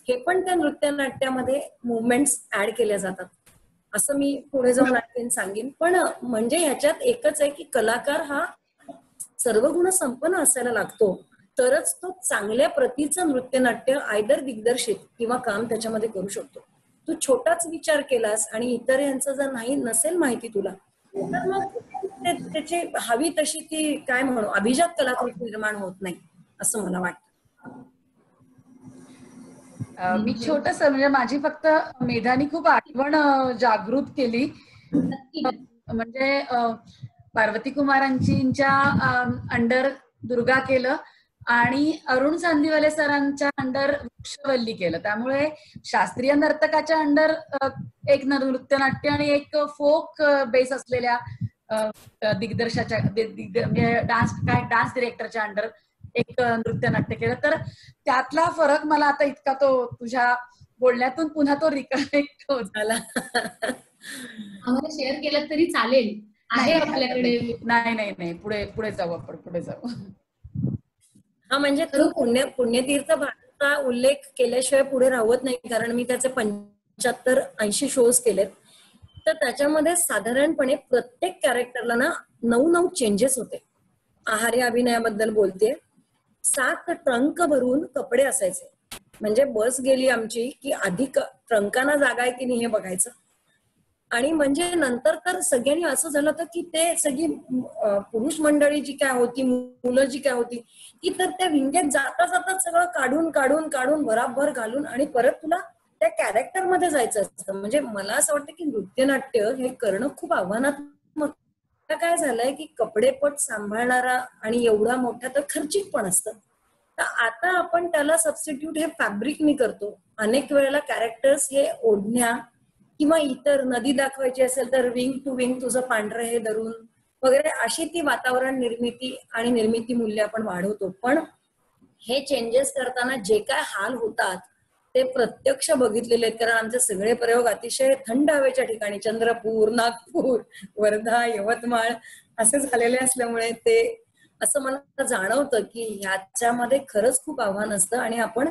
Speaker 5: हे पण त्या नृत्यनाट्यामध्ये मुवमेंट्स ऍड केल्या जातात असं मी पुढे जाऊन आणखीन सांगेन. पण म्हणजे ह्याच्यात एकच आहे की कलाकार हा सर्व गुण संपन्न असायला लागतो, तरच तो चांगल्या प्रतीचं नृत्यनाट्य आयदर दिग्दर्शित किंवा काम त्याच्यामध्ये करू शकतो. तू छोटाच विचार केलास आणि इतर यांचं जर नाही नसेल माहिती तुला, तर मग त्याची हवी तशी ती काय म्हणू अभिजात कलाकृती निर्माण होत नाही असं मला वाटतं.
Speaker 2: मी छोटस म्हणजे माझी फक्त मेधानी खूप आठवण जागृत केली. म्हणजे पार्वती कुमारांच्या अंडर दुर्गा केलं आणि अरुण चांदीवाले सरांच्या अंडर वृक्षवल्ली केलं. त्यामुळे शास्त्रीय नर्तकाच्या अंडर एक नृत्यनाट्य आणि एक फोक बेस असलेल्या दिग्दर्शाच्या डान्स डिरेक्टरच्या अंडर एक नृत्यनाट्य केलं. तर त्यातला फरक मला आता इतका तो तुझ्या बोलण्यातून पुन्हा तो रिकनेक्ट होत झाला.
Speaker 1: आम्हाला शेअर केलं तरी चालेल, आहे आपल्याकडे.
Speaker 2: नाही पुढे जाऊ आपण, पुढे जाऊ.
Speaker 5: हा म्हणजे तू पुण्यतीर्थ भारताचा उल्लेख केल्याशिवाय पुढे राहत नाही, कारण मी त्याचे 75-80 शोज केलेत. तर त्याच्यामध्ये साधारणपणे प्रत्येक कॅरेक्टरला ना 9 चेंजेस होते. आहारी अभिनयाबद्दल बोलते. 7 ट्रंक भरून कपडे असायचे, म्हणजे बस गेली आमची की आधी ट्रंकांना जागा आहे की नाही हे बघायचं. आणि म्हणजे नंतर तर सगळ्यांनी असं झालं होतं की ते सगळी पुरुष मंडळी जी काय होती, मुलं जी काय होती ती तर त्या विंग्यात जाता जाता सगळं काढून काढून काढून भराभर घालून आणि परत तुला त्या कॅरेक्टर मध्ये जायचं असतं. म्हणजे मला असं वाटतं की नृत्यनाट्य हे करणं खूप आव्हानात्मक. काय झालंय की कपडेपट सांभाळणारा आणि एवढा मोठा तर खर्चिक पण असतं. तर आता आपण त्याला सबस्टिट्यूट हे फॅब्रिकनी करतो. अनेक वेळेला कॅरेक्टर्स हे ओढण्या किंवा इतर नदी दाखवायची असेल तर विंग टू विंग तुझं पांढरं हे धरून वगैरे अशी ती वातावरण निर्मिती आणि निर्मिती मूल्य आपण वाढवतो. पण हे चेंजेस करताना जे काय हाल होतात ते प्रत्यक्ष बघितलेले आहेत, कारण आमचे सगळे प्रयोग अतिशय थंड हवेच्या ठिकाणी चंद्रपूर, नागपूर, वर्धा, यवतमाळ असे झालेले असल्यामुळे ते असं मला जाणवतं की ह्याच्यामध्ये खरंच खूप आव्हान असतं आणि आपण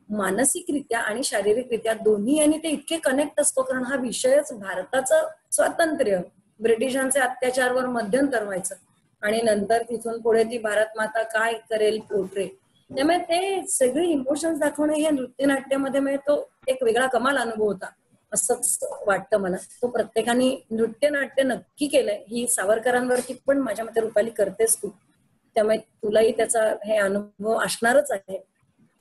Speaker 5: मानसिकरित्या आणि शारीरिकरित्या दोन्ही यांनी ते इतके कनेक्ट असतो. कारण हा विषयच भारताचं स्वातंत्र्य, ब्रिटिशांचे अत्याचारवर मध्यंतर व्हायचं आणि नंतर तिथून पुढे ती भारत माता काय करेल पोर्ट्रे. त्यामुळे ते सगळे इमोशन्स दाखवणे हे नृत्यनाट्यामध्ये म्हणजे तो एक वेगळा कमाल अनुभव होता असंच वाटतं मला. तो प्रत्येकाने नृत्यनाट्य नक्की केलंय. ही सावरकरांवरती पण माझ्या मते रुपाली करतेस तू, त्यामुळे तुलाही त्याचा हे अनुभव असणारच आहे.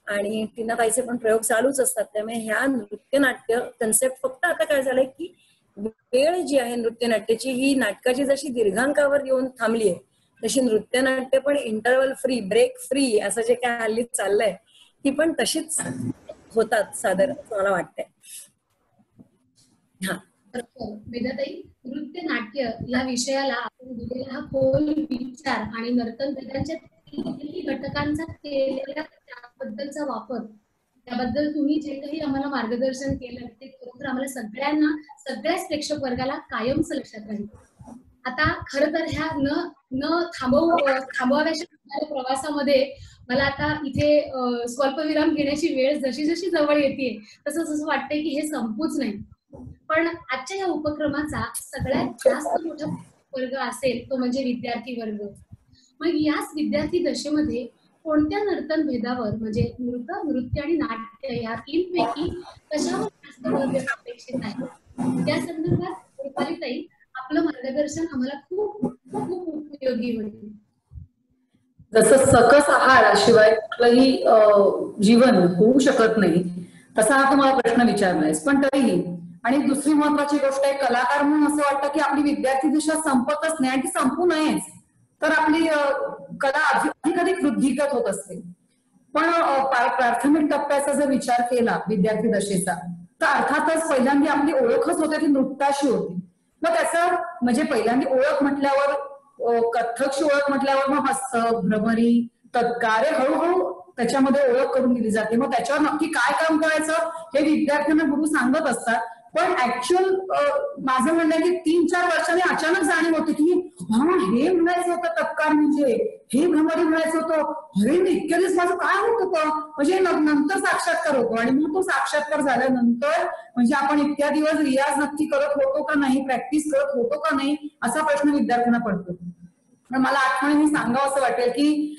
Speaker 5: आणि टीना ताईचे पण प्रयोग चालूच असतात. त्यामुळे ह्या नृत्यनाट्य कन्सेप्ट फक्त आता काय झालंय की वेळ जी आहे नृत्यनाट्याची ही नाटकाची जशी दीर्घांकावर येऊन थांबली आहे तशी नृत्यनाट्य पण इंटरव्हल फ्री, ब्रेक फ्री असं जे काय हल्ली चाललंय ती पण तशीच होतात साधारण मला वाटतंय. हा
Speaker 1: वेदाताई, नृत्य नाट्य या विषयाला आपण दिलेला हा खोल विचार आणि नर्तन वेदांच्या घटकांचा केलेला त्याबद्दलचा वापर, त्याबद्दल तुम्ही जे काही आम्हाला मार्गदर्शन केलं ते खरोखर आम्हाला सगळ्यांना, सगळ्याच प्रेक्षक वर्गाला कायमच लक्षात राहील. आता खरं तर ह्या न थांबवाव्याच्या प्रवासामध्ये मला आता इथे स्वल्पविराम घेण्याची वेळ जशी जशी जवळ येते तसं जसं वाटतंय की हे संपूच नाही. पण आजच्या या उपक्रमाचा सगळ्यात जास्त मोठा वर्ग असेल तो म्हणजे विद्यार्थी वर्ग. मग याच विद्यार्थी दशेमध्ये कोणत्या नर्तन भेदावर म्हणजे नृत्य आणि नाट्य या 3 पैकी कशावर जास्त भर देणं अपेक्षित आहे, त्या संदर्भात रुपालीताई आपलं मार्गदर्शन आम्हाला खूप खूप उपयोगी होईल.
Speaker 4: जसं सकस आहाराशिवाय कुठलंही जीवन होऊ शकत नाही तसा हा तुम्हाला प्रश्न विचारलाय. पण तरीही, आणि दुसरी महत्वाची गोष्ट आहे, कलाकार म्हणून असं वाटतं की आपली विद्यार्थी दिशा संपतच नाही आणि ती संपू नयेच, तर आपली कला अधिकाधिक वृद्धिगत होत असते. पण प्राथमिक टप्प्याचा जर विचार केला विद्यार्थी दशेचा, तर अर्थातच पहिल्यांदा आपली ओळखच होते ती नृत्याशी होती. मग त्याचं म्हणजे पहिल्यांदा ओळख म्हटल्यावर, कथ्थकची ओळख म्हटल्यावर मग हस्त, भ्रमरी, तत्कार हळूहळू त्याच्यामध्ये ओळख करून दिली जाते. मग त्याच्यावर नक्की काय काम करायचं हे विद्यार्थ्यांना गुरु सांगत असतात. पण ऍक्च्युअल माझं म्हणणं आहे की 3-4 वर्षांनी अचानक जाणीव होते की हा हे म्हणायचं होतं तत्कार म्हणजे, हे भ्रमरी म्हणायचं होतं, अरे इतक्या दिवस माझं काय होत होतं, म्हणजे नंतर साक्षात्कार होतो. आणि मग तो साक्षात्कार झाल्यानंतर म्हणजे आपण इतक्या दिवस रियाज नक्की करत होतो का नाही, प्रॅक्टिस करत होतो का नाही, असा प्रश्न विद्यार्थ्यांना पडतो. पण मला आठवणीने सांगावं असं वाटेल की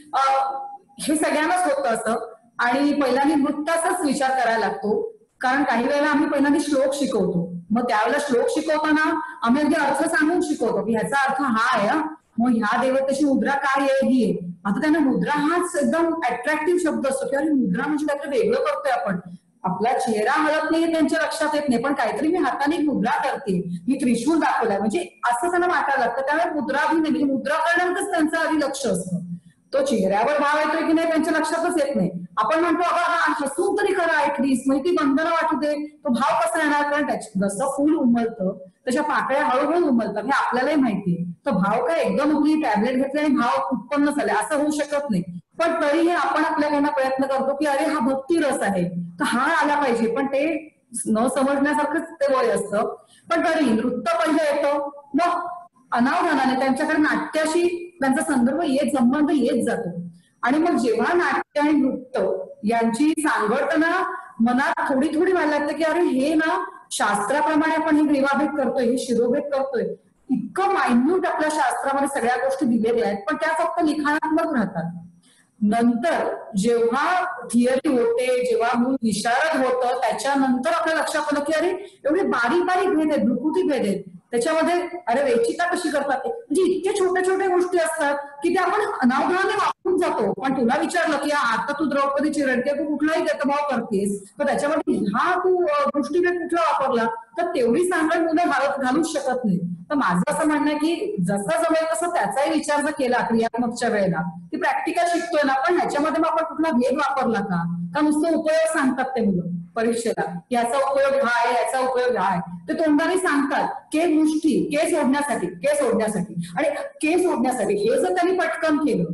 Speaker 4: हे सगळ्यांनाच होतं असं. आणि पहिल्यांदा नृत्याचाच विचार करायला लागतो. कारण काही वेळेला आम्ही पहिल्यांदा श्लोक शिकवतो, मग त्यावेळेला श्लोक शिकवताना आम्ही अगदी अर्थ सांगून शिकवतो की ह्याचा अर्थ हा आहे, मग ह्या देवतेची मुद्रा काय आहे ही आहे. आता त्यांना मुद्रा हाच एकदम अट्रॅक्टिव्ह शब्द असतो की अरे मुद्रा म्हणजे काहीतरी वेगळं करतोय आपण, आपला चेहरा हलत नाही त्यांच्या लक्षात येत नाही, पण काहीतरी मी हाताने मुद्रा करते, मी त्रिशूल दाखवलाय म्हणजे असं त्यांना वाटायला लागतं. त्यामुळे मुद्रा भी म्हणजे मुद्रा करण्यातच त्यांचं आधी लक्ष असतं. तो चेहऱ्यावर भाव येतोय की नाही त्यांच्या लक्षातच येत नाही. आपण म्हणतो अगं हसून तरी खरं ऍटलीस्ट, म्हणजे ती वंदना वाटू दे, तो भाव कसा येणार, कारण जसं फुल उमलतं तशा पाकळ्या हळूहळू उमलतात हे आपल्यालाही माहितीये. तो भाव काय एकदम उगली टॅबलेट घेतले आणि भाव उत्पन्न झाले असं होऊ शकत नाही. पण तरीही आपण आपल्याकडनं प्रयत्न करतो की अरे हा भक्ती रस आहे तर हा आला पाहिजे, पण ते न समजण्यासारखंच ते वय असतं. पण तरी नृत्य पहिलं येतं, मग अनावधानाने त्यांच्याकडे नाट्याशी त्यांचा संदर्भ संबंध येत जातो. आणि मग जेव्हा नाट्य आणि नृत्य यांची सांगडतना मनात थोडी थोडी व्हायला लागतं की अरे हे ना शास्त्राप्रमाणे आपण हे ग्रीवाभेद करतोय, हे शिरोभेद करतोय, इतकं मायन्यूट आपल्या शास्त्रामध्ये सगळ्या गोष्टी दिलेल्या आहेत, पण त्या फक्त लिखाणात्मक राहतात. नंतर जेव्हा थिअरी होते, जेव्हा मूळ विशारद होतं, त्याच्यानंतर आपल्या लक्षात आलं की अरे एवढे बारीक बारीक भेद आहेत, भ्रुकुटी भेद आहेत त्याच्यामध्ये, अरे रेचिता कशी करतात ते, म्हणजे इतक्या छोट्या छोट्या गोष्टी असतात की ते आपण अनावधानाने वापरून जातो. पण तुला विचारलं की आता तू द्रौपदीची रडते, तू कुठलाही भेदभाव करतेस, तर त्याच्यामध्ये हा तू दृष्टीभेद कुठला वापरला, तर तेवढी सांगड मुलं घालूच शकत नाही. तर माझं असं म्हणणं आहे की जसं जमेल तसं त्याचाही विचार जर केला क्रियात्मकच्या वेळेला, ती प्रॅक्टिकल शिकतोय ना, पण ह्याच्यामध्ये मग आपण कुठला भेद वापरला का नुसतं उपयोग सांगतात ते मुलं परीक्षेला, याचा उपयोग हा आहे, याचा उपयोग हा आहे, ते तोंडाने सांगतात के मुष्टी, केस ओढण्यासाठी आणि केस ओढण्यासाठी, हे जर त्यांनी पटकन केलं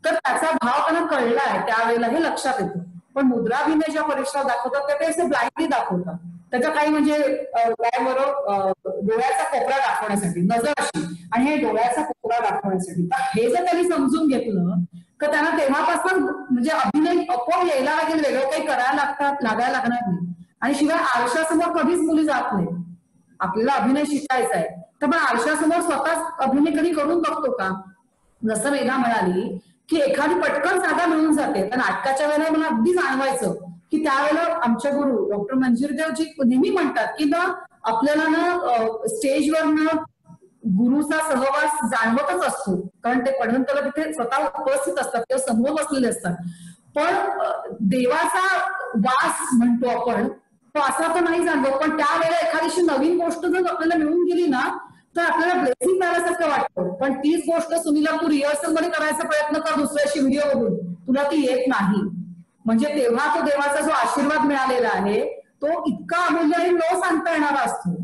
Speaker 4: तर त्याचा भाव त्यांना कळलाय त्यावेळेला हे लक्षात येतं. पण मुद्राभिनय ज्या परीक्षा दाखवतात त्या ते असे ब्लाइंडली दाखवतात, त्याचा काही म्हणजे काय बरं डोळ्याचा कोपरा दाखवण्यासाठी, नजर अशी आणि हे डोळ्याचा कोपरा दाखवण्यासाठी, तर हे जर त्यांनी समजून घेतलं तर त्यांना तेव्हापासून म्हणजे अभिनय आपोआप यायला लागेल, वेगळं काही करायला लागायला लागणार नाही. आणि शिवाय आरशासमोर कधीच मुली जात नाही. आपल्याला अभिनय शिकायचा आहे तर पण आरशासमोर स्वतःच अभिनय कधी करून बघतो का? जसं वेदा म्हणाली की एखादी पटकन जागा मिळून जाते, तर नाटकाच्या वेळेला मला अगदी जाणवायचं की त्यावेळेला आमच्या गुरु डॉक्टर मंजिरदेवजी नेहमी म्हणतात की ना आपल्याला ना स्टेजवर ना गुरुचा सहवास जाणवतच असतो, कारण ते पढंतला तिथे स्वतः उपस्थित असतात किंवा समोर बसलेले असतात. पण देवाचा वास म्हणतो आपण तो असा तर नाही जाणवत, पण त्यावेळेला एखादीशी नवीन गोष्ट जर आपल्याला मिळून गेली ना तर आपल्याला ब्लेसिंग झाल्यासारखं वाटतं. पण तीच गोष्ट सुनीला तू रिहर्सल मध्ये करायचा प्रयत्न कर दुसऱ्याशी व्हिडिओ बघून, तुला ती येत नाही. म्हणजे तेव्हा तो देवाचा जो आशीर्वाद मिळालेला आहे तो इतका अमूल्य आणि न सांगता येणारा असतो.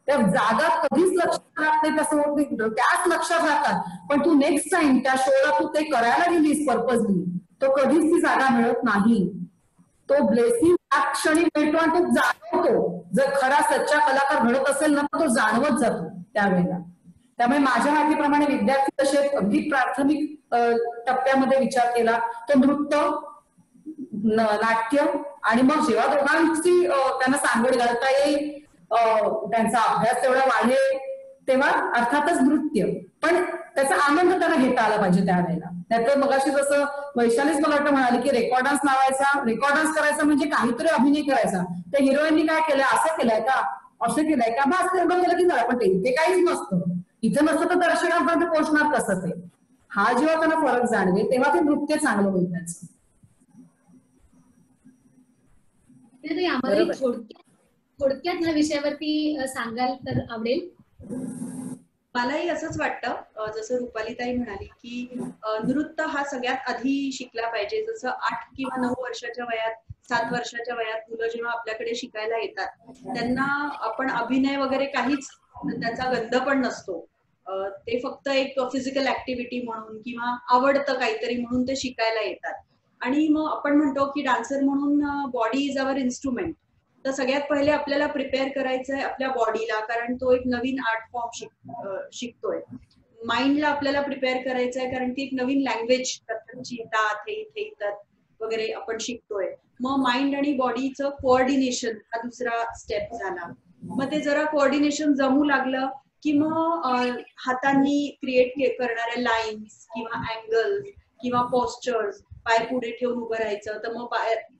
Speaker 4: त्या जागा कधीच लक्षात राहत नाही, तसं होत नाही, त्याच लक्षात राहतात. पण तू नेक्स्ट टाइम त्या शोला तू ते करायला गेलीस पर्पजली, तो कधीच ती जागा मिळत नाही. तो ब्लेसिंग त्या क्षणी मिळतो आणि तो जाणवतो. जर खरा सच्चा कलाकार घडत असेल ना तर तो जाणवत जातो त्यावेळेला. त्यामुळे माझ्या माहितीप्रमाणे विद्यार्थी तसे अगदी प्राथमिक टप्प्यामध्ये विचार केला तर नृत्य, नाट्य आणि मग जेव्हा दोघांची त्यांना सांगड घालता येईल, त्यांचा अभ्यास तेवढा वाढेल, तेव्हा अर्थातच नृत्य, पण त्याचा आनंद त्यांना घेता आला पाहिजे त्यावेळेला. नाहीतर मगाशी जसं वैशालीच मला वाटतं म्हणाली की रेकॉर्ड डान्स करायचा म्हणजे काहीतरी अभिनय करायचा, त्या हिरोईननी काय केलंय, असं केलंय का, असं केलंय का, बस तेवढं केलं की झालं. पण ते काहीच नसतं, इथं नसतं तर दर्शकांपर्यंत पोहोचणार कसं ते. हा जेव्हा त्यांना फरक जाणवेल तेव्हा ते नृत्य चांगलं होईल त्याचं.
Speaker 1: आम्हाला थोडक्यात ह्या विषयावरती सांगाल तर आवडेल.
Speaker 3: मलाही असंच वाटतं, जसं रुपालीताई म्हणाली की नृत्य हा सगळ्यात आधी शिकला पाहिजे. जसं 8 किंवा 9 वर्षाच्या वयात, 7 वर्षाच्या वयात मुलं जेव्हा आपल्याकडे शिकायला येतात त्यांना आपण अभिनय वगैरे काहीच त्याचा गंध पण नसतो. ते फक्त एक फिजिकल ऍक्टिव्हिटी म्हणून किंवा आवडतं काहीतरी म्हणून ते शिकायला येतात. आणि मग आपण म्हणतो की डान्सर म्हणून बॉडी इज अवर इन्स्ट्रुमेंट. तर सगळ्यात पहिले आपल्याला प्रिपेअर करायचं आहे आपल्या बॉडीला, कारण तो एक नवीन आर्ट फॉर्म शिकतोय. माइंडला आपल्याला प्रिपेअर करायचं आहे कारण ती एक नवीन लँग्वेज कथकची ता थे थे तत वगैरे आपण शिकतोय. मग माइंड आणि बॉडीचं कोऑर्डिनेशन हा दुसरा स्टेप झाला. मग ते जरा कोऑर्डिनेशन जमू लागलं की मग हातांनी क्रिएट करणाऱ्या लाईन्स किंवा अँगल्स किंवा पोस्चर्स, पाय पुढे ठेवून उभं राहायचं, तर मग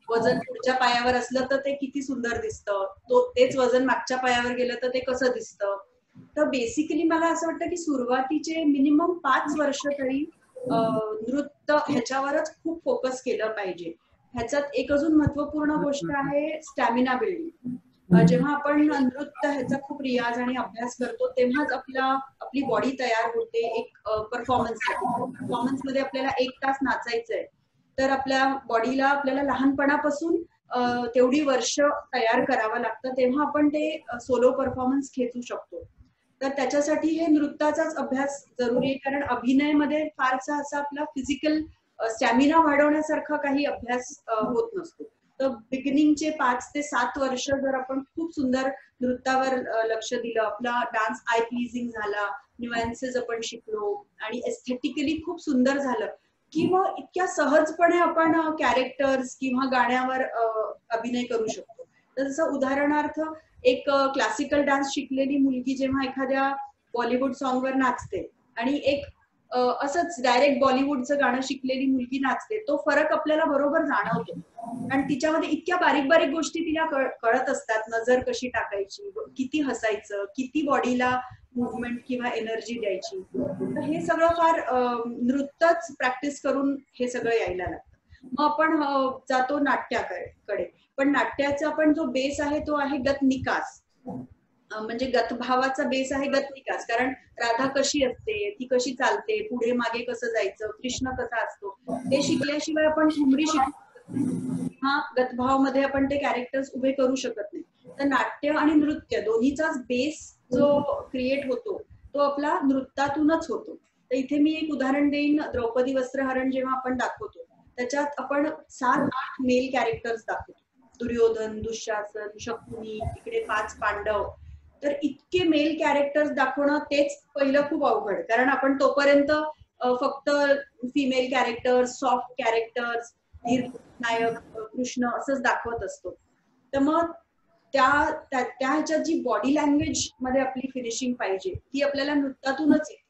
Speaker 3: वजन पुढच्या पायावर असलं तर ते किती सुंदर दिसतं, तेच वजन मागच्या पायावर गेलं तर ते कसं दिसतं. तर बेसिकली मला असं वाटतं की सुरुवातीचे मिनिमम 5 वर्ष तरी नृत्य ह्याच्यावरच खूप फोकस केलं पाहिजे. ह्याच्यात एक अजून महत्वपूर्ण गोष्ट आहे स्टॅमिना बिल्डिंग. जेव्हा आपण नृत्य ह्याचा खूप रियाज आणि अभ्यास करतो तेव्हाच आपली बॉडी तयार होते एक परफॉर्मन्स मध्ये. आपल्याला 1 तास नाचायचंय तर आपल्या बॉडीला आपल्याला लहानपणापासून तेवढी वर्ष तयार करावं लागतं, तेव्हा आपण ते सोलो परफॉर्मन्स खेचू शकतो. तर त्याच्यासाठी हे नृत्याचाच अभ्यास जरुरी आहे, कारण अभिनयमध्ये फारसा असा आपला फिजिकल स्टॅमिना वाढवण्यासारखा काही अभ्यास होत नसतो. तर बिगिनिंगचे 5 ते 7 वर्ष जर आपण खूप सुंदर नृत्यावर लक्ष दिलं, आपला डान्स आय प्लीजिंग झाला, न्यूअन्सेस आपण शिकलो आणि एस्थेटिकली खूप सुंदर झालं की मग इतक्या सहजपणे आपण कॅरेक्टर्स किंवा गाण्यावर अभिनय करू शकतो. तर जसं उदाहरणार्थ एक क्लासिकल डान्स शिकलेली मुलगी जेव्हा एखाद्या बॉलिवूड सॉंगवर नाचते आणि एक असंच डायरेक्ट बॉलिवूडचं गाणं शिकलेली मुलगी नाचते, तो फरक आपल्याला बरोबर जाणवतो. आणि तिच्यामध्ये इतक्या बारीक बारीक गोष्टी तिला कळत असतात. नजर कशी टाकायची, किती हसायचं, किती बॉडीला मुवमेंट किंवा एनर्जी द्यायची. तर हे सगळं फार नृत्यच प्रॅक्टिस करून हे सगळं यायला लागतं. मग आपण जातो नाट्याकडे. पण नाट्याचा पण जो बेस आहे तो आहे गतनिकास. म्हणजे गतभावाचा बेस आहे गतनिकास. कारण राधा कशी असते, ती कशी चालते, पुढे मागे कसं जायचं, कृष्ण कसा असतो, हे शिकल्याशिवाय आपण ठुमरी शिकू हा गतभाव मध्ये आपण ते कॅरेक्टर्स उभे करू शकत नाही. तर नाट्य आणि नृत्य दोन्हीचाच बेस जो क्रिएट होतो तो आपला नृत्यातूनच होतो. तर इथे मी एक उदाहरण देईन. द्रौपदी वस्त्रहरण जेव्हा आपण दाखवतो त्याच्यात आपण 7-8 मेल कॅरेक्टर्स दाखवतो. दुर्योधन, दुःशासन, शकुनी, इकडे 5 पांडव. तर इतके मेल कॅरेक्टर्स दाखवणं तेच पहिलं खूप अवघड, कारण आपण तोपर्यंत फक्त फिमेल कॅरेक्टर्स, सॉफ्ट कॅरेक्टर्स, नायक, कृष्ण असंच दाखवत असतो. तर मग त्या ह्याच्यात जी बॉडी लँग्वेज मध्ये आपली फिनिशिंग पाहिजे ती आपल्याला नृत्यातूनच येते.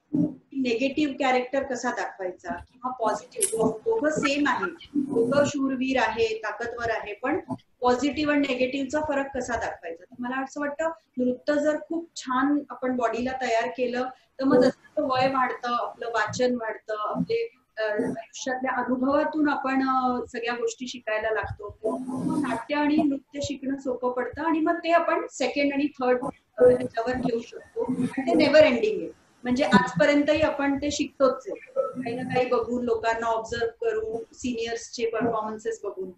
Speaker 3: नेगेटिव्ह कॅरेक्टर कसा दाखवायचा किंवा पॉझिटिव्ह, दोघं सेम आहे, दोघं शूरवीर आहे, ताकदवर आहे, पण पॉझिटिव्ह आणि नेगेटिव्हचा फरक कसा दाखवायचा. मला असं वाटतं नृत्य जर खूप छान आपण बॉडीला तयार केलं तर मग जसं वय वाढतं, आपलं वाचन वाढतं, आपले आयुष्यातल्या अनुभवातून आपण सगळ्या गोष्टी शिकायला लागतो. नाट्य आणि नृत्य शिकणं सोपं पडतं आणि मग ते आपण सेकंड आणि थर्ड ह्याच्यावर ठेवू शकतो. आणि ते नेव्हर एंडिंग आहे. म्हणजे आजपर्यंतही आपण ते शिकतोच आहे, काही ना काही बघून, लोकांना ऑब्झर्व करून, सिनियर्सचे परफॉर्मन्सेस बघून.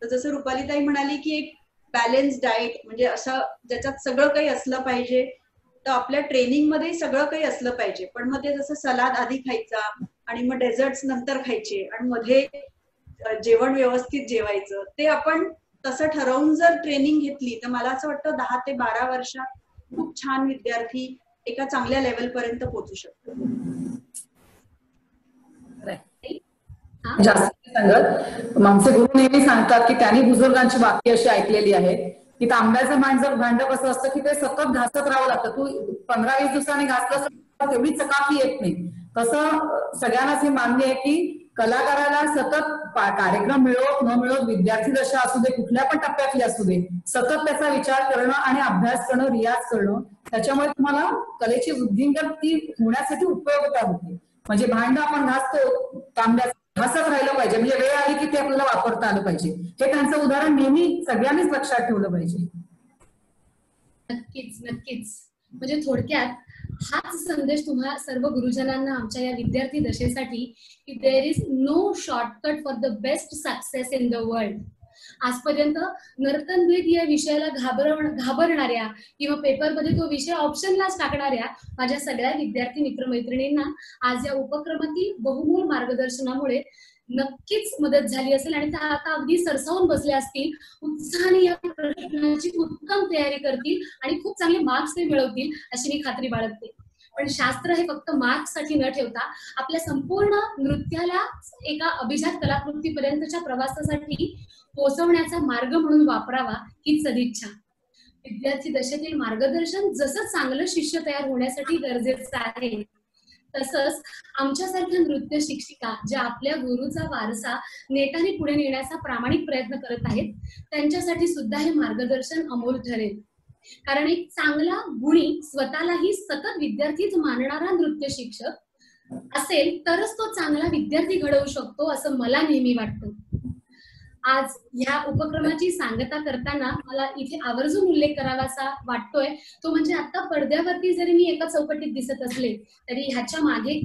Speaker 3: तर जसं रुपालीताई म्हणाली की एक बॅलन्स डाएट, म्हणजे असं ज्याच्यात सगळं काही असलं पाहिजे. तर आपल्या ट्रेनिंग मध्ये सगळं काही असलं पाहिजे, पण मग ते जसं सलाद आधी खायचा आणि मग डेझर्ट्स नंतर खायचे आणि मध्ये जेवण व्यवस्थित जेवायचं, ते आपण तसं ठरवून जर ट्रेनिंग घेतली तर मला असं वाटतं 10 ते 12 वर्षात खूप छान विद्यार्थी एका चांगल्या लेवल पर्यंत पोहोचू शकतो.
Speaker 4: जास्त सांगत आमचे गुरु नेहमी सांगतात की त्यांनी बुजुर्गांची वाक्य अशी ऐकलेली आहेत की तांब्याचं भांड कसं असतं की ते सतत घासत राहावं लागतं. तू 15-20 दिवसांनी घासलं तेवढी चकाकी येत नाही. तसं सगळ्यांनाच हे मान्य आहे की कलाकाराला सतत कार्यक्रम मिळो न मिळो, विद्यार्थी दशा असू दे, कुठल्या पण टप्प्यातली असू दे, सतत त्याचा विचार करणं आणि अभ्यास करणं, रियाज करणं, त्याच्यामुळे तुम्हाला कलेची वृद्धिंगत ती होण्यासाठी उपयोगिता होते. म्हणजे भांड आपण घासतो, तांब्याचं घासत राहिलं पाहिजे, म्हणजे वेळ आली की ते आपल्याला वापरता आलं पाहिजे. हे त्यांचं उदाहरण नेहमी सगळ्यांनीच लक्षात ठेवलं पाहिजे.
Speaker 1: नक्कीच नक्कीच. म्हणजे थोडक्यात हाच संदेश तुम्हा सर्व गुरुजनांना आमच्या या विद्यार्थी दशेसाठी की there is no shortcut for the best success in the world. आजपर्यंत नर्तनभेद या विषयाला घाबरणाऱ्या किंवा पेपरमध्ये तो विषय ऑप्शनलाच टाकणाऱ्या माझ्या सगळ्या विद्यार्थी मित्रमैत्रिणींना आज या उपक्रमातील बहुमोल मार्गदर्शनामुळे नक्कीच मदत झाली असेल आणि त्या आता अगदी सरसावून बसल्या असतील, उत्साहाने या प्रश्नाची उत्तम तयारी करतील आणि खूप चांगले मार्क्स ते मिळवतील अशी मी खात्री बाळगते. पण शास्त्र हे फक्त मार्क्ससाठी न ठेवता आपल्या संपूर्ण नृत्याला एका अभिजात कलाकृतीपर्यंतच्या प्रवासासाठी पोहोचवण्याचा मार्ग म्हणून वापरावा हीच सदिच्छा. विद्यार्थी दशेतील मार्गदर्शन जसं चांगलं शिष्य तयार होण्यासाठी गरजेचं आहे, तसंच आमच्यासारख्या नृत्य शिक्षिका ज्या आपल्या गुरुचा वारसा नेटाने पुढे नेण्याचा प्रामाणिक प्रयत्न करत आहेत, त्यांच्यासाठी सुद्धा हे मार्गदर्शन अमोल ठरेल. कारण एक चांगला गुणी स्वतःलाही सतत विद्यार्थीच मानणारा नृत्य शिक्षक असेल तरच तो चांगला विद्यार्थी घडवू शकतो असं मला नेहमी वाटतं. आज या उपक्रमाची सांगता करताना मला इथे आवर्जून उल्लेख करावासा वाटतोय तो म्हणजे आता पडद्यावरती जरी मी एका चौकटीत दिसत असले तरी ह्याच्या मागे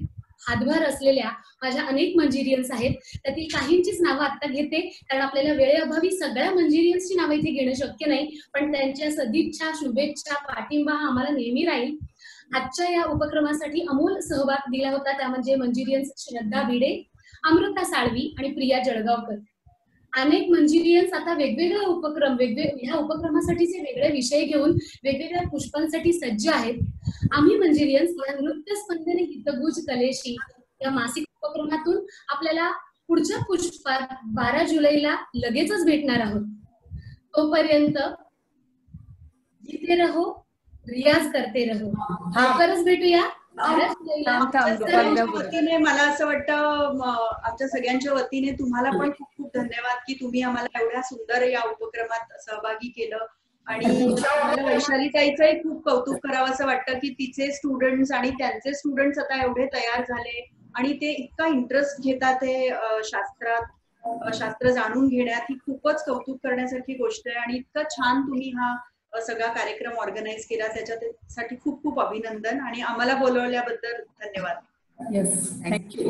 Speaker 1: हातभार असलेल्या माझ्या अनेक मंजिरियन्स आहेत. त्यातील काहींचीच नावं आता घेते कारण आपल्याला वेळेअभावी सगळ्या मंजिरियन्सची नावं इथे घेणं शक्य नाही, पण त्यांच्या सदिच्छा, शुभेच्छा, पाठिंबा हा आम्हाला नेहमी राहील. आजच्या या उपक्रमासाठी अमोल सहभाग दिला होता त्या म्हणजे मंजिरियन्स श्रद्धा भिडे, अमृता साळवी आणि प्रिया जळगावकर. अनेक मंजिरियन्स आता वेगवेगळे उपक्रम ह्या उपक्रमासाठीचे वेगळे विषय घेऊन वेगवेगळ्या पुष्पांसाठी सज्ज आहेत. आम्ही मंजिरियन्स या नृत्य स्पंदने हितगुज कलेशी या मासिक उपक्रमातून आपल्याला पुढच्या पुष्पात 12 जुलैला लगेचच भेटणार आहोत. तोपर्यंत जिथे रहो रियाज करते रहो. लवकरच भेटूया.
Speaker 3: वतीने मला असं वाटतं आमच्या सगळ्यांच्या वतीने तुम्हाला पण खूप खूप धन्यवाद की तुम्ही आम्हाला एवढ्या सुंदर या उपक्रमात सहभागी केलं. आणि मला वैशाली ताईचंही खूप कौतुक करावं असं वाटतं की तिचे स्टुडंट्स आणि त्यांचे स्टुडंट्स आता एवढे तयार झाले आणि ते इतका इंटरेस्ट घेतात हे शास्त्र जाणून घेण्यात. ही खूपच कौतुक करण्यासारखी गोष्ट आहे आणि इतकं छान तुम्ही हा सगळा कार्यक्रम ऑर्गनाईज केला त्याच्यासाठी खूप खूप अभिनंदन आणि आम्हाला बोलवल्याबद्दल धन्यवाद.
Speaker 4: Yes, thank you.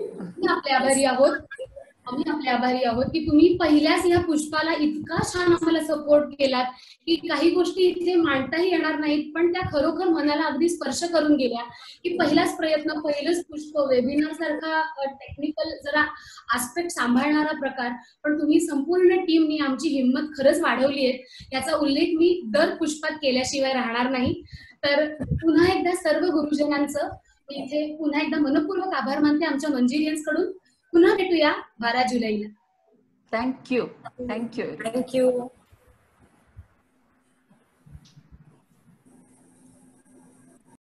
Speaker 1: आम्ही आपले आभारी आहोत की तुम्ही पहिल्याच या पुष्पाला इतका छान आम्हाला सपोर्ट केलात की काही गोष्टी इथे मांडताही येणार नाहीत पण त्या खरोखर मनाला अगदी स्पर्श करून गेल्या. की पहिलाच प्रयत्न, पहिलंच पुष्प, वेबिनार सारखा टेक्निकल जरा आस्पेक्ट सांभाळणारा प्रकार, पण तुम्ही संपूर्ण टीमनी आमची हिंमत खरंच वाढवली आहे याचा उल्लेख मी दर पुष्पात केल्याशिवाय राहणार नाही. तर पुन्हा एकदा सर्व गुरुजनांचं इथे पुन्हा एकदा मनपूर्वक आभार मानते आमच्या मंजिरियन्स कडून. पुन्हा भेटूया 12 जुलैला.
Speaker 2: थँक्यू. थँक्यू.
Speaker 5: थँक्यू.